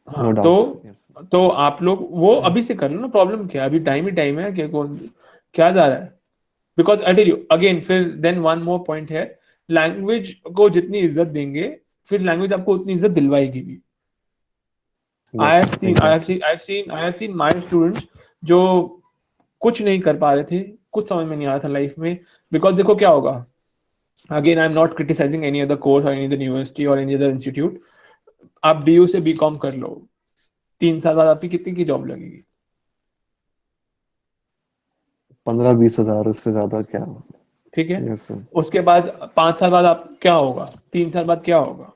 हाँ, नो डाउट। तो आप लोग वो अभी से कर लो ना, प्रॉब्लम क्या है, अभी टाइम ही टाइम है कि क्या जा रहा है, because I tell you again फिर देन वन मोर पॉइंट है, लैंग्वेज को जितनी इज्जत देंगे फिर लैंग्वेज आपको उतनी इज्जत दिलवाएगी भी। I have seen my students जो कुछ नहीं कर पा रहे थे, कुछ समझ में नहीं आ रहा था लाइफ में, बिकॉज देखो क्या होगा, again I am not criticising any other course और एनी अदर यूनिवर्सिटी और एनी अदर इंस्टीट्यूट, आप BU से BCom कर लो, 3 साल बाद आपकी कितनी की जॉब लगेगी? 15-20 हजार, उससे ज्यादा क्या? ठीक है, Yes, sir. उसके बाद 5 साल बाद आप क्या होगा, 3 साल बाद क्या होगा,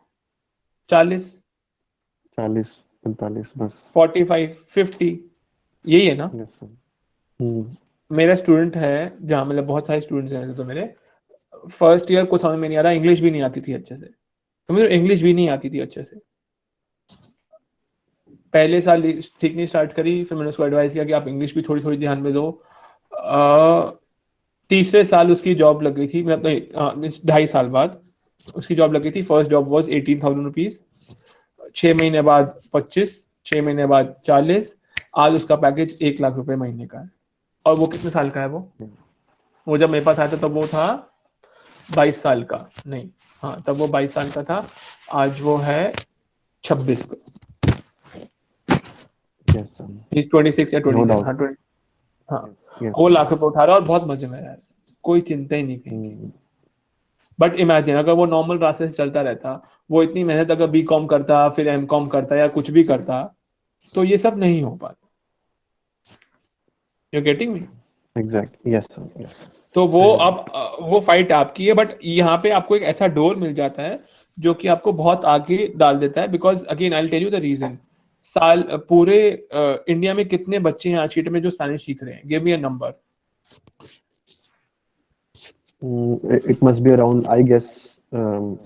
40, 40-45 बस। 45, 50, यही है ना? Yes, sir. हम्म, मेरा स्टूडेंट है जहाँ मतलब बहुत सारे स्टूडेंट्स हैं, तो मेरे फर्स्ट ईयर को समझ में नहीं आ रहा, इंग्लिश भी नहीं आती थी अच्छे से, तो मुझे इंग्लिश भी नहीं आती थी अच्छे से, पहले साल ठीक नहीं स्टार्ट करी, फिर मैंने उसको एडवाइस किया कि आप इंग्लिश भी थोड़ी थोड़ी ध्यान में दो। तीसरे साल उसकी जॉब लग गई थी, मतलब 2.5 साल बाद उसकी जॉब लग गई थी, फर्स्ट जॉब वॉज 18,000 रुपीज, 6 महीने बाद 25, 6 महीने बाद 40, आज उसका पैकेज 1 लाख रुपए महीने का है। और वो कितने साल का है? वो जब मेरे पास आया था तब वो था 22 साल का, नहीं हाँ तब वो 22 साल का था, आज वो है 26 का, yes, sir. 26 या 27, doubt. हाँ 20, हाँ Yes. वो लाख रुपए उठा रहा है और बहुत मजे में है, कोई चिंता ही नहीं कहीं। हम्म, बट इमेजिन अगर वो नॉर्मल रास्ते से चलता रहता, वो इतनी मेहनत अगर BCom करता फिर MCom करता या कुछ भी करता तो ये सब नहीं हो पाता। You getting me? exactly. Yes, sir. Yes. तो वो अब वो फाइट आपकी है, बट यहाँ पे आपको एक ऐसा डोर मिल जाता है जो कि आपको बहुत आगे डाल देता है, because again I will tell you the reason. पूरे इंडिया में कितने बच्चे हैं आज की डेट में जो स्पेनिश सीख रहे हैं? Give me a number. It must be around, I guess,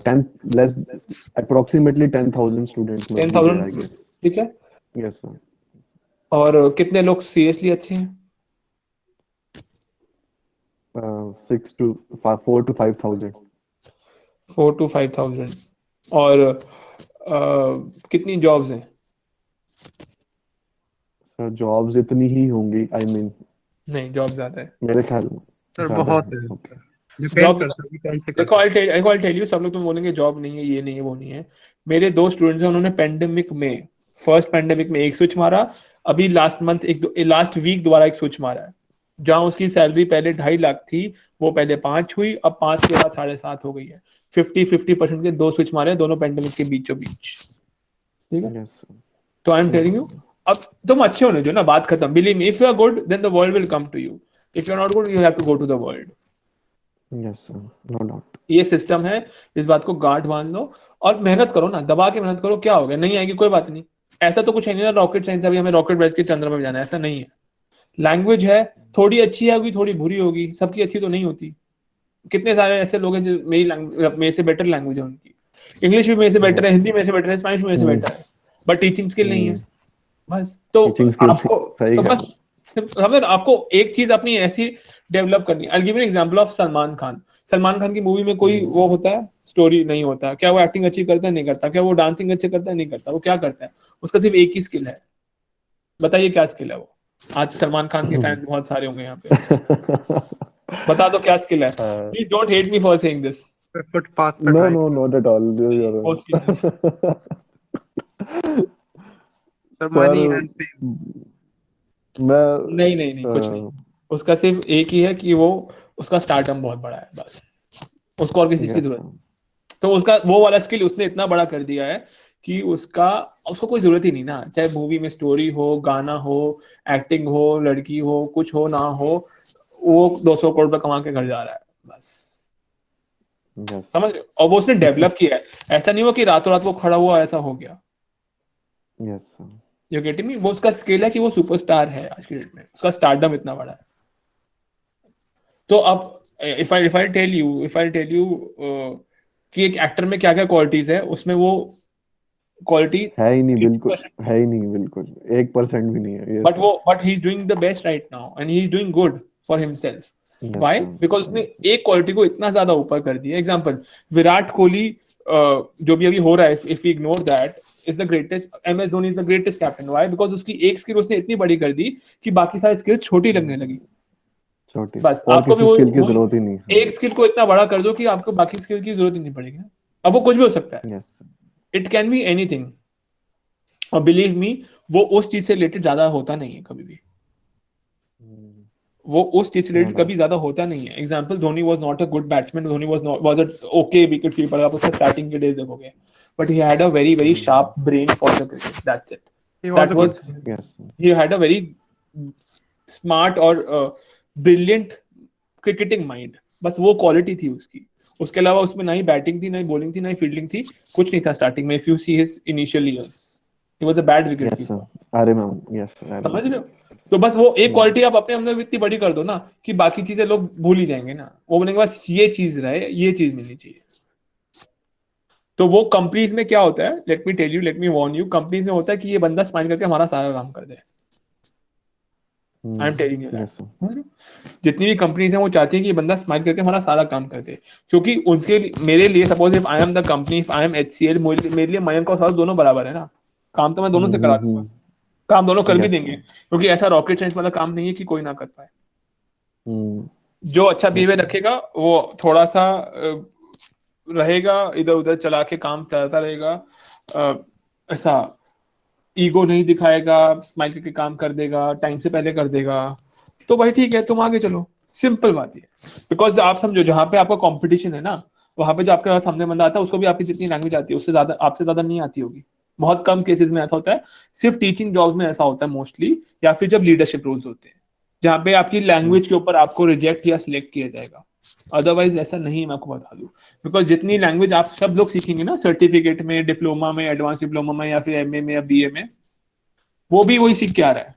10 less, approximately 10,000 students. must be there, I 10,000, guess. ठीक है। Yes, sir. और कितने लोग सीरियसली अच्छे हैं? 4 to 5,000. 4 to 5,000। और कितनी जॉब्स हैं? Sir, jobs इतनी ही होंगी, I mean, नहीं, जॉब ज्यादा है मेरे ख्याल में सर ज्यादा बहुत है। है, Okay. Depend job. करता है कि कौन से देखो I'll tell you, सब लोग तुम बोलेंगे जॉब नहीं है, ये नहीं है, वो नहीं है। मेरे 2 स्टूडेंट्स हैं, उन्होंने पेंडेमिक में, फर्स्ट पेंडेमिक में एक स्विच मारा, अभी लास्ट वीक दोबारा एक स्विच मारा है। जहां उसकी सैलरी पहले 2.5 लाख थी, वो पहले 5 हुई, अब 5 के बाद 7.5 हो गई है। 50% के 2 स्विच मारे, दोनों पेंडेमिक के बीचों बीच। ठीक है, Yes, sir. तो आई एम टेलिंग यू, अब तुम अच्छे होने दो ना, बात खत्म। Believe me, if you are good then the world will come to you, if you are not good you have to go to the world. Yes, sir. No doubt. ये system है, इस बात को गांठ बांध लो और मेहनत करो ना, दबा के मेहनत करो। क्या हो गया, नहीं आएगी कोई बात नहीं, ऐसा तो कुछ है नहीं ना रॉकेट साइंस अभी हमें रॉकेट भेज के चंद्रमा में जाना है, ऐसा नहीं है। लैंग्वेज है, थोड़ी अच्छी होगी थोड़ी बुरी होगी, सबकी अच्छी तो नहीं होती। कितने सारे ऐसे लोग हैं जो मेरे से बेटर लैंग्वेज है उनकी, इंग्लिश भी मेरे से बेटर है, हिंदी मेरे से बेटर है, स्पेनिश मेरे से बेटर है, बट टीचिंग स्किल नहीं है बस। तो Teaching skills, आपको सही तो कहा। बस समझ, आपको एक चीज अपनी ऐसी डेवलप करनी है। I give an example of Salman Khan. Salman Khan की मूवी में कोई वो होता है, स्टोरी नहीं होता। क्या वो एक्टिंग अच्छी करता है? नहीं करता। क्या वो डांसिंग अच्छे करता है? नहीं करता। वो क्या करता है? उसका सिर्फ एक ही स्किल है, बताइए क्या स्किल है वो? आज सलमान खान के फैन बहुत सारे होंगे यहाँ पे, बता दो क्या स्किल है। Please don't hate me for saying this. Footpath पे No, drive no, not at all. You're वो skill है। सर, मनी एंड मैं नहीं कुछ नहीं, उसका सिर्फ एक ही है कि वो उसका स्टार्टअप बहुत बड़ा है, बस उसको और किसी चीज की जरूरत नहीं। तो उसका वो वाला स्किल उसने इतना बड़ा कर दिया है कि उसको कोई जरूरत ही नहीं ना, चाहे मूवी में स्टोरी हो, गाना हो, एक्टिंग हो, लड़की हो, कुछ हो ना हो, वो 200 करोड़ रुपए कमा के घर जा रहा है बस। Yes. समझ रहे हो? और वो उसने डेवलप किया है, ऐसा नहीं हो कि रातों रात वो खड़ा हुआ ऐसा हो गया। Yes, sir. You getting me? वो उसका स्केल है कि वो सुपरस्टार है आज की डेट में, उसका स्टारडम इतना बड़ा है। तो अब इफ आई टेल यू कि एक एक्टर में क्या क्या क्वालिटीज है, उसमें वो क्वालिटी है ही नहीं बिल्कुल, है ही नहीं बिल्कुल, 1% भी नहीं है। Yes, sir. But he is doing the best right now and he is doing good for himself. Yes, why? sir. Because उसने एक क्वालिटी को इतना ज्यादा ऊपर कर दिया। एग्जांपल, विराट कोहली जो भी अभी हो रहा है, if you ignore that, is the greatest, MS Dhoni is the greatest captain. Why? Because उसकी एक स्किल उसने इतनी बड़ी कर दी कि बाकी सारी स्किल्स छोटी लगने लगी। छोटी, बस और आपको भी किसी स्किल की जरूरत ही नहीं है। एक स्किल को इतना बड़ा कर दो कि आपको बाकी स्किल की जरूरत ही नहीं पड़ेगी। अब वो कुछ भी हो सकता है, Yes, sir. It can be anything. और बिलीव मी, वो उस चीज से रिलेटेड ज्यादा होता नहीं है कभी भी, वो उस चीज से रिलेटेड कभी ज्यादा होता नहीं है। Example, Dhoni was not a good batsman, Dhoni was a okay wicket keeper, आप उसका स्टार्टिंग के डेज देखोगे, but he had a very very sharp brain for the cricket, that's it. He That was a was good. Yes, sir. he had a very smart और brilliant cricketing mind, बस वो quality थी उसकी। उसके अलावा उसमें ना ही बैटिंग थी, ना ही बॉलिंग थी, ना ही फील्डिंग थी, कुछ नहीं था स्टार्टिंग में। If you see his initial years, he was a bad wicket Yes, keeper. sir. I remember. Yes, sir. I समझ remember. रहे हो? तो बस वो एक क्वालिटी आप अपने अंदर इतनी बड़ी कर दो ना कि बाकी चीजें लोग भूल ही जाएंगे ना, वो बोलेंगे बस ये चीज रहे, ये चीज मिलनी चाहिए। तो वो कंपनीज में क्या होता है, let me warn you, companies में होता है कि ये बंदा स्माइल करके हमारा सारा काम कर दे। I am telling you Yes, sir. जितनी भी कंपनीज हैं वो चाहती हैं कि ये बंदा स्माइल करके हमारा सारा काम कर दे, क्योंकि उनके मेरे लिए, suppose if I am the company, if I am HCL, मेरे लिए मयंक और सौरभ दोनों बराबर है ना, काम तो मैं दोनों से करा दूंगा, काम दोनों कर भी Yes, देंगे, sir. क्योंकि ऐसा रॉकेट साइंस वाला काम नहीं है कि कोई ना कर पाए। Hmm. जो अच्छा बिहेवियर रखेगा वो थोड़ा सा रहेगा, इधर उधर चला के काम चलता रहेगा, ऐसा ईगो नहीं दिखाएगा, स्माइल करके काम कर देगा, टाइम से पहले कर देगा, तो भाई ठीक है, तुम आगे चलो। सिंपल बात है। बिकॉज आप समझो, जहां पे आपका कंपटीशन है ना, वहां पे जो आपके पास सामने बंदा आता है उसको भी आपकी जितनी लैंग्वेज आती है उससे ज्यादा, आपसे ज्यादा नहीं आती होगी। बहुत कम केसेस में ऐसा होता है, सिर्फ टीचिंग जॉब्स में ऐसा होता है मोस्टली, या फिर जब लीडरशिप रोल्स होते हैं जहाँ पे आपकी लैंग्वेज के ऊपर आपको रिजेक्ट या सिलेक्ट किया जाएगा। अदरवाइज ऐसा नहीं है, मैं आपको बता दूं। बिकॉज जितनी लैंग्वेज आप सब लोग सीखेंगे ना सर्टिफिकेट में, डिप्लोमा में, एडवांस डिप्लोमा में, या फिर MA में या BA में, वो भी वही सीख के आ रहा है,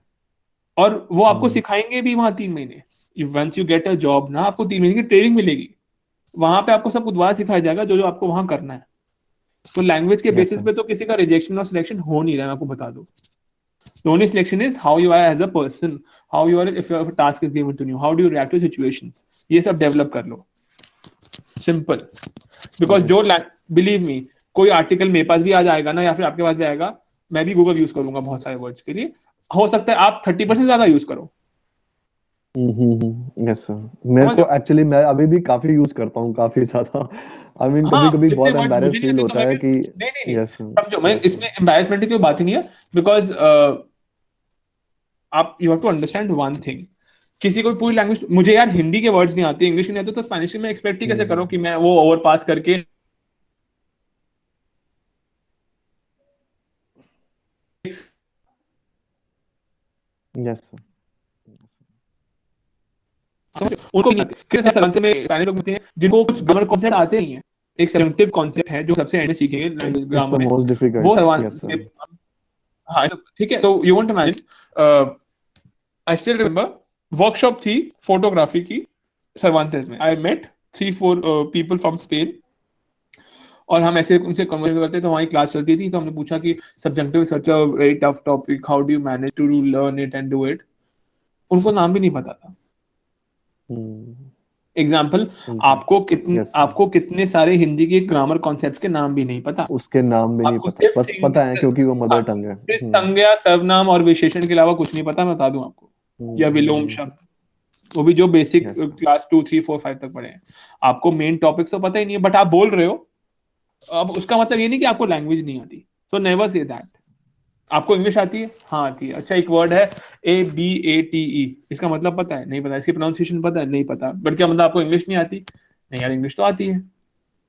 और वो आपको सिखाएंगे भी वहां 3 महीने। Once you get a job ना, आपको 3 महीने की ट्रेनिंग मिलेगी, वहां पे आपको सब कुछ दोबारा सिखाया जाएगा जो जो आपको वहां करना है। तो लैंग्वेज के बेसिस पे तो किसी का रिजेक्शन और सिलेक्शन हो नहीं रहा है, मैं आपको बता दूं। The only selection is how you are as a person, how you are if your task is given to you, how do you react to situations. ये सब डेवलप कर लो, सिंपल। बिकॉज जो बिलीव मी, कोई article मेरे पास भी आ जाएगा ना, या फिर आपके पास भी आएगा, मैं भी गूगल यूज करूंगा बहुत सारे वर्ड्स के लिए, हो सकता है आप 30% ज्यादा यूज करो। Yes, sir. मेरे को एक्चुअली, मैं अभी भी काफी यूज करता हूँ, काफी ज्यादा। I mean, हाँ, कभी-कभी इतने बहुत words मुझे एम्बैरेस नहीं फील आते तो होता मैं है भी कि नहीं Yes, sir. समझो, मैं Yes, इसमें एम्बैरेसमेंट की बात ही नहीं है। बिकॉज आप you have to understand one thing, किसी को पूरी लैंग्वेज, मुझे यार हिंदी के वर्ड्स नहीं आते, इंग्लिश नहीं आते, तो स्पेनिश में एक्सपेक्ट ही कैसे करो कि मैं वो ओवर पास करके Yes, sir. समझो, उनको नहीं आते। किस सरंसे में स्पेनिश लोग मिलते हैं जिनको कुछ ग्रामर कॉन्सेप्ट आते नहीं है। एक सब्जेक्टिव कॉन्सेप्ट है जो सबसे एंड में सीखेंगे It's ग्रामर the में, most difficult. वो सर्वान। Yes, sir. हाँ ठीक है। तो you want to imagine, I still remember workshop थी फोटोग्राफी की सर्वांतेस में। I met 3-4 people from Spain, और हम ऐसे उनसे कन्वर्सेशन करते, तो हमारी क्लास चलती थी। तो हमने पूछा कि subjective such a very tough topic, how do you manage to learn it and do it. उनको नाम भी नहीं पता था। एग्जाम्पल, आपको कितने सारे हिंदी के ग्रामर कॉन्सेप्ट्स के नाम भी नहीं पता, उसके नाम भी नहीं आपको पता, सिर्फ बस पता है क्योंकि वो मदर टंग है। सिर्फ संज्ञा, सर्वनाम और विशेषण के अलावा कुछ नहीं पता, मैं बता दूं आपको, या विलोम शब्द, वो भी जो बेसिक Yes, sir. क्लास 2, 3, 4, 5 तक पढ़े हैं। आपको मेन टॉपिक तो पता ही नहीं है, बट आप बोल रहे हो। अब उसका मतलब ये नहीं कि आपको लैंग्वेज नहीं आती, तो नेवर से दैट। आपको इंग्लिश आती है? हाँ आती है। अच्छा, एक वर्ड है ABATE, इसका मतलब पता है? नहीं पता। इसकी प्रोनाउंसिएशन पता है? नहीं पता। बट क्या मतलब आपको इंग्लिश नहीं आती? नहीं यार, इंग्लिश तो आती है।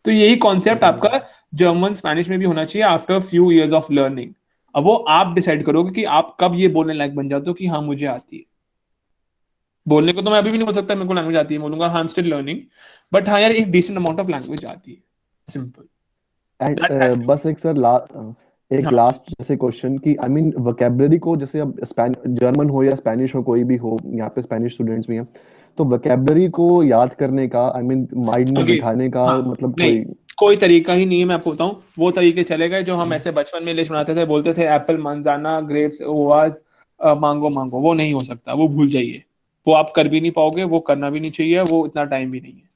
तो यही कॉन्सेप्ट आपका जर्मन स्पेनिश में भी होना चाहिए after few years of learning. अब वो आप डिसाइड करोगे कि आप कब ये बोलने लायक बन जाते हो कि हाँ मुझे आती है। बोलने को तो मैं अभी भी नहीं बोल सकता मेरे को लैंग्वेज आती है, बोलूंगा हाँ I am still learning, but हाँ यार एक डिसेंट अमाउंट ऑफ लैंग्वेज आती है, सिंपल। एंड बस एक सर हाँ। लास्ट जैसे क्वेश्चन की आई मीन वोकेबलरी को, जैसे अब जर्मन हो या स्पेनिश हो, कोई भी हो, यहाँ पे स्पेनिश स्टूडेंट्स भी हैं, तो वोकेबलरी को याद करने का आई मीन माइंड में Again, बिठाने का हाँ, मतलब नहीं कोई कोई तरीका ही नहीं है। मैं आपको बताऊं, वो तरीके चले गए जो हम ऐसे बचपन में लिस्ट बनाते थे, बोलते थे एप्पल, मंजाना, ग्रेप्स, ओवाज, मांगो मांगो, वो नहीं हो सकता, वो भूल जाइए, वो आप कर भी नहीं पाओगे, वो करना भी नहीं चाहिए, वो इतना टाइम भी नहीं है।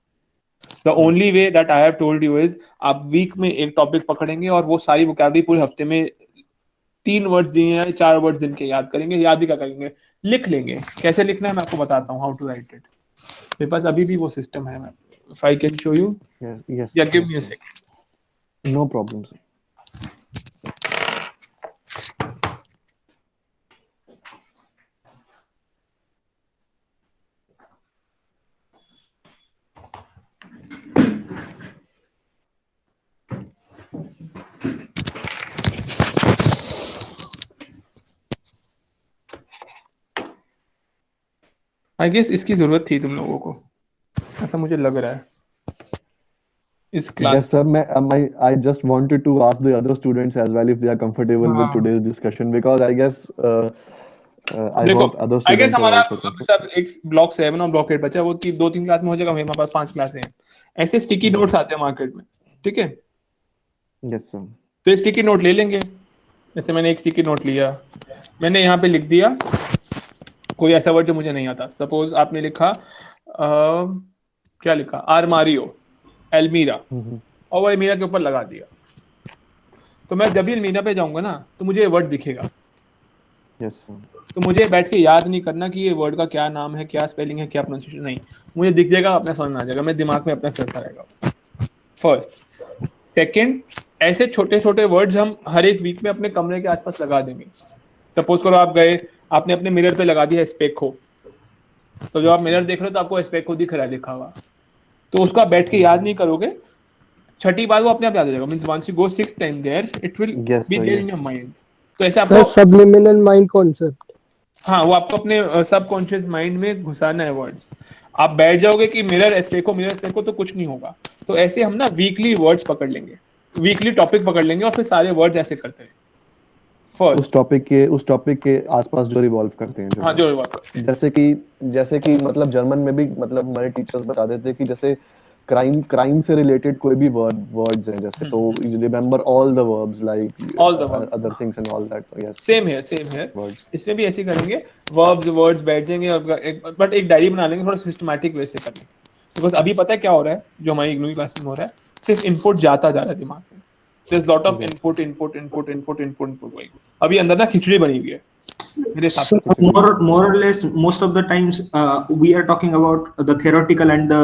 The only way that I have told you is, आप वीक में एक टॉपिक पकड़ेंगे और वो सारी वोकैबुलरी पूरे हफ्ते में 3 वर्ड्स दिए हैं, 4 वर्ड्स दिन के याद करेंगे। याद ही क्या करेंगे, लिख लेंगे। कैसे लिखना है मैं आपको बताता हूँ, हाउ टू राइट इट। मेरे पास अभी भी वो सिस्टम है, if I can show you, yes या give me a second. No problem sir. I guess इसकी जरूरत थी तुम लोगों को, ऐसा मुझे लग रहा है इस class. Yes, sir. I just wanted to ask the other students as well if they are comfortable with today's discussion, because I guess I देखो hope other I guess students are हमारा also अब comfortable. सब एक block 7 और block 8 बचा है, वो 2-3 class में हो जाएगा। हमारे पास 5 क्लासें हैं। ऐसे स्टिकी नोट्स आते हैं मार्केट में, ठीक है? Yes, sir. तो स्टिकी नोट ले लेंगे। जैसे मैंने एक स्टिकी नोट लिया, मैंने यहाँ पे लिख दिया कोई ऐसा वर्ड जो मुझे नहीं आता। सपोज आपने लिखा क्या लिखा, आरमारियो, एल्मीरा, और वो एल्मीरा के ऊपर लगा दिया। तो मैं जब भी एल्मीरा पे जाऊंगा ना तो मुझे ये वर्ड दिखेगा। Yes, sir. तो मुझे बैठ के याद नहीं करना कि ये वर्ड का क्या नाम है, क्या स्पेलिंग है, क्या प्रोनाउंसिएशन, नहीं, मुझे दिख जाएगा, अपने समझ में आ जाएगा, मेरे दिमाग में अपना चलता रहेगा। फर्स्ट। सेकंड, ऐसे छोटे छोटे वर्ड्स हम हर एक वीक में अपने कमरे के आसपास लगा देंगे। सपोज करो आप गए, आपने अपने मिरर पे लगा दिया स्पेको, तो जब आप मिरर देख रहे हो तो आपको स्पेको दिख रहा है लिखा हुआ, तो उसको आप बैठ के याद नहीं करोगे, छठी बार वो अपने आप याद हो जाएगा। Means once you go 6th time there, it will Yes, be sir. There in Yes. Your mind. तो ऐसे सर आपको, सबलिमिनल माइंड कॉन्सेप्ट। हाँ, वो आपको अपने सबकॉन्शियस माइंड में घुसाना है वर्ड्स। आप बैठ जाओगे कि मिरर एस्पेको तो कुछ नहीं होगा। तो ऐसे हम ना वीकली वर्ड्स पकड़ लेंगे, वीकली टॉपिक पकड़ लेंगे और फिर सारे वर्ड्स ऐसे करते हैं। फर्स्ट, उस टॉपिक के आसपास जो रिवॉल्व करते हैं, हाँ, जो बात करते हैं। जैसे कि मतलब जर्मन में भी मतलब हमारे टीचर्स बता देते कि जैसे क्राइम से रिलेटेड कोई भी वर्ड्स हैं, जैसे तो you remember all the verbs like All the verbs. Other things and all that. Yes, same है। वर्ड्स। इसमें भी ऐसे ही करेंगे, वर्ड्स बैठ जाएंगे, बट एक डायरी बना लेंगे, थोड़ा सिस्टमैटिक वे से करेंगे। बिकॉज अभी पता है क्या हो रहा है, जो हमारी इग्नू क्लासेस में हो रहा है, सिर्फ इनपुट जाता जा रहा है दिमाग में। There's lot of input going. अभी अंदर ना खिचड़ी बनी हुई है मेरे हिसाब So से। more or less, most of the times we are talking about the theoretical and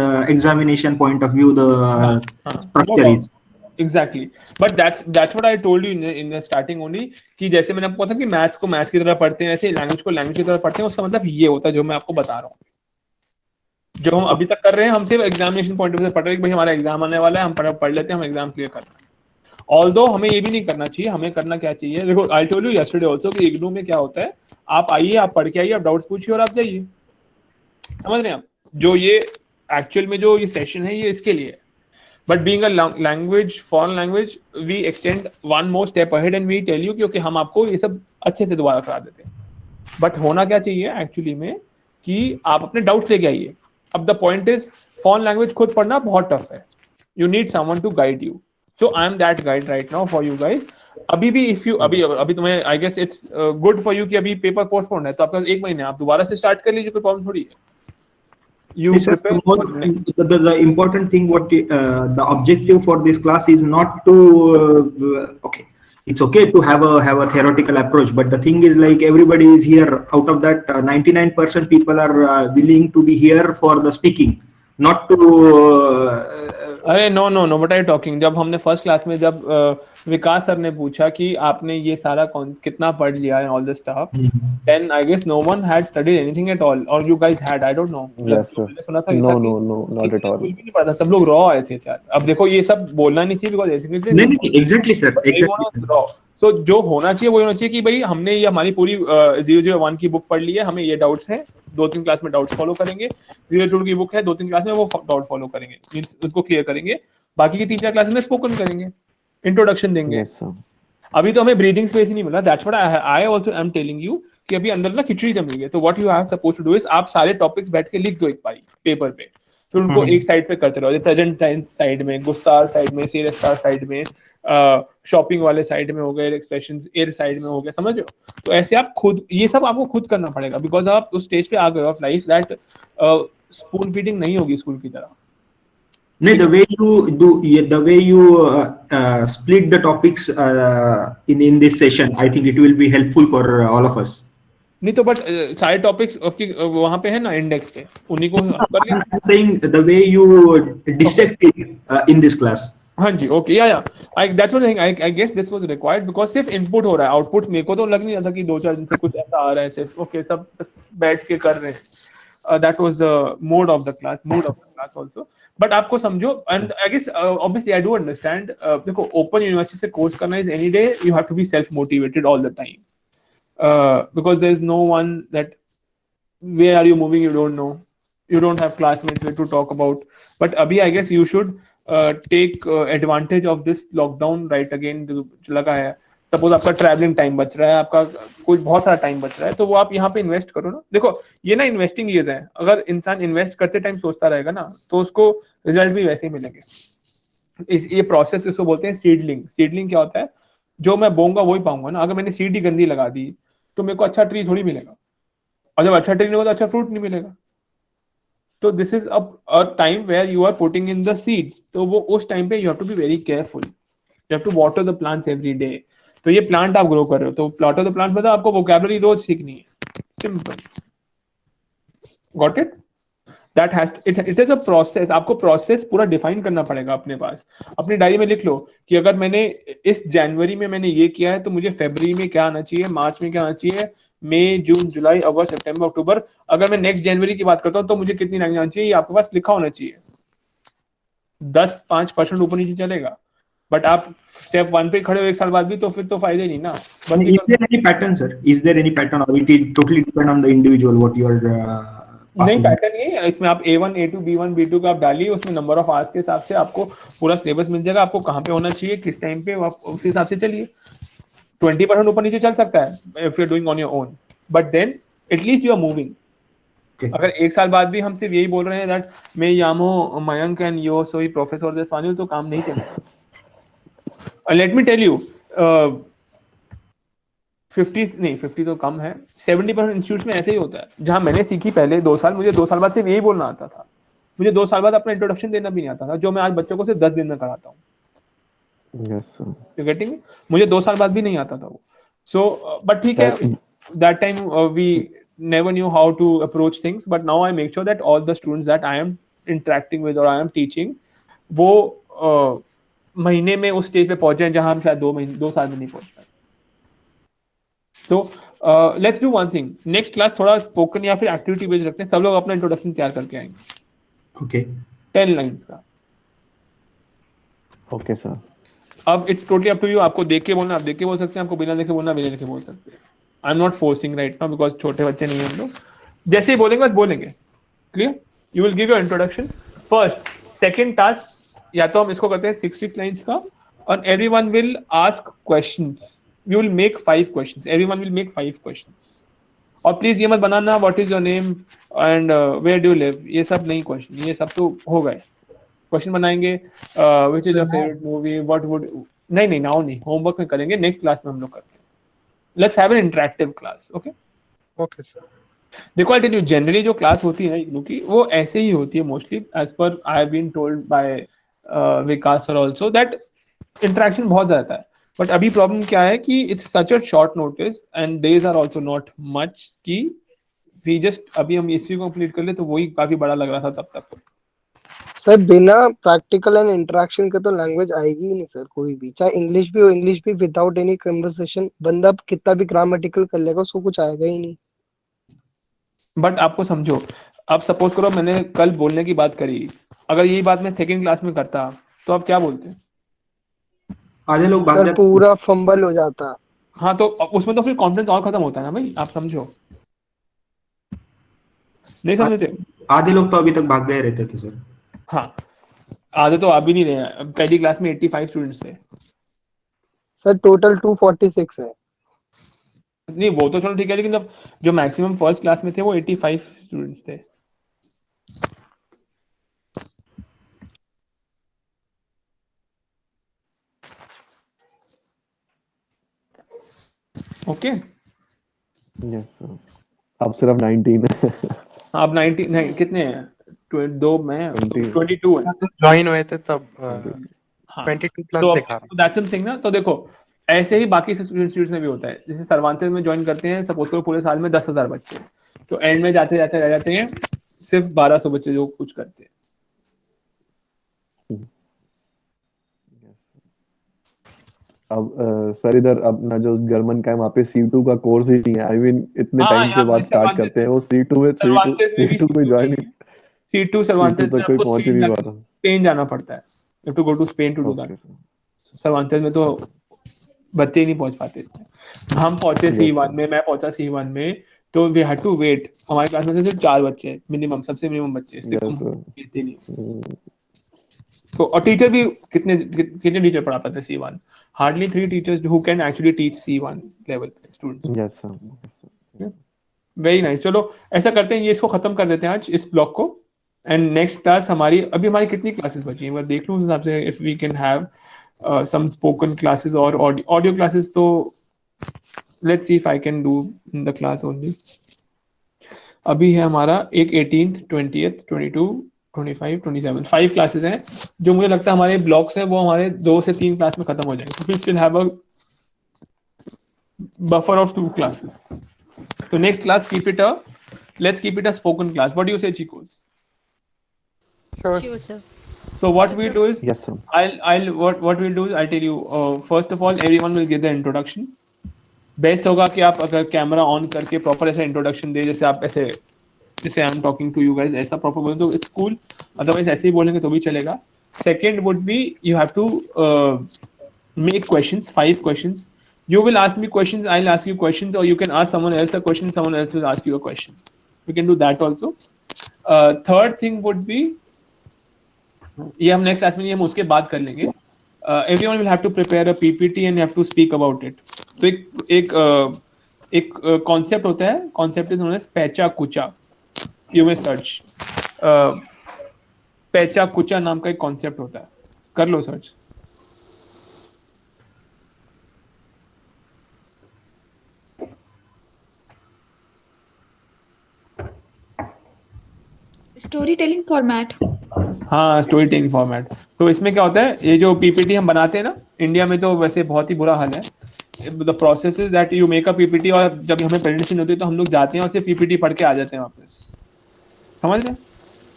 the examination point of view. The structure is Exactly. But that's what I told you in the starting only, कि जैसे मैंने आपको बताया कि maths को maths की तरह पढ़ते हैं, वैसे लैंग्वेज को लैंग्वेज की तरह पढ़ते हैं। उसका मतलब ये होता है जो मैं आपको बता रहा हूँ, जो हम अभी तक कर रहे हैं। हम सिर्फ एग्जामिनेशन पॉइंट ऑफ व्यू से पढ़ रहे हैं कि भाई हमारा एग्जाम आने वाला है, हम पढ़ लेते हैं, हम एग्जाम क्लियर करना है। ऑल्दो हमें ये भी नहीं करना चाहिए। हमें करना क्या चाहिए, देखो I told you yesterday also कि इग्नू में क्या होता है, आप आइए, आप पढ़ के आइए, आप डाउट्स पूछिए और आप जाइए। समझ रहे हैं आप? जो ये एक्चुअल में जो ये सेशन है ये इसके लिए है। But being a language, foreign language, we extend one more step ahead and we tell you, क्योंकि हम आपको ये सब अच्छे से दोबारा करा देते हैं। बट होना क्या चाहिए एक्चुअली में कि आप अपने डाउट्स लेके आइए। अब the point is, foreign language खुद पढ़ना बहुत टफ है, you need someone to guide you. So I am that guide right now for you guys. अभी भी if you अभी तुम्हें I guess it's good for you कि अभी पेपर पोस्टपोन है, तो आपका 1 महीने आप दोबारा से स्टार्ट कर लीजिए, कोई प्रॉब्लम थोड़ी है। You Yes, sir. prepare. The important thing, what the objective for this class is not to okay, it's okay to have a theoretical approach, but the thing is like everybody is here. Out of that, 99% people are willing to be here for the speaking, not to अरे no no no, what are you talking? जब हमने first class में जब विकास sir ने पूछा कि आपने ये सारा कितना पढ़ लिया है all the stuff, then I guess no one had studied anything at all, और you guys had, I don't know, मतलब Yes, जो sir. मैंने सुना था ऐसा No, कि no, no, not किसी at ने all. कुछ भी नहीं पढ़ा था, सब लोग रॉ आए थे यार। अब देखो ये सब बोलना नहीं चाहिए बिकॉज़ नहीं नहीं, एग्जैक्टली सर, एग्जैक्टली। रॉ। सो जो होना चाहिए वो होना चाहिए कि भाई हमने ये हमारी पूरी 001 की बुक पढ़ ली है, हमें ये डाउट्स हैं, 2-3 क्लास में डाउट्स फॉलो करेंगे, 002 की बुक है, 2-3 क्लास में वो डाउट फॉलो करेंगे, मींस उसको क्लियर करेंगे, बाकी की 3-4 क्लास में स्पोकन करेंगे, इंट्रोडक्शन देंगे। Yes, sir. अभी तो हमें ब्रीदिंग स्पेस ही नहीं मिला, that's what I also I am telling you कि अभी अंदर ना खिचड़ी जम रही है। तो what you have suppose to do is आप सारे टॉपिक्स बैठ के लिख दो एक बारी पेपर पे, फिर उनको एक साइड पे करते रहो, प्रेजेंट टेंस साइड में, गुस्तार साइड में, सीरियस स्टार साइड में, शॉपिंग वाले साइड में हो गए, एक्सप्रेशंस एयर साइड में हो गया, समझ रहे हो? तो ऐसे आप खुद ये सब आपको खुद करना पड़ेगा बिकॉज आप उस स्टेज पे आ गए of life that spoon feeding नहीं होगी स्कूल की तरह। No, the way you do, the way you split the topics in this session, I think it will be helpful for all of us. नहीं तो but सारे topics आपकी वहां पे है ना इंडेक्स पे, उन्हीं को आप कर लेंगे। I'm saying the way you dissect it in this class. हाँ जी, ओके, या I that's what I guess this was required because सिर्फ इनपुट हो रहा है, आउटपुट मेरे को तो लग नहीं रहा था कि 2-4 दिन से कुछ ऐसा आ रहा है सिर्फ, ओके सब बस बैठ के कर रहे हैं। That was the mode of the class also, but आपको समझो and I guess obviously I do understand. देखो ओपन यूनिवर्सिटी से कोर्स करना is any day, you have to be self motivated all the time because there is no one that where are you moving, you don't know, you don't have classmates with to talk about, but abhi I guess you should take advantage of this lockdown right again जो लगा है। Suppose आपका travelling time बच रहा है, आपका कोई बहुत सारा टाइम बच रहा है, तो वो आप यहाँ पे इन्वेस्ट करो ना। देखो ये ना इन्वेस्टिंग ईयर्स है, अगर इंसान इन्वेस्ट करते टाइम सोचता रहेगा ना तो उसको रिजल्ट भी वैसे ही मिलेंगे। ये प्रोसेस इसको बोलते हैं सीडलिंग। सीडलिंग क्या होता है? जो मैं बोऊंगा वही पाऊंगा ना। अगर मैंने सीड ही गंदी लगा दी तो मेरे को अच्छा ट्री थोड़ी मिलेगा, और जब अच्छा ट्री नहीं होगा तो अच्छा फ्रूट नहीं मिलेगा। तो this is a time where you are putting in the seeds, तो वो उस टाइम पे you have to be very careful, you have to water the plants every day. तो ये प्लांट आप ग्रो कर रहे हो, तो वाटर द प्लांट मतलब आपको वोकैबुलरी रोज सीखनी है, simple, got it? That has it is a process. आपको प्रोसेस पूरा डिफाइन करना पड़ेगा अपने पास। अपनी डायरी में लिख लो कि अगर मैंने इस जनवरी में मैंने ये किया है तो मुझे फरवरी में क्या आना चाहिए, मार्च में क्या आना चाहिए, मई, जून, जुलाई, अगस्त, सितंबर, अक्टूबर। अगर मैं नेक्स्ट जनवरी की बात करता हूँ तो मुझे कितनी लैंग्वेज आनी चाहिए, ये आपके पास लिखा होना चाहिए। 10-5% ऊपर नीचे चलेगा, बट आप स्टेप 1 पे खड़े हो एक साल बाद भी तो फिर तो फायदा ही नहीं ना। बंदी Is there any pattern, sir? Is there any pattern, or it is totally depend on the individual what you are नहीं, passing? पैटर्न नहीं है इसमें। आप A1, A2, B1, B2 का आप डालिए, उसमें नंबर ऑफ आवर्स के हिसाब से आपको पूरा सिलेबस मिल जाएगा, आपको कहाँ पे होना चाहिए, किस टाइम पे, आप उस हिसाब से चलिए। 20% ऊपर नीचे चल सकता है if you are doing on your own, but then at least you are moving. Okay. अगर एक साल बाद भी हम सिर्फ यही बोल रहे हैं दैट मैं यामो मयंक एंड यो सोई प्रोफेसर देशवानी, तो काम नहीं चलेगा। लेट मी टेल यू 50 तो कम है, 70% इंस्टीट्यूट में ऐसे ही होता है। जहां मैंने सीखी पहले 2 साल, मुझे 2 साल बाद सिर्फ यही बोलना आता था, मुझे 2 साल बाद अपना इंट्रोडक्शन देना भी नहीं आता था, जो मैं आज बच्चों को सिर्फ 10 दिन में कराता हूँ। Yes, sir. You getting me? मुझे 2 साल बाद भी नहीं आता था वो। सो बट ठीक है, that time we never knew how to approach things, but now I make sure that all the students that I am interacting with or I am teaching वो महीने में उस स्टेज पे पहुंच जाए जहां हम शायद 2 साल में नहीं पहुंच पाए। तो let's do one thing, next class थोड़ा स्पोकन या फिर एक्टिविटी बेस्ड रखते हैं, सब लोग अपना इंट्रोडक्शन तैयार करके आएंगे। Okay. 10 लाइंस का। Okay, sir. अब it's totally up to you, आपको देख के बोलना आप देख के बोल सकते हैं, आपको बिना देखे बोलना बिना देखे बोल सकते हैं। आई am not forcing right now because छोटे बच्चे नहीं हैं हम लोग। जैसे ही बोलेंगे बस बोलेंगे, clear? You will give your introduction first. Second task या तो हम इसको करते हैं 6 लाइंस का, और everyone will ask questions. We will make 5 questions, everyone will make 5 questions. और प्लीज ये मत बनाना what is your name and where do you live, ये सब नहीं क्वेश्चन, ये सब तो हो गए। क्वेश्चन बनाएंगे which is your favourite movie, what would, नहीं नाउ नहीं, होमवर्क में करेंगे, नेक्स्ट क्लास में हम लोग करते हैं। Let's have an interactive class, okay? Okay, sir. देखो आई टेल यू, जनरली जो क्लास होती है इग्नू की वो ऐसे ही होती है mostly, as per I have been told by Vikas sir also that interaction बहुत ज्यादा है। बट अभी प्रॉब्लम क्या है कि it's such a short notice and days are also not much कि वी जस्ट अभी हम इसी को कंप्लीट कर ले, तो वही काफी बड़ा लग रहा था तब तक। सर बिना प्रैक्टिकल एंड इंटरेक्शन के तो लैंग्वेज आएगी ही नहीं सर, कोई भी, चाहे इंग्लिश भी हो, इंग्लिश भी विदाउट एनी कन्वर्सेशन बंदा कितना भी ग्रामेटिकल कर लेगा उसको कुछ आएगा ही नहीं। बट आपको समझो, अब सपोज करो मैंने कल बोलने की बात करी, अगर यही बात मैं सेकंड क्लास में करता तो आप क्या बोलते? आधे लोग भाग सर जाते पूरा फंबल हो जाता। हाँ, तो उसमें तो फिर कॉन्फिडेंस और खत्म होता है ना भाई, आप समझो, नहीं समझते? आधे लोग तो अभी तक भाग गए रहते थे सर। हाँ, आधे तो आ भी नहीं रहे हैं। पहली क्लास में 85 स्टूडेंट्स थे। सर टोटल 246 है। नहीं वो तो चलो ठीक है, लेकिन जब जो मैक्सिमम फर्स्ट क्लास में थे वो 85 स्टूडेंट्स थे। Okay, yes sir. अब सिर्फ 19 है। अब 99 कितने हैं? 2 में 22 है। ज्वाइन हुए थे तब हाँ, 22 प्लस तो दिखा रहा। दैट्स समथिंग ना। तो देखो ऐसे ही बाकी इंस्टीट्यूट्स में भी होता है। जैसे सर्वांतस में ज्वाइन करते हैं, सपोज करो पूरे साल में 10,000 बच्चे, तो एंड में जाते जाते रह जाते हैं सिर्फ 1200 बच्चे जो कुछ करते हैं। अब सर इधर अपना जो जर्मन का है वहाँ पे C2 का कोर्स ही नहीं है। आई मीन इतने हाँ, टाइम के यहाँ पे बाद स्टार्ट करते हैं वो C2 में सर्वांतस में भी C2 में ज्वाइन ही C2 C2 सर्वांतस में तक कोई आपको पहुंच ही नहीं पा रहा। स्पेन जाना पड़ता है। You have to go to Spain to do that. Okay sir. Cervantes में तो बच्चे ही नहीं पहुंच पाते। हम पहुंचे Yes, C1 sir. में, मैं पहुंचा C1 में, तो वी हैड टू वेट। हमारे क्लास में से सिर्फ 4 बच्चे मिनिमम, सबसे मिनिमम बच्चे, इससे Yes, कम sir. इतने नहीं। तो और टीचर भी कितने टीचर पढ़ा पाते हैं C1? Hardly 3 teachers who can actually teach C1 level students. Yes, sir. Very nice. चलो ऐसा करते हैं, ये इसको खत्म कर देते हैं आज इस ब्लॉक को। एंड नेक्स्ट क्लास हमारी, अभी हमारी कितनी क्लासेस बची हैं मैं देख लूँ उस हिसाब से, if we can have some spoken classes और ऑडियो क्लासेस। तो let's see if I can do in the class only. अभी है हमारा एक 18th 20th 22 25 27 5 क्लासेस हैं, जो मुझे लगता है हमारे ब्लॉक्स हैं वो हमारे 2 से 3 क्लास में खत्म हो जाएंगे। तो we still have a buffer of 2 classes. So next class, let's keep it a spoken class. What do you say, Chicos? Sure. Sure, sir. So what we do is, Yes, sir. what we'll do is, I'll tell you. First of all, everyone will give the introduction. Best होगा कि आप अगर camera on करके proper ऐसा introduction दे, जैसे आप ऐसे, जैसे I am talking to you guys, ऐसा प्रॉपर बोले तो इट्स कूल। अदरवाइज ऐसे ही बोलेंगे तो भी चलेगा। Second would be, you have to make questions, 5 questions. You will ask me questions, I'll ask you questions, or you can ask someone else a question, someone else will ask you a question. We can do that also. Third thing would be, ये हम next class में, ये हम उसके बाद कर लेंगे। Everyone will have to prepare a PPT and you have to speak about it. तो एक कॉन्सेप्ट होता है, concept is known as Pecha Kucha. You may search, Pecha Kucha नाम का एक कॉन्सेप्ट होता है, कर लो सर्च। Storytelling format. हाँ, स्टोरी टेलिंग फॉर्मेट। तो इसमें क्या होता है, ये जो पीपीटी हम बनाते हैं ना, इंडिया में तो वैसे बहुत ही बुरा हाल है। The process is that you make a PPT, और जब हमें प्रेजेंटेशन होती है तो हम लोग जाते हैं और सिर्फ पीपीटी पढ़ के आ जाते हैं वापस। समझ रहे?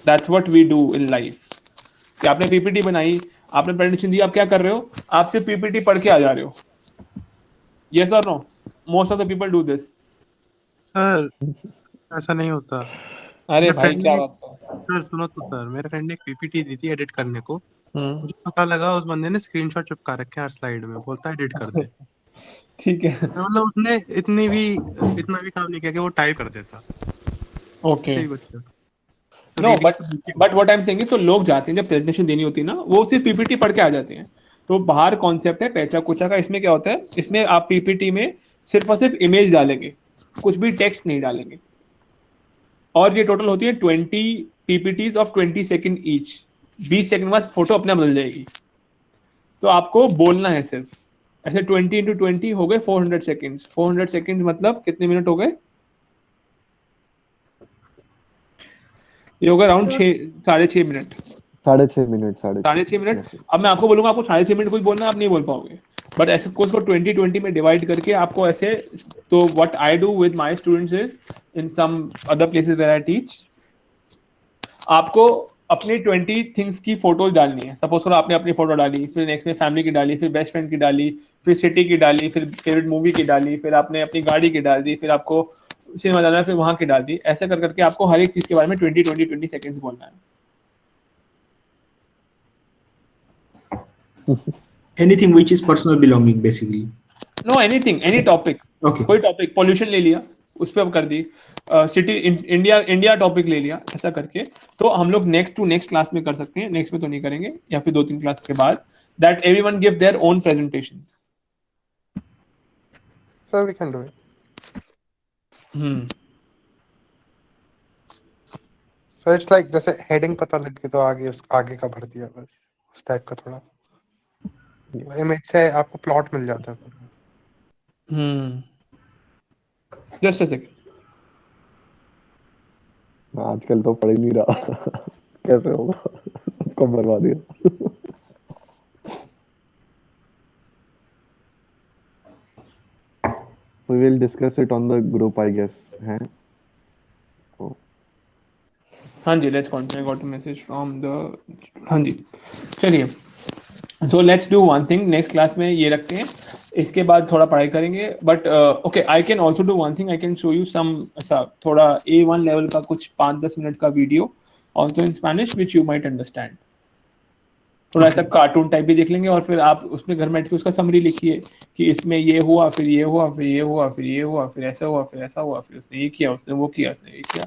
That's what we do in life. कि आपने पीपीटी बनाई, आपने प्रेजेंटेशन दी, आप क्या कर रहे हो? आप सिर्फ पीपीटी पढ़ के आ जा रहे हो। यस और no? Most of the people do this. Sir ऐसा नहीं होता। अरे मेरे भाई friend क्या ने- बात कर, सर सुनो तो सर, मेरे फ्रेंड ने एक पीपीटी दी थी एडिट करने को। मुझे पता लगा उस बंदे ने स्क्रीनशॉट चिपका रखे हैं हर स्लाइड में, बोलता है एडिट कर दे। ठीक है, मतलब उसने इतना भी काम नहीं किया कि वो टाइप कर देता। ओके। सही बच्चा। No, but what I am saying is, तो लोग जाते हैं जब प्रेजेंटेशन देनी होती है ना, वो सिर्फ पीपीटी पढ़ के आ जाते हैं। तो बाहर कॉन्सेप्ट है पैचा कुचा का। इसमें क्या होता है, इसमें आप पीपीटी में सिर्फ और सिर्फ इमेज डालेंगे, कुछ भी टेक्स्ट नहीं डालेंगे। और ये टोटल होती है 20 PPTs of 20 second each. 20 second बाद फोटो अपने आप बदल जाएगी। तो आपको बोलना है सिर्फ ऐसे 20 into 20 हो गए 400 सेकंड्स। 400 सेकंड्स मतलब कितने मिनट हो गए? ये होगा अराउंड 6.5 मिनट। 6.5 मिनट। 6.5 मिनट। अब मैं आपको बोलूंगा आपको 6.5 मिनट कुछ बोलना है, आप नहीं बोल पाओगे। बट ऐसे कोर्स को 20 में डिवाइड करके आपको ऐसे, तो what I do with my students is, in some other places where I teach, आपको अपनी 20 थिंग्स की फोटोज डालनी है। सपोज करो आपने अपनी फोटो डाली, फिर नेक्स्ट में फैमिली की डाली, फिर बेस्ट फ्रेंड की डाली, फिर सिटी की डाली, फिर फेवरेट मूवी की डाली, फिर आपने अपनी गाड़ी की डाल दी, फिर आपको सिनेमा जाना है, फिर वहां की डाल दी। ऐसे कर करके आपको हर एक चीज के बारे में 20 सेकंड्स बोलना है। Anything which is personal belonging, basically. Know anything, any topic, Okay. कोई टॉपिक, पॉल्यूशन ले लिया, उस पर अब कर दी, सिटी इंडिया टॉपिक ले लिया, ऐसा करके। तो हम लोग नेक्स्ट टू नेक्स्ट क्लास में कर सकते हैं, नेक्स्ट में तो नहीं करेंगे, या फिर 2-3 क्लास के बाद, that everyone give their own presentation. Sir, we can do it. So it's like जैसे heading पता लग गई तो आगे उस आगे का भर दिया, बस उस टाइप का थोड़ा इमेज से आपको प्लॉट मिल जाता है। Just a second. आजकल तो पढ़ ही नहीं रहा कैसे होगा, सबको बर्बाद दिया। We will discuss it on the group, I guess. हैं? तो हाँ जी, let's continue. Got a message from the, हाँ जी चलिए। So let's do one thing, next class में ये रखते हैं, इसके बाद थोड़ा पढ़ाई करेंगे। But okay, I can also do one thing, I can show you some ऐसा थोड़ा A1 लेवल का कुछ 5-10 मिनट का video also in Spanish which you might understand. थोड़ा ऐसा कार्टून टाइप भी देख लेंगे, और फिर आप उसमें घर में बैठ के उसका समरी लिखिए कि इसमें ये हुआ, फिर ये हुआ, फिर ये हुआ, फिर ये हुआ, फिर ऐसा हुआ, फिर ऐसा हुआ, फिर उसने ये किया, उसने वो किया, उसने ये किया।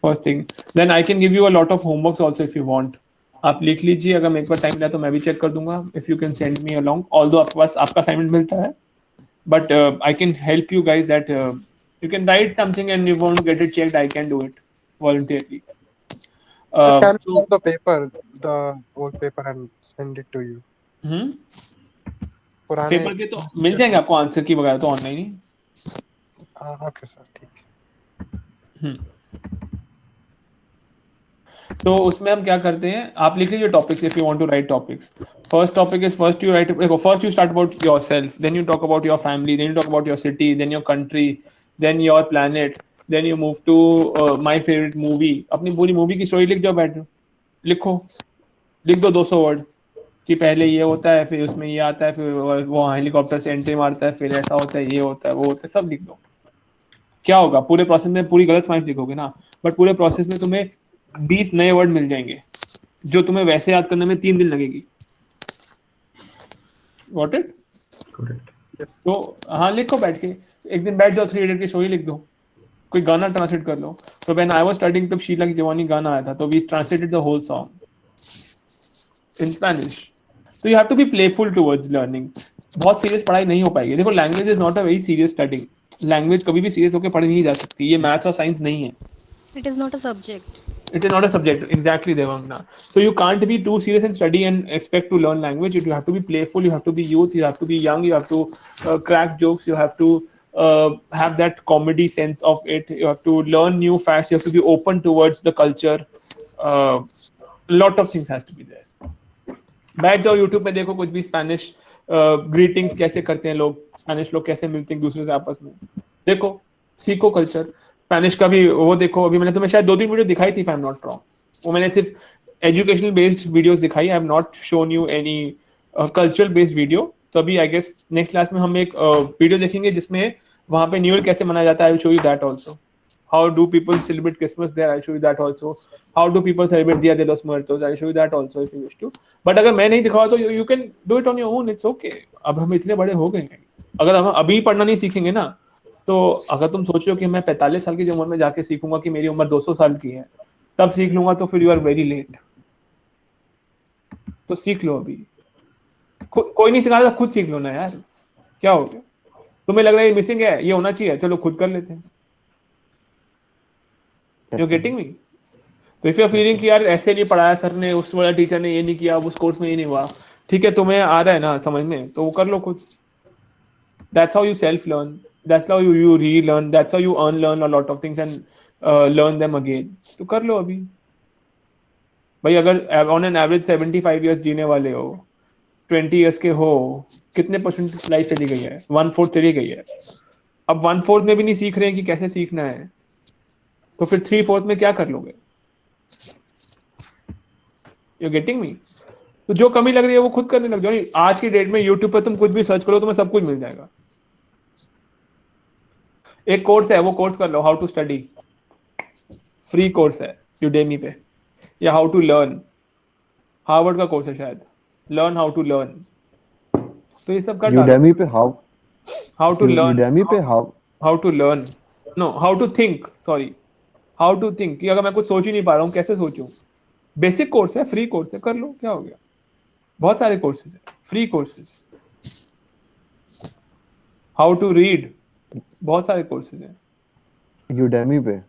First thing, then I can give you a lot of homeworks also if you want. आप लिख लीजिए, अगर मेरे पास टाइम मिला तो मैं भी चेक कर दूंगा, if you can send me along, although आपके पास आपका असाइनमेंट मिलता है, but I can help you guys that you can write something and you want get it checked, I can do it voluntarily. Can So, we have the paper, the old paper, and send it to you? पुराने paper के तो मिल जाएंगे आपको, answer की वगैरह तो online ही। Okay sir, ठीक। तो उसमें हम क्या करते हैं, आप लिख लीजिए topics if you want to write topics. First topic is, first you write, first you start about yourself, then you talk about your family, then you talk about your city, then your country, then your planet, then you move to my favourite movie. अपनी पूरी movie की story लिख जाओ, बैठो लिखो, लिख दो 200 word कि पहले ये होता है, फिर उसमें ये आता है, फिर वो हेलीकॉप्टर से एंट्री मारता है, फिर ऐसा होता है, ये होता है, वो होता है, सब लिख दो। क्या होगा, पूरे प्रोसेस में पूरी गलत स्माइल लिखोगे ना, बट पूरे प्रोसेस में तुम्हें 20 नए वर्ड मिल जाएंगे जो तुम्हें वैसे याद करने में 3 दिन लगेगी। Got it? Correct. Yes. तो हाँ, लिखो बैठ के, एक दिन बैठ जाओ, 3 इडियट की स्टोरी लिख दो, कोई गाना ट्रांसलेट कर लो। तो व्हेन आई वाज स्टडीिंग, तब शीला की जवानी गाना आया था, तो we translated the whole song in Spanish. तो you have to be playful towards learning. बहुत सीरियस पढ़ाई नहीं हो पाएगी। देखो, language is not a very serious study. Language कभी भी सीरियस होकर पढ़ी नहीं जा सकती। ये मैथ्स और साइंस नहीं है। It is not a subject. It is not a subject, exactly, Devangna. So you can't be too serious in study and expect to learn language. You have to be playful, you have to be youth, you have to be young, you have to crack jokes, you have to have that comedy sense of it, you have to learn new facts, you have to be open towards the culture. A lot of things has to be there. बैठ जाओ, YouTube में देखो कुछ भी, Spanish greetings कैसे करते हैं लोग, स्पेनिश लोग कैसे मिलते हैं दूसरे से आपस में, देखो, सीखो कल्चर। स्पेनिश का भी वो देखो, अभी मैंने तुम्हें शायद 2-3 वीडियो दिखाई थी, if I am not wrong. वो मैंने सिर्फ एजुकेशनल बेस्ड वीडियोस दिखाई, I have not shown you any cultural based video. तो अभी आई गेस नेक्स्ट क्लास में हम एक वीडियो देखेंगे जिसमें वहाँ पे न्यू ईयर कैसे मनाया जाता है। I will show you that also. How do people celebrate Christmas there? I'll show you that also. How do people celebrate Dia de los Muertos? I'll show you that also if you wish to. But अगर मैं नहीं दिखाऊँ तो you can do it on your own. It's okay. अब हम इतने बड़े हो गए हैं, अगर हम अभी पढ़ना नहीं सीखेंगे ना, तो अगर तुम सोचो कि मैं 45 साल की उम्र में जाके सीखूंगा कि मेरी उम्र 200 साल की है, तब सीख लूंगा, तो फिर यू आर वेरी लेट। तो सीख लो अभी। कोई नहीं सिखा, खुद सीख लो ना यार, क्या हो गया? तुम्हें लग रहा है ये मिसिंग है, ये होना चाहिए, चलो खुद कर लेते हैं। You're getting me? तो if you're feeling कि यार ऐसे नहीं पढ़ाया सर ने, उस वाला टीचर ने ये नहीं किया, उस कोर्स में ये नहीं हुआ, ठीक है, तुम्हें आ रहा है ना समझ में, तो वो कर लो खुद। That's how you self learn. That's how you relearn. That's how you unlearn a lot of things and learn them again. तो कर लो अभी भाई। अगर on an average 75 years जीने वाले हो, 20 years के हो, कितने % लाइफ चली गई है? 1/4 चली गई है। अब 1/4 में भी नहीं सीख रहे हैं कि कैसे सीखना है, तो फिर 3/4 में क्या कर लोगे? You getting me? तो जो कमी लग रही है वो खुद करने लग जाओ। आज की डेट में यूट्यूब पे तुम कुछ भी सर्च करो तुम्हें सब कुछ मिल जाएगा। एक कोर्स है, वो कोर्स कर लो, how to study, free course है यूडेमी पे। या हाउ टू लर्न, हार्वर्ड का कोर्स है शायद, लर्न हाउ टू लर्न। तो ये सब कर डालो। यूडेमी पे how how to learn, Udemy पे how to learn, no how to think, sorry how to think, कि अगर मैं कुछ सोच ही नहीं पा रहा हूँ कैसे सोचूं। बेसिक कोर्स है, फ्री कोर्स है, कर लो, क्या हो गया। बहुत सारे कोर्सेज है, free courses. How to read, बहुत सारे कोर्सेज हैं। यूडेमी पे?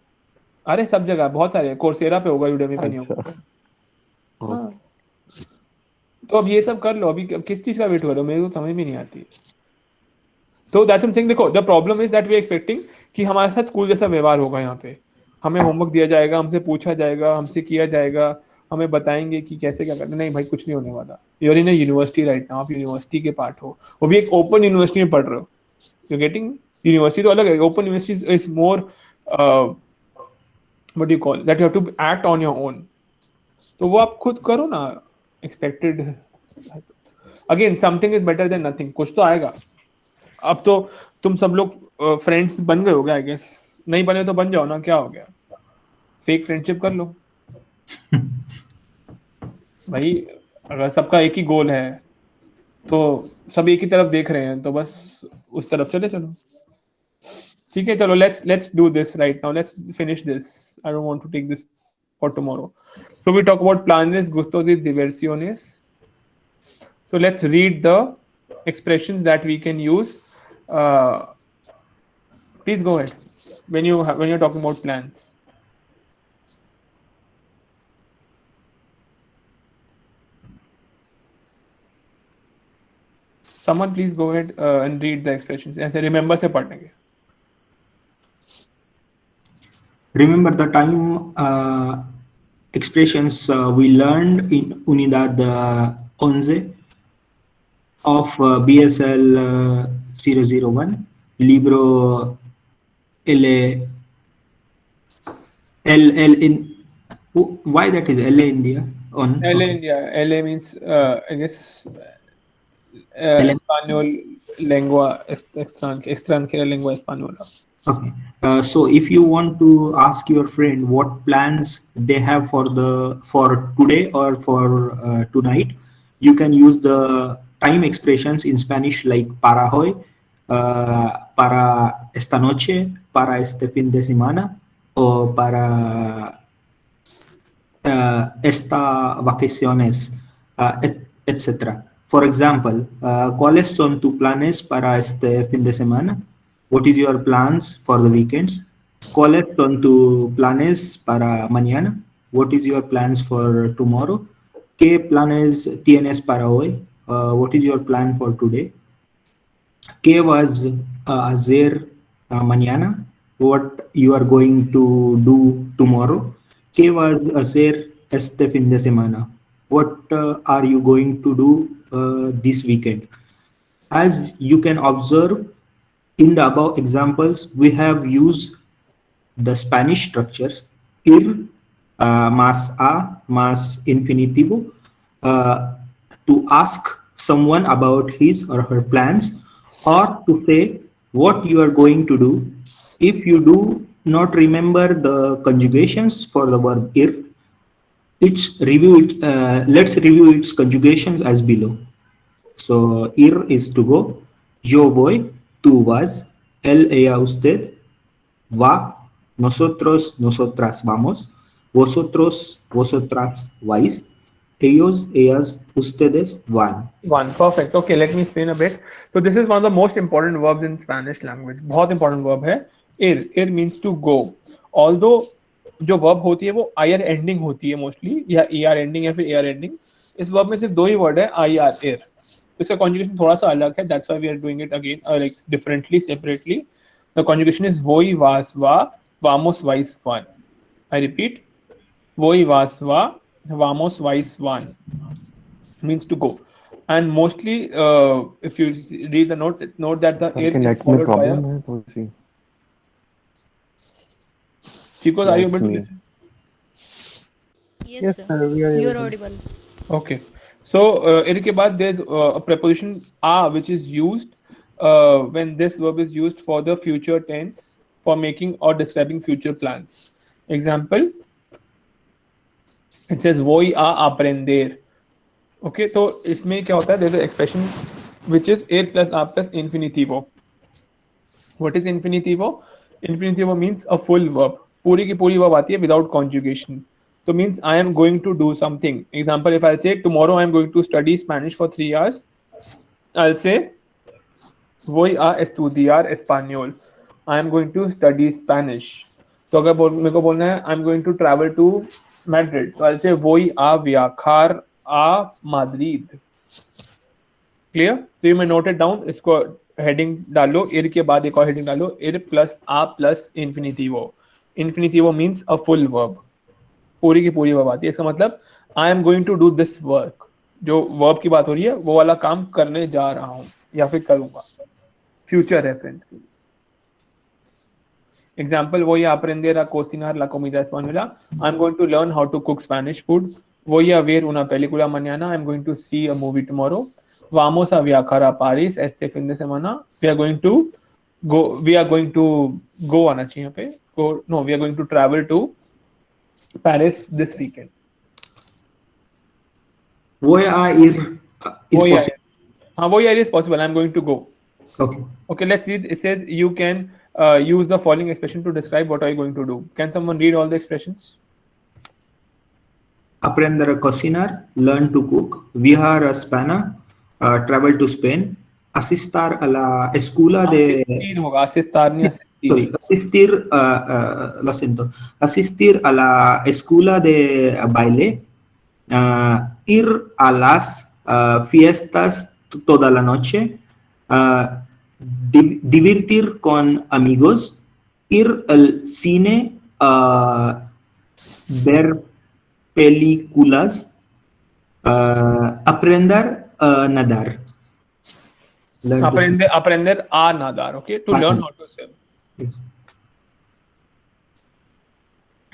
अरे सब जगह बहुत सारे, कोर्सेरा पे होगा, यूडेमी पे नहीं अच्छा। होगा। हाँ, तो अब ये सब कर लो। अभी किस चीज का वेट करो, मेरे को समझ में नहीं आती। तो दैट्स समथिंग। देखो, the problem is that we expecting कि हमारे साथ स्कूल जैसा व्यवहार होगा। यहाँ पे हमें होमवर्क दिया जाएगा, हमसे पूछा जाएगा, हमसे किया जाएगा, हमें बताएंगे कि कैसे क्या करना। नहीं भाई, कुछ नहीं होने वाला। You're in university right now, आप यूनिवर्सिटी के पार्ट हो, वो भी एक ओपन यूनिवर्सिटी में पढ़ रहे हो। You getting? यूनिवर्सिटी तो अलग है, open university is more what do you call that, you have to act on your own। तो वो आप खुद करो ना। Expected, again something is better than nothing. कुछ तो आएगा। अब तो तुम सब लोग फ्रेंड्स बन गए हो गया, आई गेस। नहीं बने तो बन जाओ ना, क्या हो गया, फेक फ्रेंडशिप कर लो भाई। अगर सबका एक ही गोल है तो सब एक ही तरफ देख रहे हैं, तो बस उस तरफ चले चलो। ठीक है, चलो, let's do this right now, let's finish this, I don't want to take this for tomorrow। So we talk about planes, gustos y diversiones। So let's read the expressions that we can use। Please go ahead when you're talking about plans। Someone please go ahead and read the expressions, ऐसे remember से पढ़ने के। Remember the time expressions we learned in Unidad 11 of BSL 001, libro L in, why that is LA India on? LA Okay. India, LA means I guess LA. español, lengua extranjera, lengua española। Okay. So if you want to ask your friend what plans they have for today or for tonight, you can use the time expressions in Spanish like para hoy, para esta noche, para este fin de semana, o para esta vacaciones, etc. For example, ¿cuáles son tus planes para este fin de semana? What is your plans for the weekends? ¿Cuáles son tus planes para mañana? What is your plans for tomorrow? ¿Qué planes tienes para hoy? What is your plan for today? ¿Qué vas a hacer mañana? What you are going to do tomorrow? ¿Qué vas a hacer este fin de semana? What are you going to do this weekend? As you can observe in the above examples, we have used the Spanish structures ir, más a, más infinitivo, to ask someone about his or her plans, or to say what you are going to do. If you do not remember the conjugations for the verb ir, let's review its conjugations as below. So ir is to go, yo voy, tú vas, él, ella, usted va, nosotros, nosotras vamos, vosotros, vosotras vais, ellos, ellas, ustedes van. One, perfect। Okay, let me explain a bit। So this is one of the most important verbs in Spanish language। बहुत important verb है। Ir, ir means to go। Although जो verb होती है वो ir ending होती है mostly, या er ending या फिर ar ending। इस verb में सिर्फ दो ही word है, ir, ir। तो इसका conjugation थोड़ा सा अलग है। That's why we are doing it again like differently, separately। The conjugation is voy, vas, va, vamos, vais, van। I repeat, voy, vas, va, vamos, vais, van means to go। And mostly if you read the note that the sir air के is net में followed by a problem है थोड़ी सी। Chicos, are you able That's to me. listen? Yes, Yes, sir, sir, we are you're able. audible। Okay. So इनके बाद there's a preposition a which is used when this verb is used for the future tense for making or describing future plans. Example, it says voy a aprender. Okay, तो इसमें क्या होता है? There's an expression which is a plus a plus infinitivo. What is infinitivo? Infinitivo means a full verb. पूरी की पूरी verb आती है without conjugation. So means I am going to do something. Example, if I say tomorrow I am going to study Spanish for 3 hours, I'll say voy a estudiar español. I am going to study Spanish. तो अगर मेरे को बोलना है I am going to travel to Madrid, तो I'll say voy a viajar a Madrid. Clear? So you may note it down. इसको heading डालो, इर के बाद एक और हेडिंग डालो, इर प्लस आ प्लस इन्फिनिटिवो. इन्फिनिटिवो मीन्स अ फुल वर्ब, पूरी की पूरी वर्ब आती है. इसका मतलब I am going to do this work, जो वर्ब की बात हो रही है वो वाला काम करने जा रहा हूं या फिर करूंगा. Future reference. Example, voy a aprender a cocinar la comida española. I'm going to learn how to cook Spanish food. Voy a ver una película mañana. I'm going to see a movie tomorrow. Vamos a viajar a París este fin de semana. We are going to go आना चाहिए यहाँ पे. We are going to travel to Paris this weekend. Voy a ir is Voy a possible. ir. Voy a ir is possible. I'm going to go. Okay. Okay, let's read. It says you can use the following expression to describe what are you going to do. Can someone read all the expressions? Aprender a cocinar, learn to cook, viajar a España, travel to Spain, asistar a la escuela de Asistir होगा, asistar नहीं asistir, lo siento, asistir a la escuela de baile, ir a las fiestas toda la noche, divertir con amigos, ir al cine, ver películas, aprender a nadar. Aprender a nadar, okay? To learn how to swim. Yes.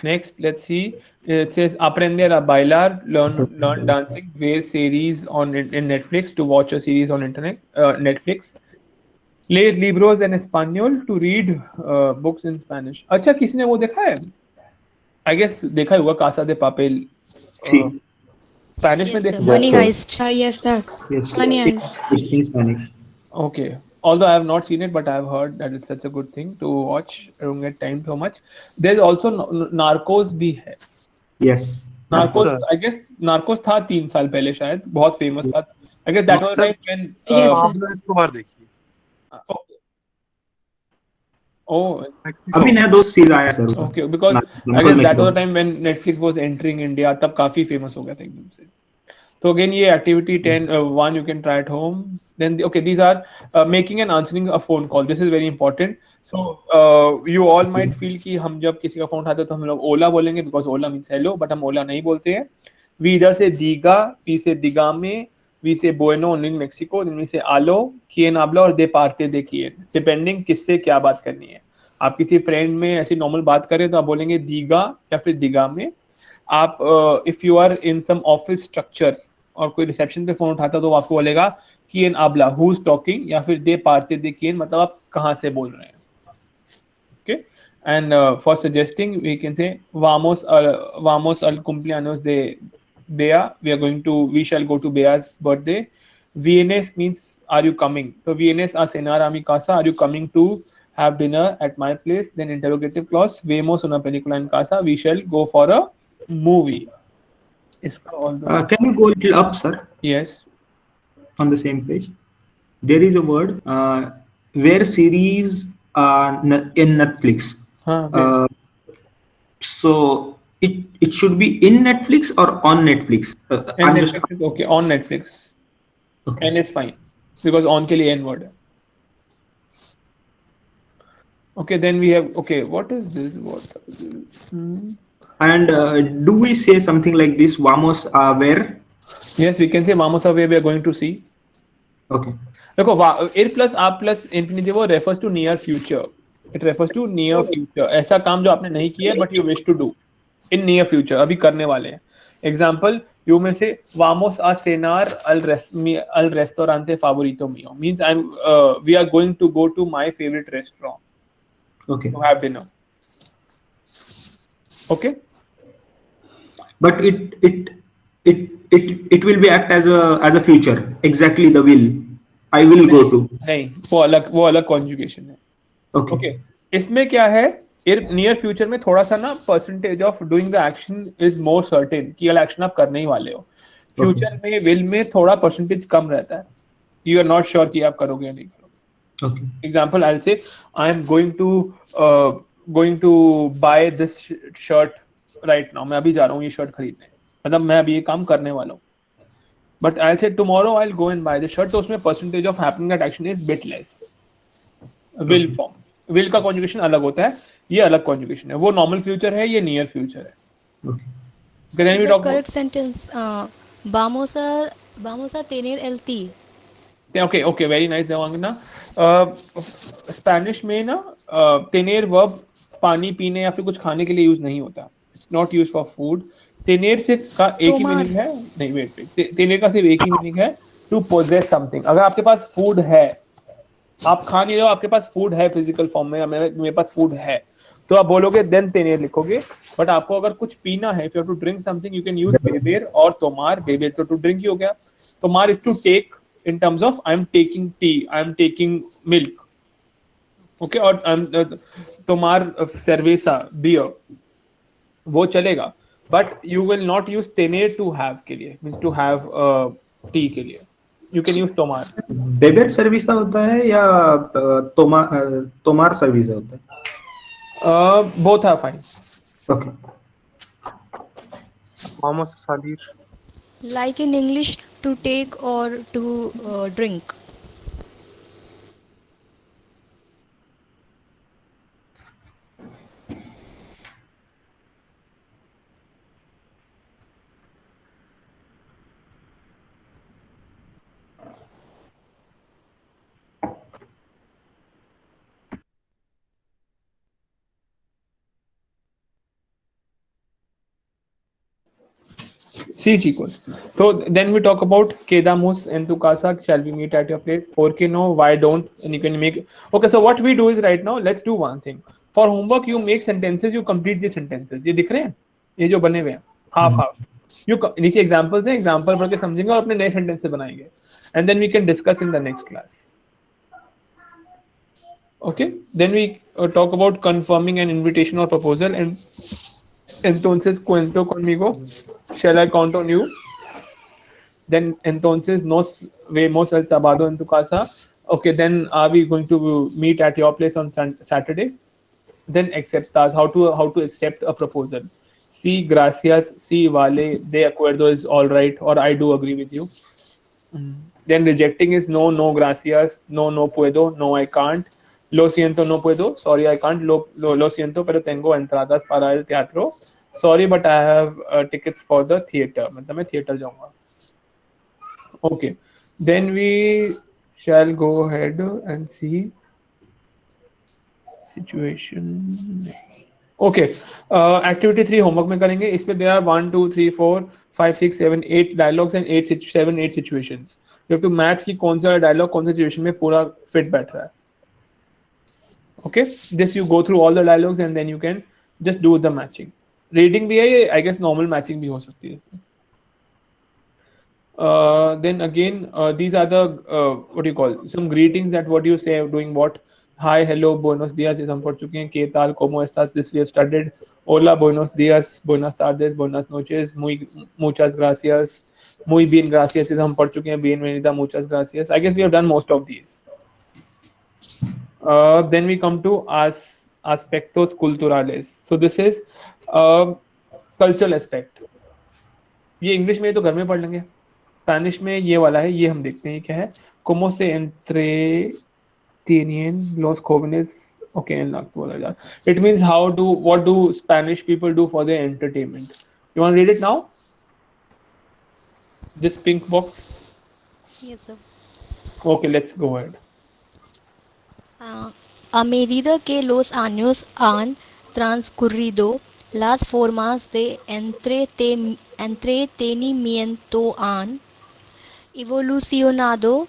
Next, let's see. It says aprender a bailar, learn dancing, ver series on in Netflix, to watch a series on internet, Netflix. Leer libros en español, to read books in Spanish. अच्छा, किसी ने वो देखा है? I guess देखा ही होगा Casa de Papel. Spanish में देखा? Money Heist. Yes, sir. Yes. Money Heist. It's in Spanish. Okay. Although I have not seen it, but I have heard that it's such a good thing to watch. I don't get time so much. There's also Narcos भी है. Yes. Narcos, Sir. I guess Narcos था 3 साल पहले शायद, बहुत famous था. I guess that was the time when. Yes. आपने इसको बार देखी. Oh. अभी नया दोस्त सीरीज आया sir. Okay, because I guess that was the time when Netflix was entering India. तब काफी famous हो गया था एकदम से. So again, ये activity 1 you can try at home. Then okay, these are making and answering a phone call. This is very important. So you all might feel कि हम जब किसी का फोन उठाते हैं तो हम लोग ओला बोलेंगे because Ola means hello, but हम ओला नहीं बोलते हैं. We either say diga, we say digame, we say bueno in Mexico, then we say alo, quien habla और de parte de quien, depending किससे क्या बात करनी है. आप किसी फ्रेंड में ऐसी नॉर्मल बात करें तो आप बोलेंगे दिगा या फिर दिगा में. आप if you are in some office structure और कोई रिसेप्शन पे फोन उठाता तो वो आपको बोलेगा quién habla, who's talking, या फिर de parte de quien, मतलब आप कहाँ से बोल रहे हैं. Okay, and for suggesting we can say vamos al cumpleaños de Bea. We shall go to Bea's birthday. Vienes means are you coming? So vienes a cenar a mi casa. Are you coming to have dinner at my place? Then interrogative clause. Vemos una película en casa. We shall go for a movie. Can you go a little up, sir? Yes. On the same page, there is a word where series in Netflix. So it should be in Netflix or on Netflix. Okay, on Netflix. Okay. And it's fine because on के लिए n word है. Okay, then we have what is this? And do we say something like this? Vamos a ver. Yes, we can say vamos a ver. We are going to see. Okay. देखो ir plus a plus infinitivo refers to near future. It refers to near future. ऐसा काम जो आपने नहीं किया but you wish to do in near future. अभी करने वाले हैं. Example, You may say vamos a cenar al restaurante favorito mío. Means we are going to go to my favorite restaurant Okay. to have dinner. Okay. But it will be act as a future. Exactly the will. I will go to. नहीं, वो अलग conjugation है. Okay. Okay. इसमें क्या है, near future में थोड़ा सा ना percentage of doing the action is more certain कि ये एक्शन आप करने ही वाले हो. फ्यूचर में विल में थोड़ा परसेंटेज कम रहता है. यू आर नॉट श्योर कि आप करोगे या नहीं करोगे. Okay. Example I will say I am going to buy this shirt right now. मैं अभी जा रहा हूँ ये शर्ट खरीदने, मतलब मैं अभी ये काम करने वाला हूँ. बट आई से tomorrow I will go and by the shirt. तो उसमें percentage of happening that action is bit less. Will form, will का कॉन्जुगेशन अलग होता है, ये अलग कॉन्जुगेशन है. वो नॉर्मल फ्यूचर है, ये नियर फ्यूचर है. Okay. Then we The talk about, correct sentence, vamos a tener el té. okay, very nice Devangana. Spanish में ना tener verb पानी पीने या फिर कुछ खाने के लिए यूज नहीं होता. Not use for food. tener सिर्फ का एक ही Tomar. मीनिंग है. नहीं, वेट, tener का सिर्फ एक ही मीनिंग है, टू possess something. अगर आपके पास फूड है, आप खा नहीं रहे हो, आपके पास फूड है फिजिकल फॉर्म में, या मेरे पास फूड है, तो आप बोलोगे देन tener लिखोगे. बट आपको अगर कुछ पीना है, if you have to drink something, you can use beber और tomar. beber तो टू ड्रिंक ही हो गया. tomar is to take in terms of I am taking tea, I am taking milk. Okay, और tomar cerveza beer वो चलेगा. But you will not use tener to have के लिए, means to have tea के लिए. You can use tomar. बेबर सर्विसा होता है या तोमार सर्विसा होता है? Both are fine. Okay. Vamos a salir. Like in English, to take or to drink. Sí, chicos. So then we talk about quedamos en tu casa, shall we meet at your place? ¿Por qué no? Why don't? And you can make. Okay, so what we do is right now, let's do one thing. For homework, you make sentences, you complete the sentences. ये दिख रहे हैं? ये जो बने हुए हैं, half. You नीचे examples हैं, example पढ़ के समझेंगे और अपने नए sentence से बनाएंगे. And then we can discuss in the next class. Okay. Then we talk about confirming an invitation or proposal. And entonces cuento conmigo. Shall I count on you? Then entonces nos vemos el sábado en tu casa. Okay, then are we going to meet at your place on Saturday? Then aceptas, how to accept a proposal. Sí, gracias, sí, vale, de acuerdo is all right, or I do agree with you. Then rejecting is no, no, gracias, no, no puedo, no, I can't. Lo siento, no puedo, sorry, I can't. Lo siento, pero tengo entradas para el teatro. Sorry, but I have tickets for the theater. मतलब मैं theater जाऊँगा. Okay. Then we shall go ahead and see situation. Okay. Activity 3 homework में करेंगे. इसमें there are 1, 2, 3, 4, 5, 6, 7, 8 dialogues and 7, 8 situations. You have to match कि कौन सा dialogue कौन सा situation में पूरा fit बैठ रहा है. Okay. This you go through all the dialogues and then you can just do the matching. Reading भी है, I guess normal matching भी हो सकती है. Then again, these are the what do you call, some greetings that what you say doing what. Hi, hello, buenos días, हम पढ़ चुके हैं. ¿Qué tal? ¿Cómo estás? This we have studied. Hola, buenos días, buenas tardes, buenas noches, muchas gracias, muy bien, gracias, हम पढ़ चुके हैं. Bienvenida, muchas gracias. I guess we have done most of these. Then we come to aspectos culturales. So this is cultural aspect. ये English में तो घर में पढ़ लेंगे. स्पेनिश में ये वाला है, ये हम देखते हैं क्या है. Como se entretienen los jóvenes. Okay, in Nagpur. It means what do Spanish people do for their entertainment? You want to read it now? This pink box. Yes, sir. Okay, let's go ahead. A medida que los años han transcurrido, las formas de entretenimiento han evolucionado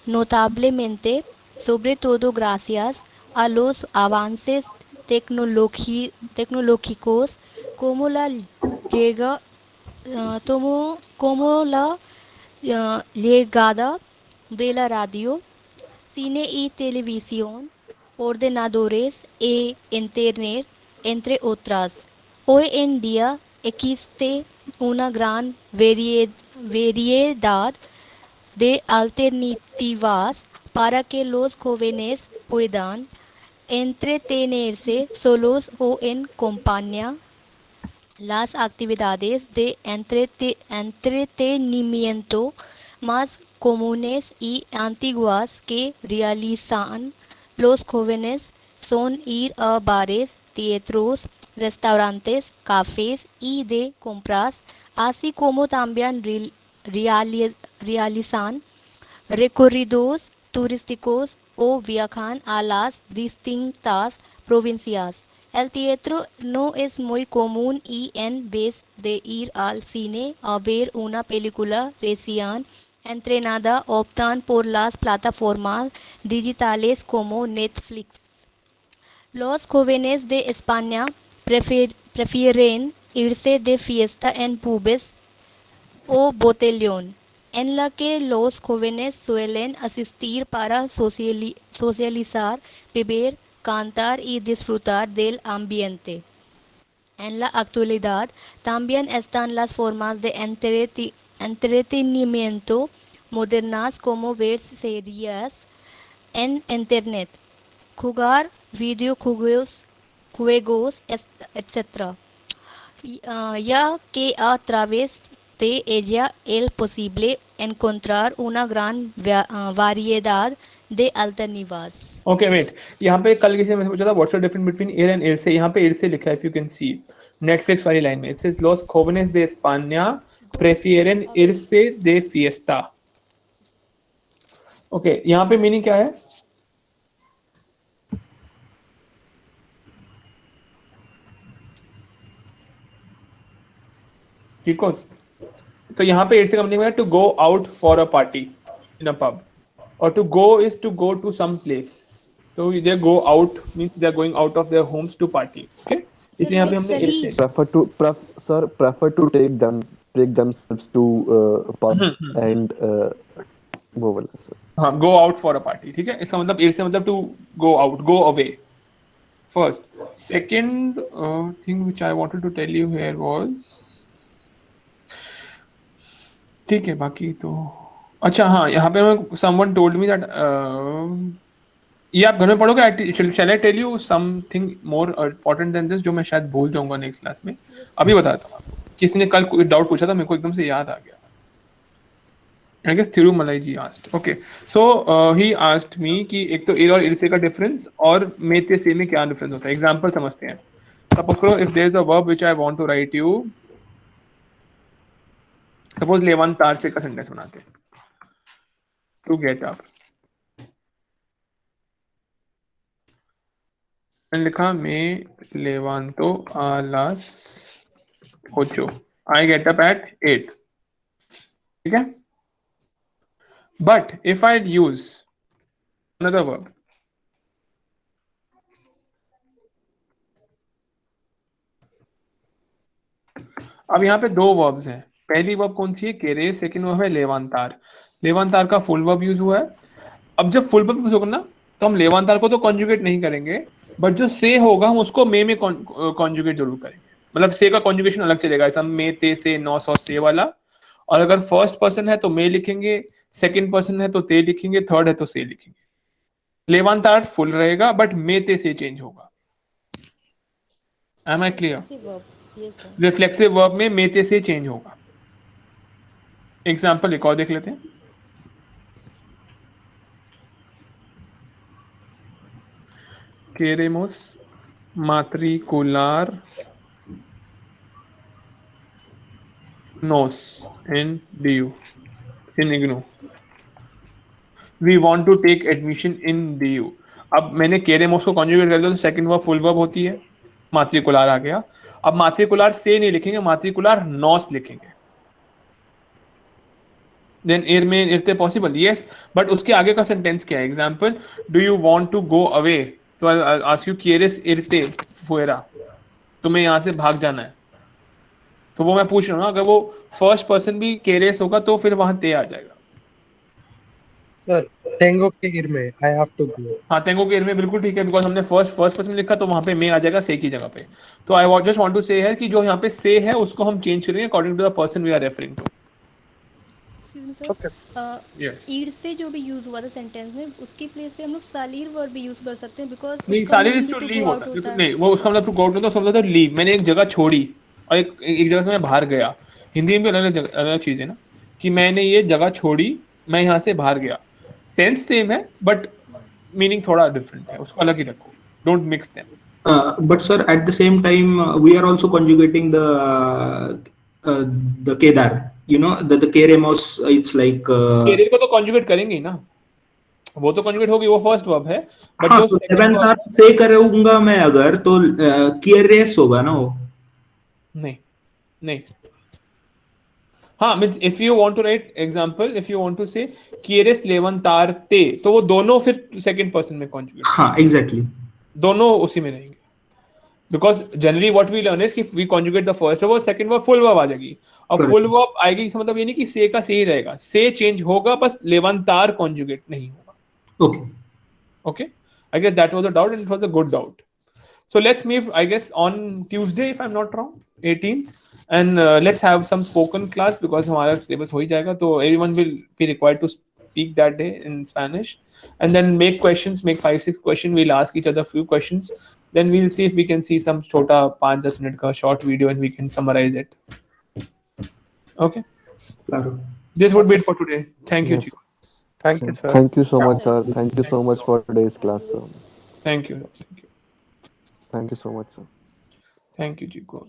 notablemente, sobre todo gracias a los avances tecnológicos como la llega, como la llegada de la radio, cine y televisión, ordenadores e internet, entre otras. Hoy en día existe una gran variedad de alternativas para que los jóvenes puedan entretenerse solos o en compañía. Las actividades de entretenimiento más comunes y antiguas que realizan los jóvenes son ir a bares, teatros, restaurantes, cafés y de compras, así como también realizan recorridos turísticos o viajan a las distintas provincias. El teatro no es muy común y en vez de ir al cine a ver una película recién entrenada optan por las plataformas digitales como Netflix. Los jóvenes de España prefieren irse de fiesta en pubs o botellón, en la que los jóvenes suelen asistir para socializar, beber, cantar y disfrutar del ambiente. En la actualidad también están las formas de entretenimiento modernas como ver series en internet, jugar videojuegos, etc. Ya que a través de ella es posible encontrar una gran variedad de alternativas. Okay, wait. यहाँ पे कल किसी ने मुझसे पूछा था what's the difference between air and air से, यहाँ पे एयर से लिखा है, if you can see Netflix वाली लाइन में, it says los jóvenes de España prefieren irse de fiesta. Okay, यहाँ पे मीनिंग क्या है? ठीक है, तो यहाँ पे इट्स कंपनी में to go out for a party in a pub, और to go is to go to some place, तो they go out means they are going out of their homes to party. Okay, इसलिए यहाँ पे हमने it's prefer to take themselves to pubs and वो वाला sir. हाँ, go out for a party. ठीक है, इसका मतलब इट्स से मतलब to go out, go away. First, second thing which I wanted to tell you here was, ठीक है, बाकी तो अच्छा. हाँ, यहाँ पे समवन टोल्ड मी दैट ये आप घर में पढ़ोगे. Shall I tell you something more important than this, जो मैं शायद भूल जाऊंगा नेक्स्ट क्लास में. अभी बताता हूँ आपको. किसी ने कल कोई डाउट पूछा था, मेरे को एकदम से याद आ गया. I guess Thirumalai ji asked. Okay, so he asked me कि एक तो एर और इरसे का डिफरेंस और मेते से में क्या डिफरेंस होता है. एग्जांपल समझते हैं. सपोज करो if there is a verb which I want to write you, suppose लेवांतार से का सेंटेंस बनाते हैं. टू गेट अप, मैंने लिखा मैं लेवांतो a las 8, I get up at 8. ठीक है, but if I use another verb, अब यहाँ पे दो वर्ब्स हैं. पहली वर्ब कौन सी है? केरे. सेकंड वर्ब है लेवांतार. लेवांतार का फुल वर्ब यूज हुआ है. अब जब फुल वर्ब यूज होगा ना, तो हम लेवांतार को तो कॉन्जुगेट नहीं करेंगे, बट जो से होगा हम उसको मे में कॉन्जुगेट जरूर करेंगे. मतलब से का कॉन्जुगेशन अलग चलेगा, ऐसा मे ते से नौ सौ से वाला. और अगर फर्स्ट पर्सन है तो मे लिखेंगे, सेकंड पर्सन है तो ते लिखेंगे, थर्ड है तो से लिखेंगे. लेवांतार फुल रहेगा बट मे ते से चेंज होगा. Am I clear? Reflexive verb में मे ते से चेंज होगा. एग्जांपल एक और देख लेते हैं. queremos matricular nos in DU in IGNOU. We want to take admission in DU. अब मैंने queremos को कॉन्जुगेट कर दिया तो सेकंड वर्ब फुल वर्ब होती है, मात्रिकुलार आ गया. अब मात्रिकुलार से नहीं लिखेंगे, मात्रिकुलार नॉस लिखेंगे। Then irme irte possible, yes, but उसके आगे का सेंटेंस क्या है? Example, do you want to go away, तो I ask you quieres irte fuera, तुम्हें यहाँ से भाग जाना है। तो वो मैं पूछ रहा हूँ ना, अगर वो फर्स्ट पर्सन भी केरेस होगा तो फिर वहां ते आ जाएगा। सर टेंगो के irme, I have to go. हाँ, टेंगो के में बिल्कुल ठीक है, बिकॉज हमने फर्स्ट पर्सन लिखा तो वहां पे मे आ जाएगा से की जगह पे। तो आई जस्ट वांट टू से है कि जो यहाँ पे से है उसको हम चेंज करेंगे according to the person we are referring to. Okay. Yes, ईड से जो भी यूज हुआ था सेंटेंस में, उसकी प्लेस पे हम लोग सालीर वर्ब भी यूज कर सकते हैं, बिकॉज नहीं सारी इज टू लीव होता है, नहीं वो उसका मतलब टू गो आउट होता है, उसका मतलब लीव। मैंने एक जगह छोड़ी और एक जगह से मैं बाहर गया। हिंदी में भी अलग अलग चीज है ना, कि मैंने ये जगह छोड़ी, मैं यहाँ से बाहर गया। सेंस सेम है बट मीनिंग थोड़ा डिफरेंट है, उसको अलग ही रखो, don't mix them. But sir, at the same time, we are also conjugating the kedar. You know, the keremos. It's like. Career को तो कॉन्जुगेट करेंगे ही ना, वो तो कॉन्जुगेट होगी, वो फर्स्ट वर्ब है, बट हाँ, जो तो सेकंड सेवेंथ वर्ब आर्ट से करूंगा मैं अगर तो केरेस होगा ना वो। नहीं नहीं, हाँ means if you want to write example, if you want to say quieres levantarte, तो वो दोनों फिर सेकंड पर्सन में कॉन्जुगेट, हाँ एग्जैक्टली, दोनों उसी में रहेंगे। Because generally what we learn is कि we conjugate the first verb, second verb full verb आ जाएगी। और Correct. फुल वर्ब आएगी इसका मतलब ये नहीं कि से का से ही रहेगा, से चेंज होगा, बस levantar कॉन्जुगेट नहीं होगा। Okay. Okay, I guess that was a doubt and it was a good doubt. So let's meet, I guess, on Tuesday if I'm not wrong, 18th, and let's have some spoken class because हमारा syllabus हो ही जाएगा, तो everyone will be required to speak that day in Spanish, and then make questions, make 5-6 questions. We'll ask each other few questions, then we'll see if we can see some छोटा 5-10 minute का short video and we can summarize it. Okay, Claro. this would be it for today. Thank you, Yes. Chico. Thank you, sir. Thank you so much, sir. Thank you so much for today's class, sir. Thank you. Thank you so much, sir. Thank you, Chico.